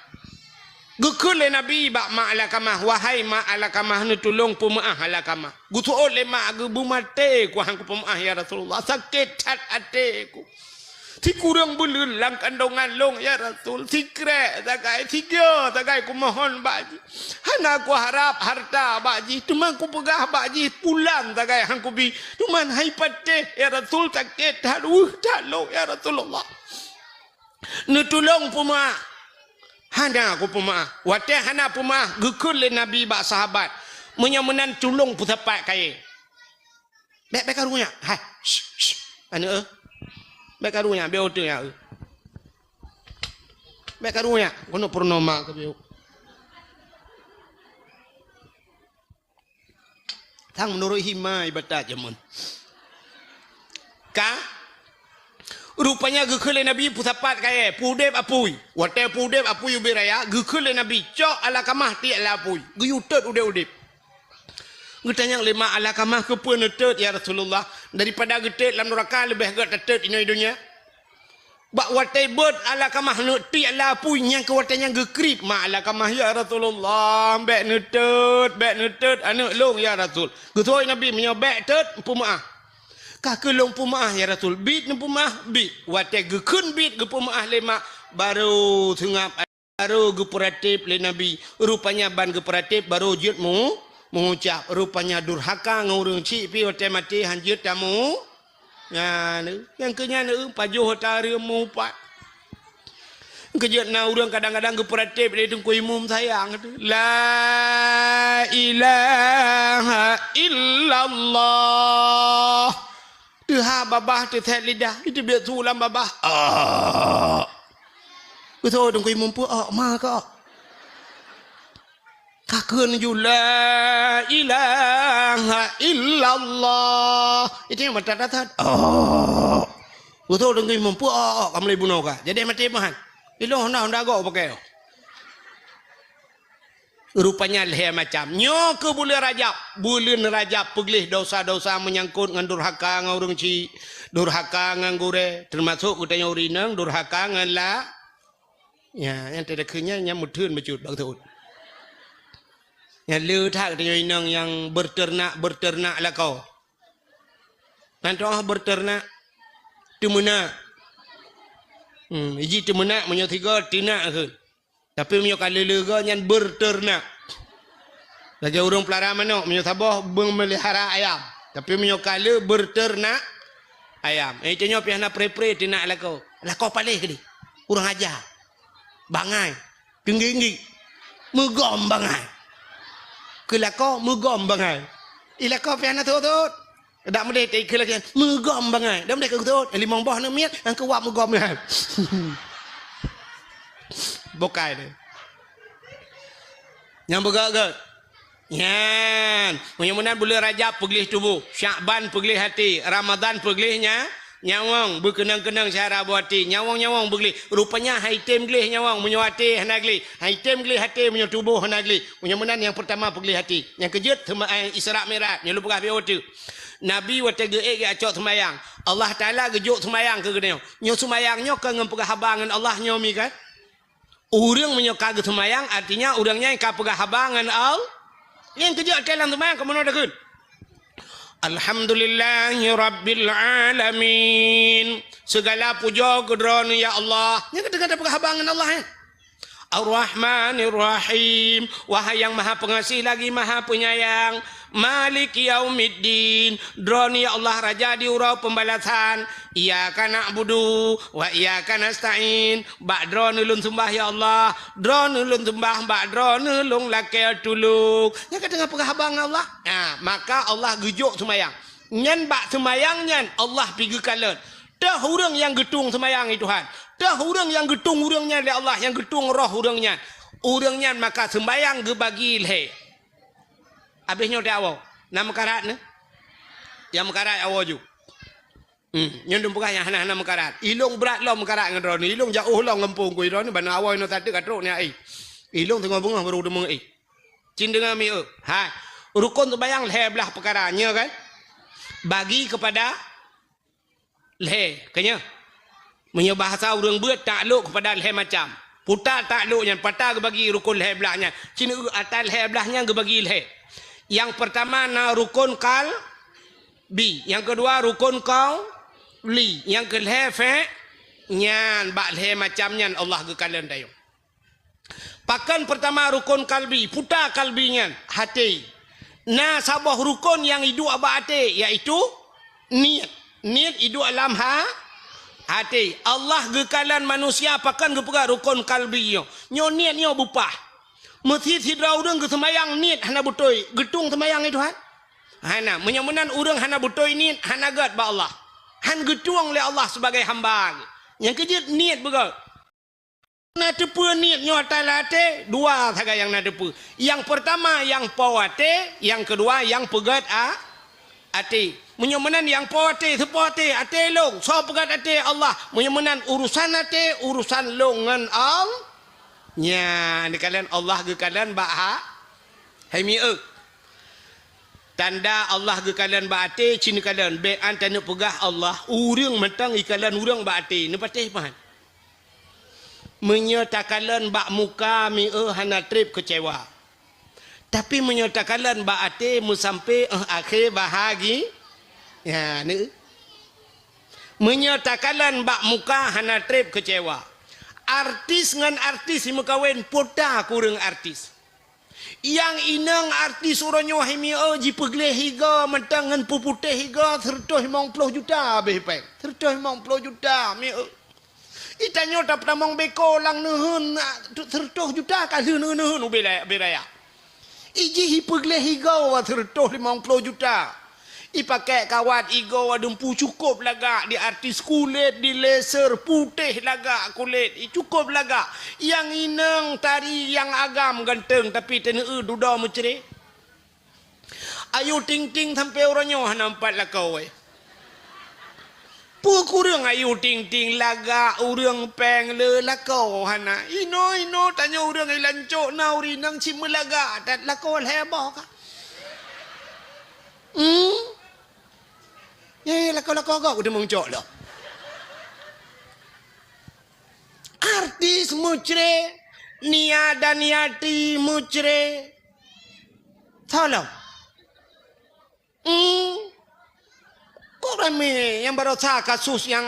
Speaker 2: Gukul le Nabi bak mak ala kamah, wahai mak ala kamah ni tolong pumaah ala kamah. Gutu le mak gebu mate ku hang ku pumaah ya Rasulullah, sakit tat ateku. Ti kurang belun lang kandungan long ya Rasul, ti krek tagai tiga tagai ku mohon baji. Hana ku harap harta baji, tuman ku pegah baji pulang tagai hang ku bi. Tuman hai pate ya Rasul sakit tat long ya Rasulullah. Nu tolong pumaah. Hana aku pemaah. Wate hana pemaah. Gukul le Nabi bak sahabat. Menyamenan tulung putapat kaya. Bek karunya. Hai. Anu Bek karunya. Biar otak ya. Bek karunya. Kono purnama ke biar. Tang menurut hima ibadat jamun. Rupanya gekele Nabi putapat kaya pudep apui. Wate pudep apui ubiraya gekele Nabi cok ala kamah ti ala apui. Guyutet udep. Getanya lima ala kamah ke pun netet ya Rasulullah. Daripada getet dalam neraka lebih get netet ini dunia. Bak wate bot ala kamah ti ala apui yang ke watenya gekrip ma ala kamah ya Rasulullah. Bek netet anak long ya Rasul. Getoi Nabi menyobek tet pumaah. Kak kelong pumaah ya Rasul. Bit ni pumaah bit. Wate gekun bit ge pumaah lemak. Baru tengap. Baru ge peratip le Nabi. Rupanya ban ge peratip baru jut mengucap. Rupanya durhaka ngurung cik pi wate mati hanjut tamu. Ya, yang kenya ni pajuh hotel mu pat. Kejut na urang kadang-kadang ge peratip le tengku imum sayang. La ilaha illallah. Tuha babah tu thet lidah itu biar sulam babah. Betul dong kui mampu ma ka. Kakun ju la ilaha illallah. Itu yang mata tat. Betul dong kui mampu kamu le bunuh ka. Jadi mati mahan. Ilo honda go pakai. Rupanya leher macam nyo ke bulan Rajab peglih dosa-dosa menyangkut dengan durhaka dengan orang ci, durhaka dengan gure, termasuk kutanya urinang durhaka dengan la. Ya, yang tidak kenyang yang mudun becut betul. Yang letak kutanya urinang yang berternak lah kau. Nanti berternak temuna. Iji temuna menyo tiga tinak ke. Tapi menyo kali lega yang berternak. Raja urang pelara manok menyo tabah memelihara ayam. Tapi menyo kali berternak ayam. Itu nyo piana pre-pre tinak lako. Lako palih ke di. Urang aja. Bangai. Tinggi-tinggi. Megom bangai. Ke lako megom bangai. Ilako piana tu-tu. Tak boleh tak ikut lagi. Megom bangai. Tak boleh ke-tu. Limang bah nak miat. Yang kewap megom bangai. Bokai ni. Yang bergak-gak. Yan. Mudah-mudahan bulan Rajab pegelih tubuh. Syakban pegelih hati. Ramadan pegelihnya. Nyawang berkenang-kenang syara buati. Nyawang-nyawang begelih. Rupanya haitem gelih nyawang. Menyuati hanagli. Haitem gelih hati menyo tubuh hanagli. Mudah-mudahan yang pertama pegelih hati. Yang kejut Isra' Mi'raj. Yang lupa kahfi otu. Nabi wate geek acok semayang. Allah Ta'ala gejuk semayang ke geneo. Nyo semayangnya ke ngempegah habangan Allah nyomi kan. Orang menyokak semayang artinya orangnya yang kapegah habangan al. Yang kerja dalam semayang ke mana dekun? Alhamdulillahi Rabbil Alamin. Segala puja kedron ya Allah. Yang kata pegah habangan Allah ya. Ar-Rahmanir Rahim. Wahai yang maha pengasih lagi maha penyayang.
Speaker 1: Malik yaumiddin. Droni ya Allah raja diurau pembalasan. Iyyaka na'budu wa iyyaka nasta'in. Bak dron ulun sembah ya Allah. Dron ulun sembah bak dron ulun lakai tulung. Ya kata dengan penghabang Allah. Maka Allah gejuk semayang. Nyan bak semayang nyan Allah pergi kalan. Dah orang yang getung semayang itu Tuhan. Dah orang yang getung orangnya oleh Allah, yang getung roh orangnya. Orangnya maka sembayang ge bagi ilhe. Habisnya dah awal. Nama karat ne? Yang mekarat awal ju. Nyendum pegah yang hana mekarat. Ilung berat lo mekarat ngan drone. Ilung jauh lo ngempung ku drone bana awal no tadi katruk ni ai. Ilung tengah bunga baru demung ai. Cin dengan mi ha. Rukun sembayang leher belah perkaranya kan? Bagi kepada leher, kanya. Punya bahasa orang buat takluk kepada leher macam. Putar takluknya, patah bagi rukun leher belahnya. Cina atas leher belahnya bagi leher. Yang pertama na rukun kalbi. Yang kedua rukun qauli. Yang ke leher fe nyan bak leher macamnya Allah ke kalian dayo. Pakan pertama rukun kalbi, putar kalbinya hati. Na sabah rukun yang hidup abah hati iaitu niat. Niat hidup alam hati. Allah gekalan manusia pakan gepega rukun kalbi nyo. Nyo niat nyo bupah. Mesti sidra urang ke semayang niat hana butoi. Getung semayang itu han. Hana menyamunan urang hana butoi niat hana gat ba Allah. Han getuang oleh Allah sebagai hamba. Yang kejut niat begal. Na tepu niat nyo atalate dua saja yang na tepu. Yang pertama yang pawate, yang kedua yang pegat ate. Menyamunan yang pawate sepate ate long. So pegat ate Allah. Menyamunan urusan ate urusan longan Allah. Nya ni kalian Allah ke kalian ba hai mi tanda Allah ke kalian ba ate cini kalian be antana pegah Allah urang mentang ikalan urang ba ate ni patih pan menyatakan bak muka mi hana trip kecewa tapi menyatakan bak ate mu sampai akhir bahagi ya ni menyatakan bak muka hana trip kecewa. Artis ngan artis si mekawin poda kurang artis. Yang inang artis orangnya himi ji pegleh higa mentang ngan puputih higa 150 juta behpek. 150 juta mi itanyo tak pernah beko lang nuhun 100 juta kali nuhun ubelaya. Iji hi pegleh higa 150 juta. Ipakai kawat igo adumpu cukup laga di artis kulit di laser putih laga kulit cukup laga yang inang tari yang agam ganteng tapi teneu duda menceri ayu ting-ting sampai orangnya nampak lah kau kurang ayu ting-ting laga urang peng le lah kau hana ino tanya urang ilancok na urinang cimelaga dat lah kau hebah ka ya lakau agak udah mengcok lah. Artis mucre, niada niati mucre, tolong. Kok rame yang baru sah kasus yang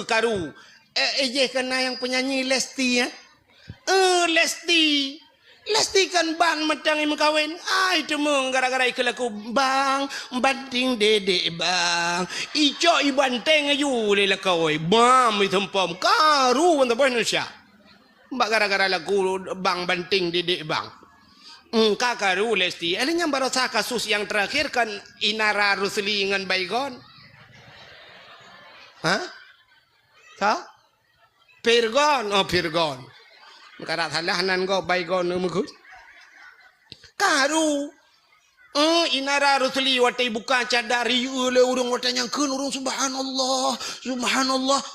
Speaker 1: karu. Kena yang penyanyi Lesti ya. Lesti kan bang matang yang kawin. Itu mung gara-gara ikelaku bang banting dedek bang. Ico ibanteng ayu le kawin. Bam itempom karu untuk Indonesia. Mbak gara-gara lagu bang banting dedek bang. Kakaru Lesti. Yang baru sah kasus yang terakhir kan Inara Rusli dengan Baygon. Hah? Sa? Pirgon. Oh Pirgon. Karat halahanan ko Baygon umugus. Karu. Inara Rusli watai buka cadari oleh urang watanya keun urang subhanallah.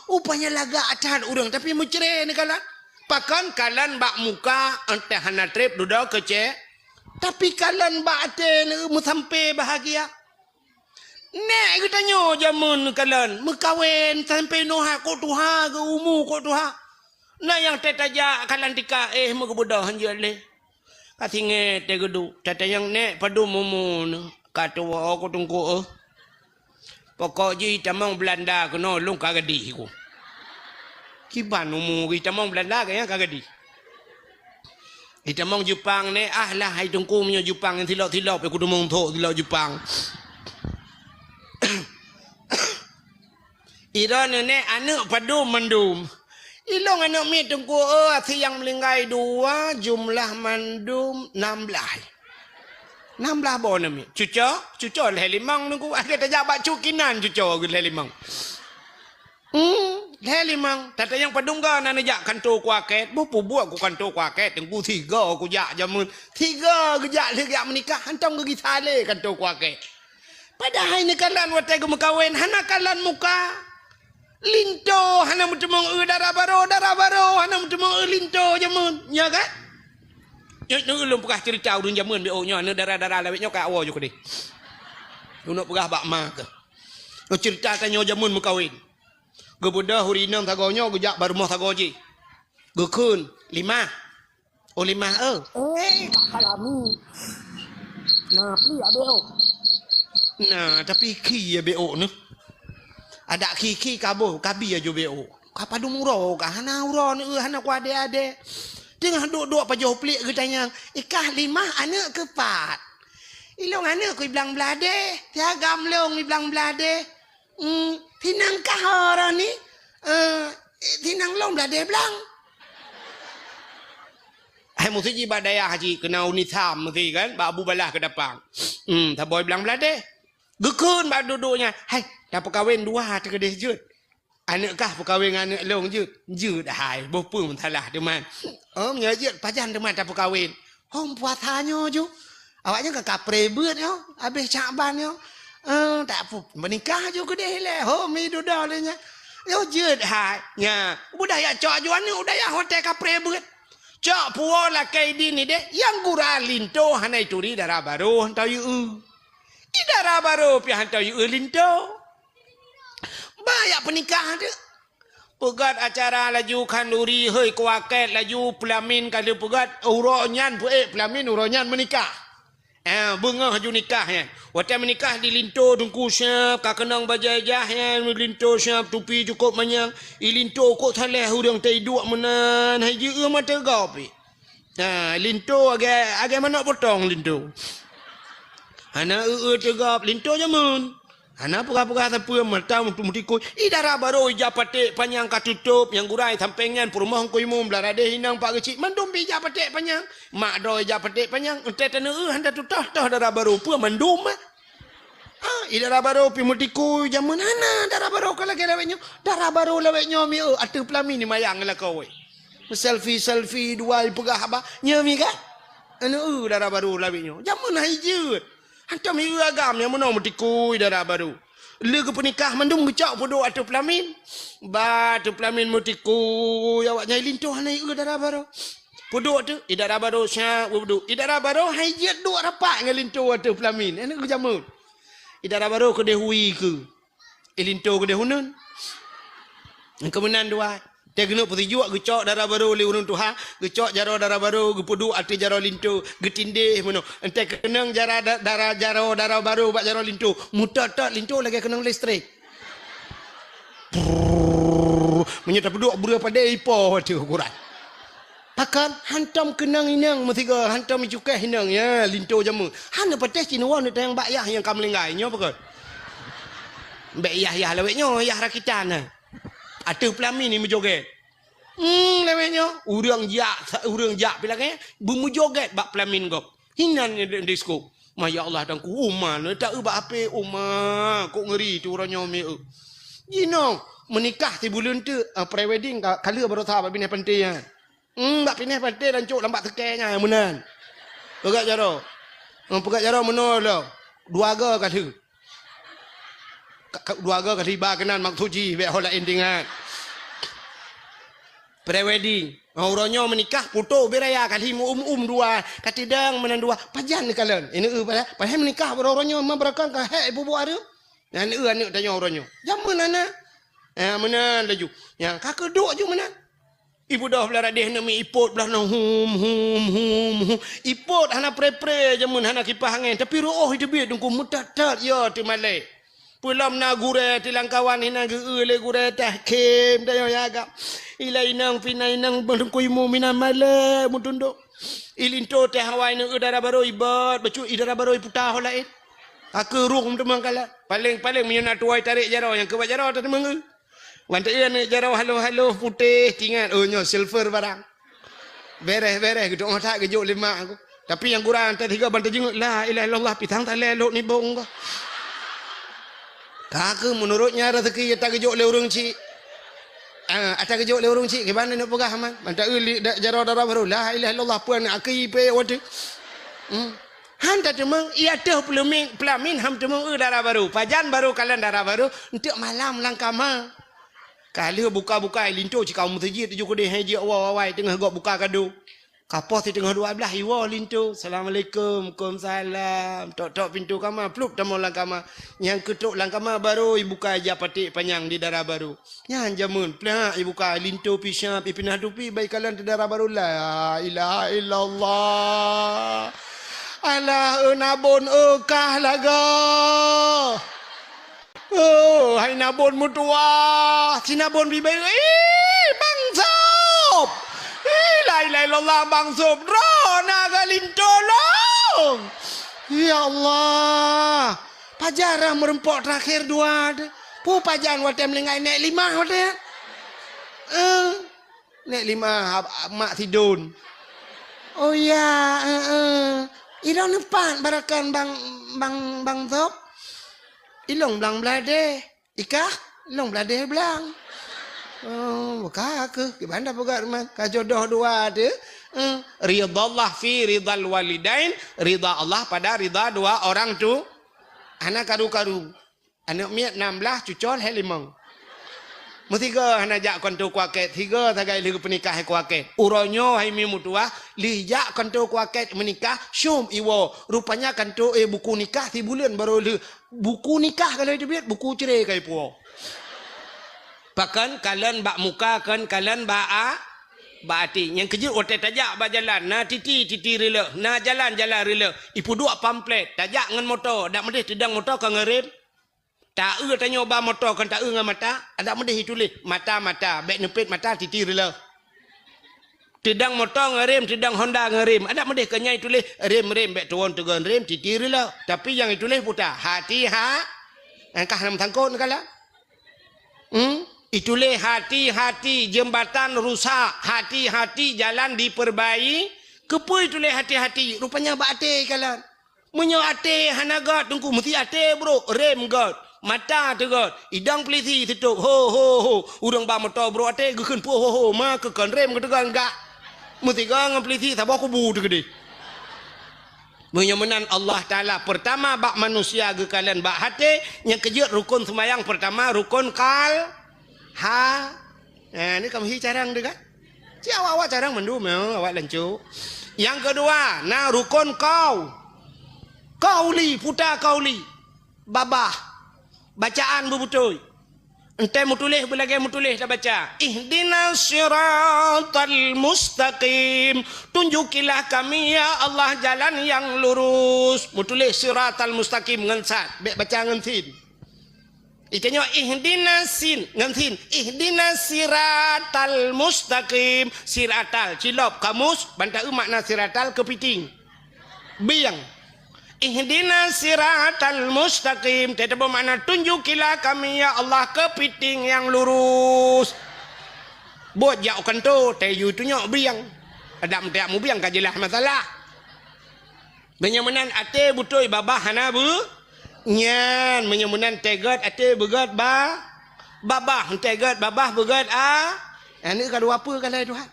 Speaker 1: Upanya laga acan urang tapi mencere ni kalan. Pakan kalan bak muka entah hana trip duda kece. Tapi kalan bak ate mu sampai bahagia. Nek kita nyo jamun kalan mekawin sampai noha ko tuha ke umu ko tuha. Nah yang tetaja kalan tika megebudah hanjale. Katinge tegedu. Teta yang nek padu mumun. Kata wa aku tunggu pokok ji tamang Belanda kena lung kagadi ku. Kiban umu kita mong Belanda kaya kagadi. Kita mong Jepang ni lah hai tungku punya Jepang yang tilap-tilap aku demong thok tilap Jepang. Ira ni anak padu mandum. Ilong anak mi tungku hati yang melingkai 2 jumlah mandum 16. 16 bon mi. Cuca leh limang nunggu ada terjabat cukinan cuca ke leh limang. Leh limang. Tata yang padungga nana jak kantor kuaket. Bupu buat ku kantor kuaket. Tengku 3 aku jak jamun. 3 gejak legak menikah. Hantam ke gitale kantor kuaket. Padahal ini kalan watai ke mekawin. Hana kalan muka. Linto. Hana mutemong darah baro. Hana mutemong linto jamun. Ya kan? Nung ulung pegah cerita urun jamun be nya ne darah-darah lawet nya ka awo jo kedi. Nung pegah bak ma ke. No cerita tanyo jamun mekawin. Gebuda hurinang tagonyo gejak barumah tagoji. Gekun 5. Oh 5
Speaker 3: kalami. Nah, pli abeo.
Speaker 1: Nah, tapi ki ya beo ne. Ada ki kabuh kabi aja beo. Kapa dumuro ka hana uro ne hana kwa ade. Tengah duk-duk pa jauh pelik ke tanya. Ikah 5 anak ke 4. Ilong anak ku bilang belade. Tiagam long bilang belade. Tinang kah orang ni? Tinang long belade belang. Hai mesti ji badaya haji kena unitam mesti kan. Ba Abu Balah ke depan. Tak boy bilang belade. Gekun ba duduknya. Hai, dah perkahwin 2 terkedih jut. Anak kah perkahwin anak long jut. Jut hai, bopo pun salah teman. Menyajit pajan teman tak perkahwin. Puasanya je. Awaknya ke kapre beut yo. Habis Syaban yo. Tak apa menikah je ke deh le. Mi duda le nya. Yo jut hai. Nya, budaya cok juan ni budaya hotel kapre beut. Cok puo la kai di ni deh. Yang gura linto hanai turi darah baru hantau yu. Di darah baru pi hantau yu linto. Banyak penikah tu. Pegat acara laju kanduri hei kuaket laju pelamin kali pegat uronyan pelamin uronyan menikah. Bunga haju nikah ya. Waktu menikah di linto dungku siap kakenang bajajah ya linto siap tupi cukup manyang. Linto kok saleh urang tai dua menan haji mata gapi. Linto agak mana potong linto. Ana tegap linto jamun. Hana pura-pura sampai mata mutikui. Idara baru ijapate panjang katutup yang gurai sampingan perumah kau imum belarade hinang pak kecil. Mandum ijapate panjang. Mak do ijapate panjang. Ente tenu handa tutah darah baru pun mandum. Idara baru pi mutikui jamun hana darah baru kalau lawetnya. Darah baru lawetnya mi atu pelami ni mayang lah kau. Selfie 2 pegah apa? Nyami kan? Anu darah baru lawetnya. Jamun hijau. Hantam iu agam yang mana mutikui darah baru. Lega penikah mandum gecak podo atau pelamin. Batu pelamin mutikui awaknya lintuh hanai iu darah baru. Podo tu darah baru syak podo. Darah baru hajat duk rapat dengan lintuh atau pelamin. Ana kejamut. Darah baru ke dehui ke. Lintuh ke dehunun. Kemenan 2. Dia kena putih juga gecok darah baru oleh urun Tuhan. Gecok jaro darah baru gepudu ati jaro lintu getindih meno. Ente kenang darah baru bak jaro lintu. Mutat lintu lagi kenang listrik. Menyata peduk bura pada ipo tu ukuran. Pakan hantam kenang inang metiga hantam cukai hinang ya lintu jamu. Hana pateh cinawan ni tayang bak yah yang kamlenggai nya pakon. Bak yah lawetnya yah rakitan. Ada pelamin ni menjoget. Lewetnya. Urang jak bilangnya. Bermujoget bak pelamin kau. Hinan disko. Ya Allah dan ku umar. Tak ubah apa umar. Kok ngeri tu orangnya umi. Gino. Menikah di bulan tu. Pre-wedding. Kali baru tahu bak pindah pantai. Bak pindah pantai dan cuk lambat tekainya. Menan. Pegat jaro. Pegat jaro menol lah. 2 aga kali. 2 aga kali kenan mak tuji be hola endingan pre-wedding orangnya menikah puto beraya kali 2 katidang menan 2 pajan ni kalian ini pada menikah orangnya mabarakan ka he ibu ada dan anak tanya orangnya jamun ana menan laju yang kakak duk je menan ibu dah belah radih nak mi ipot belah nang hum ipot hana pre jamun hana kipas angin tapi roh hidup dia dungku mutatat ya tu malai pulam na gure tilang kawan hina geule gure teh kem dayo yaga ila inang pina inang bengkoi mu mina male mutunduk
Speaker 2: Ilinto teh Hawaii nu udara baru ibat, bacu idara baru putah lain. Aku rung temang kala. Paling menyuna tuai tarik jarau yang kebat jarau tadi mengu. Wanita ni jarau halo putih tinggal. Oh nyo silver barang. Beres gitu ngotak gejuk 5 aku. Tapi yang kurang tadi 3 bantai jenguk la ilaha illallah pitang tak lelok ni bong ko. Kaku menurutnya rezeki tak gejuk le urang cik. Ada gejuk le urang cik ke mana nak pegah man. Bantai jarau darah baru la ilaha illallah puan aki pe wadu. Han tak temang ia teh pelamin ham temang darah baru. Pajan baru kalian darah baru untuk malam langkama. Kali buka-buka linto ci kaum masjid tu kode haji awal tengah gok buka kado. Kapos di tengah 12 iwa linto. Assalamualaikum. Waalaikumsalam. Tok pintu kamar plup tamu langkama. Yang ketuk langkama baru ibuka aja patik panjang di darah baru. Yang jamun plak ibuka linto pisap ipinah tupi baik kalian di darah baru la ilaha illallah. Alah nabon kah laga. Oh, hai nabon mutua. Si nabon bibai. Bang Sob. La ilaha illallah Bang Sob. Rona galinto long. Ya Allah. Pajarah merempok terakhir 2. Pu pajan wate melingai nek 5 wate. Nek 5 mak tidun. Oh ya, Irang nepan barakan bang Sob. Ilong belang belade. Ikah ilong belade belang. Oh, buka ke gimana buka rumah kajodoh 2 ada. Ridha Allah fi ridal walidain, ridha Allah pada ridha 2 orang tu. Anak karu-karu. Anak miat 16 cucol hai 5. Mutiga hana jak konto kuaket 3 tagai ligu penikah hai kuaket. Uronyo hai mi mutua li jak konto kuaket menikah syum iwo. Rupanya konto buku nikah 3 bulan baru li buku nikah kalau itu biar buku cerai kai puo. Bahkan kalian bak muka kan kalian bak ati yang kejut otak tajak bak jalan na titi rela na jalan rela ipu 2 pamflet tajak ngan motor dak medih tidang motor ka ngerem. Tak tanya ba motor kan tak dengan mata ada medih tulis mata baik nepit mata titi rela. Tidang motor ngerem tidang Honda ngerem ada medih kenyai tulis rem baik turun tegan rem titi rela tapi yang ditulis putar hati angkah nam tangkon kala. Itulah hati-hati jembatan rusak, hati-hati jalan diperbaiki. Kepo itulah hati-hati. Rupanya bate kalian. Menyo ate hanagat tungku mesti ate bro, rem god, mata tu god, idang peliti tutup. Ho. Urang ba motor bro ate gekeun pu ho ma kekan rem ketegan enggak. Mesti gang peliti tak bawa kubu tu gede. Menyemenan Allah Ta'ala pertama bak manusia ke kalian bak hati yang kejut rukun sembahyang pertama rukun ni kamu hi carang dekat. Si awak carang mendu mau awak lancu. Yang kedua, rukun kauli puta kauli. Babah. Bacaan bebutuh. Ente mutulih belagi mutulih dah baca. Ihdinas siratal mustaqim. Tunjukilah kami ya Allah jalan yang lurus. Mutulih siratal mustaqim ngan sat. Baca ngan sin. Itanya ihdinas sin ngan sin. Ihdinas siratal mustaqim. Siratal cilop kamus bantai makna siratal kepiting. Biang. Ihdinas siratal mustaqim. Tidak bermakna tunjukilah kami ya Allah kepiting yang lurus. Buat jauhkan tu tayu tu nyok biang. Ada mentiak mu biang kajilah masalah. Menyemenan ate butoi babah hana bu. Nyan menyemenan tegat ate begat babah tegat babah begat Ini kedua apa kalau Tuhan?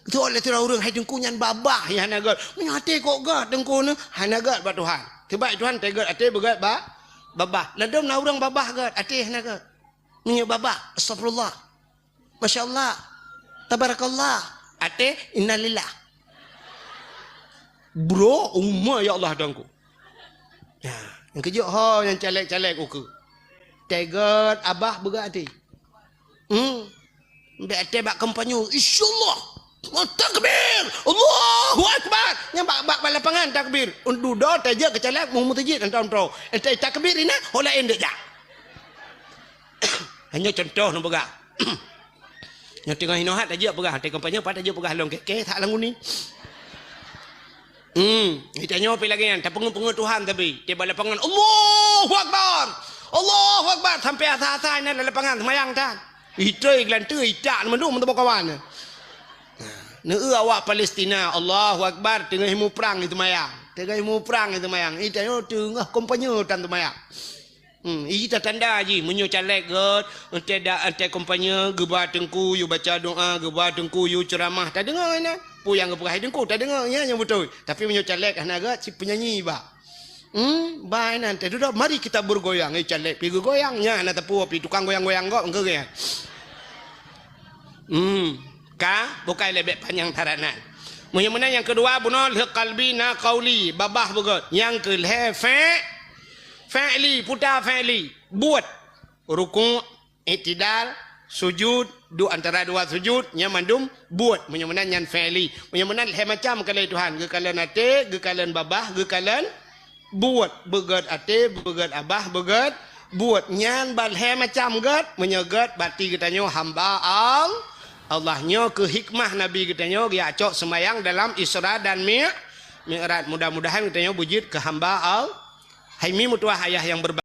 Speaker 2: Tu oleh tu orang hai dengku nyan babah ya hanagat. Menyate kok gad dengku ne hanagat ba Tuhan. Tiba Tuhan tegat ate begat babah. Ladom na orang babah gad ate hanagat. Menye babah astagfirullah. Masya-Allah. Tabarakallah. Ate innalillah. Bro, umma ya Allah dengku. Ya, yang kejut yang calek-calek uku. Tegat abah begat ate. Mbak ate bak kampanyu insyaallah. Takbir Allahu Akbar yang bak lapangan takbir undudo taja kecalak mu mutajid antam tro takbir ina hola ende ja hanya contoh no pegah yang tengah hinohat aja pegah te kampanye pat aja pegah long ke tak langun ni
Speaker 1: Ditanya apa lagi kan? Tak pengen Tuhan tapi dia balik lapangan Allahu Akbar. Allahu Akbar sampai atas-atas ni lapangan semayang tak. Itu iklan tu itak mendung mentau kawan. Neu awak Palestina Allahu Akbar tengah himu perang itu mayang. Tengah himu perang itu mayang. Itanya tengah kompanya tan tu mayang. Ita tanda je menyo calek god ante kompanya geba tengku you baca doa geba tengku you ceramah tak dengar ni pu yang geperah tengku tak dengar ya yang betul tapi menyo calek hanaga si penyanyi ba baik nanti duduk mari kita bergoyang calek pergi goyangnya na tepu api tukang goyang-goyang kok engke ya ka bukan lebih panjang taranan menyo yang kedua bunol qalbi na qauli babah begot yang ke Fa'li, putar fa'li. Buat ruku' i'tidal, sujud, antara dua sujud, yang mandum, buat. Menyamanan yang fa'li. Menyamanan macam kalau Tuhan. Gekalan ate, gekalan babah, gekalan buat. Begat ate, begat abah, begat buat. Yang balhe macam gat, menyegat bati katanya hamba Allahnya ke hikmah Nabi katanya, dia acok semayang dalam Isra dan Mi'raj. Mudah-mudahan katanya wujud ke hamba Hai mi mutuah ayah yang berbakti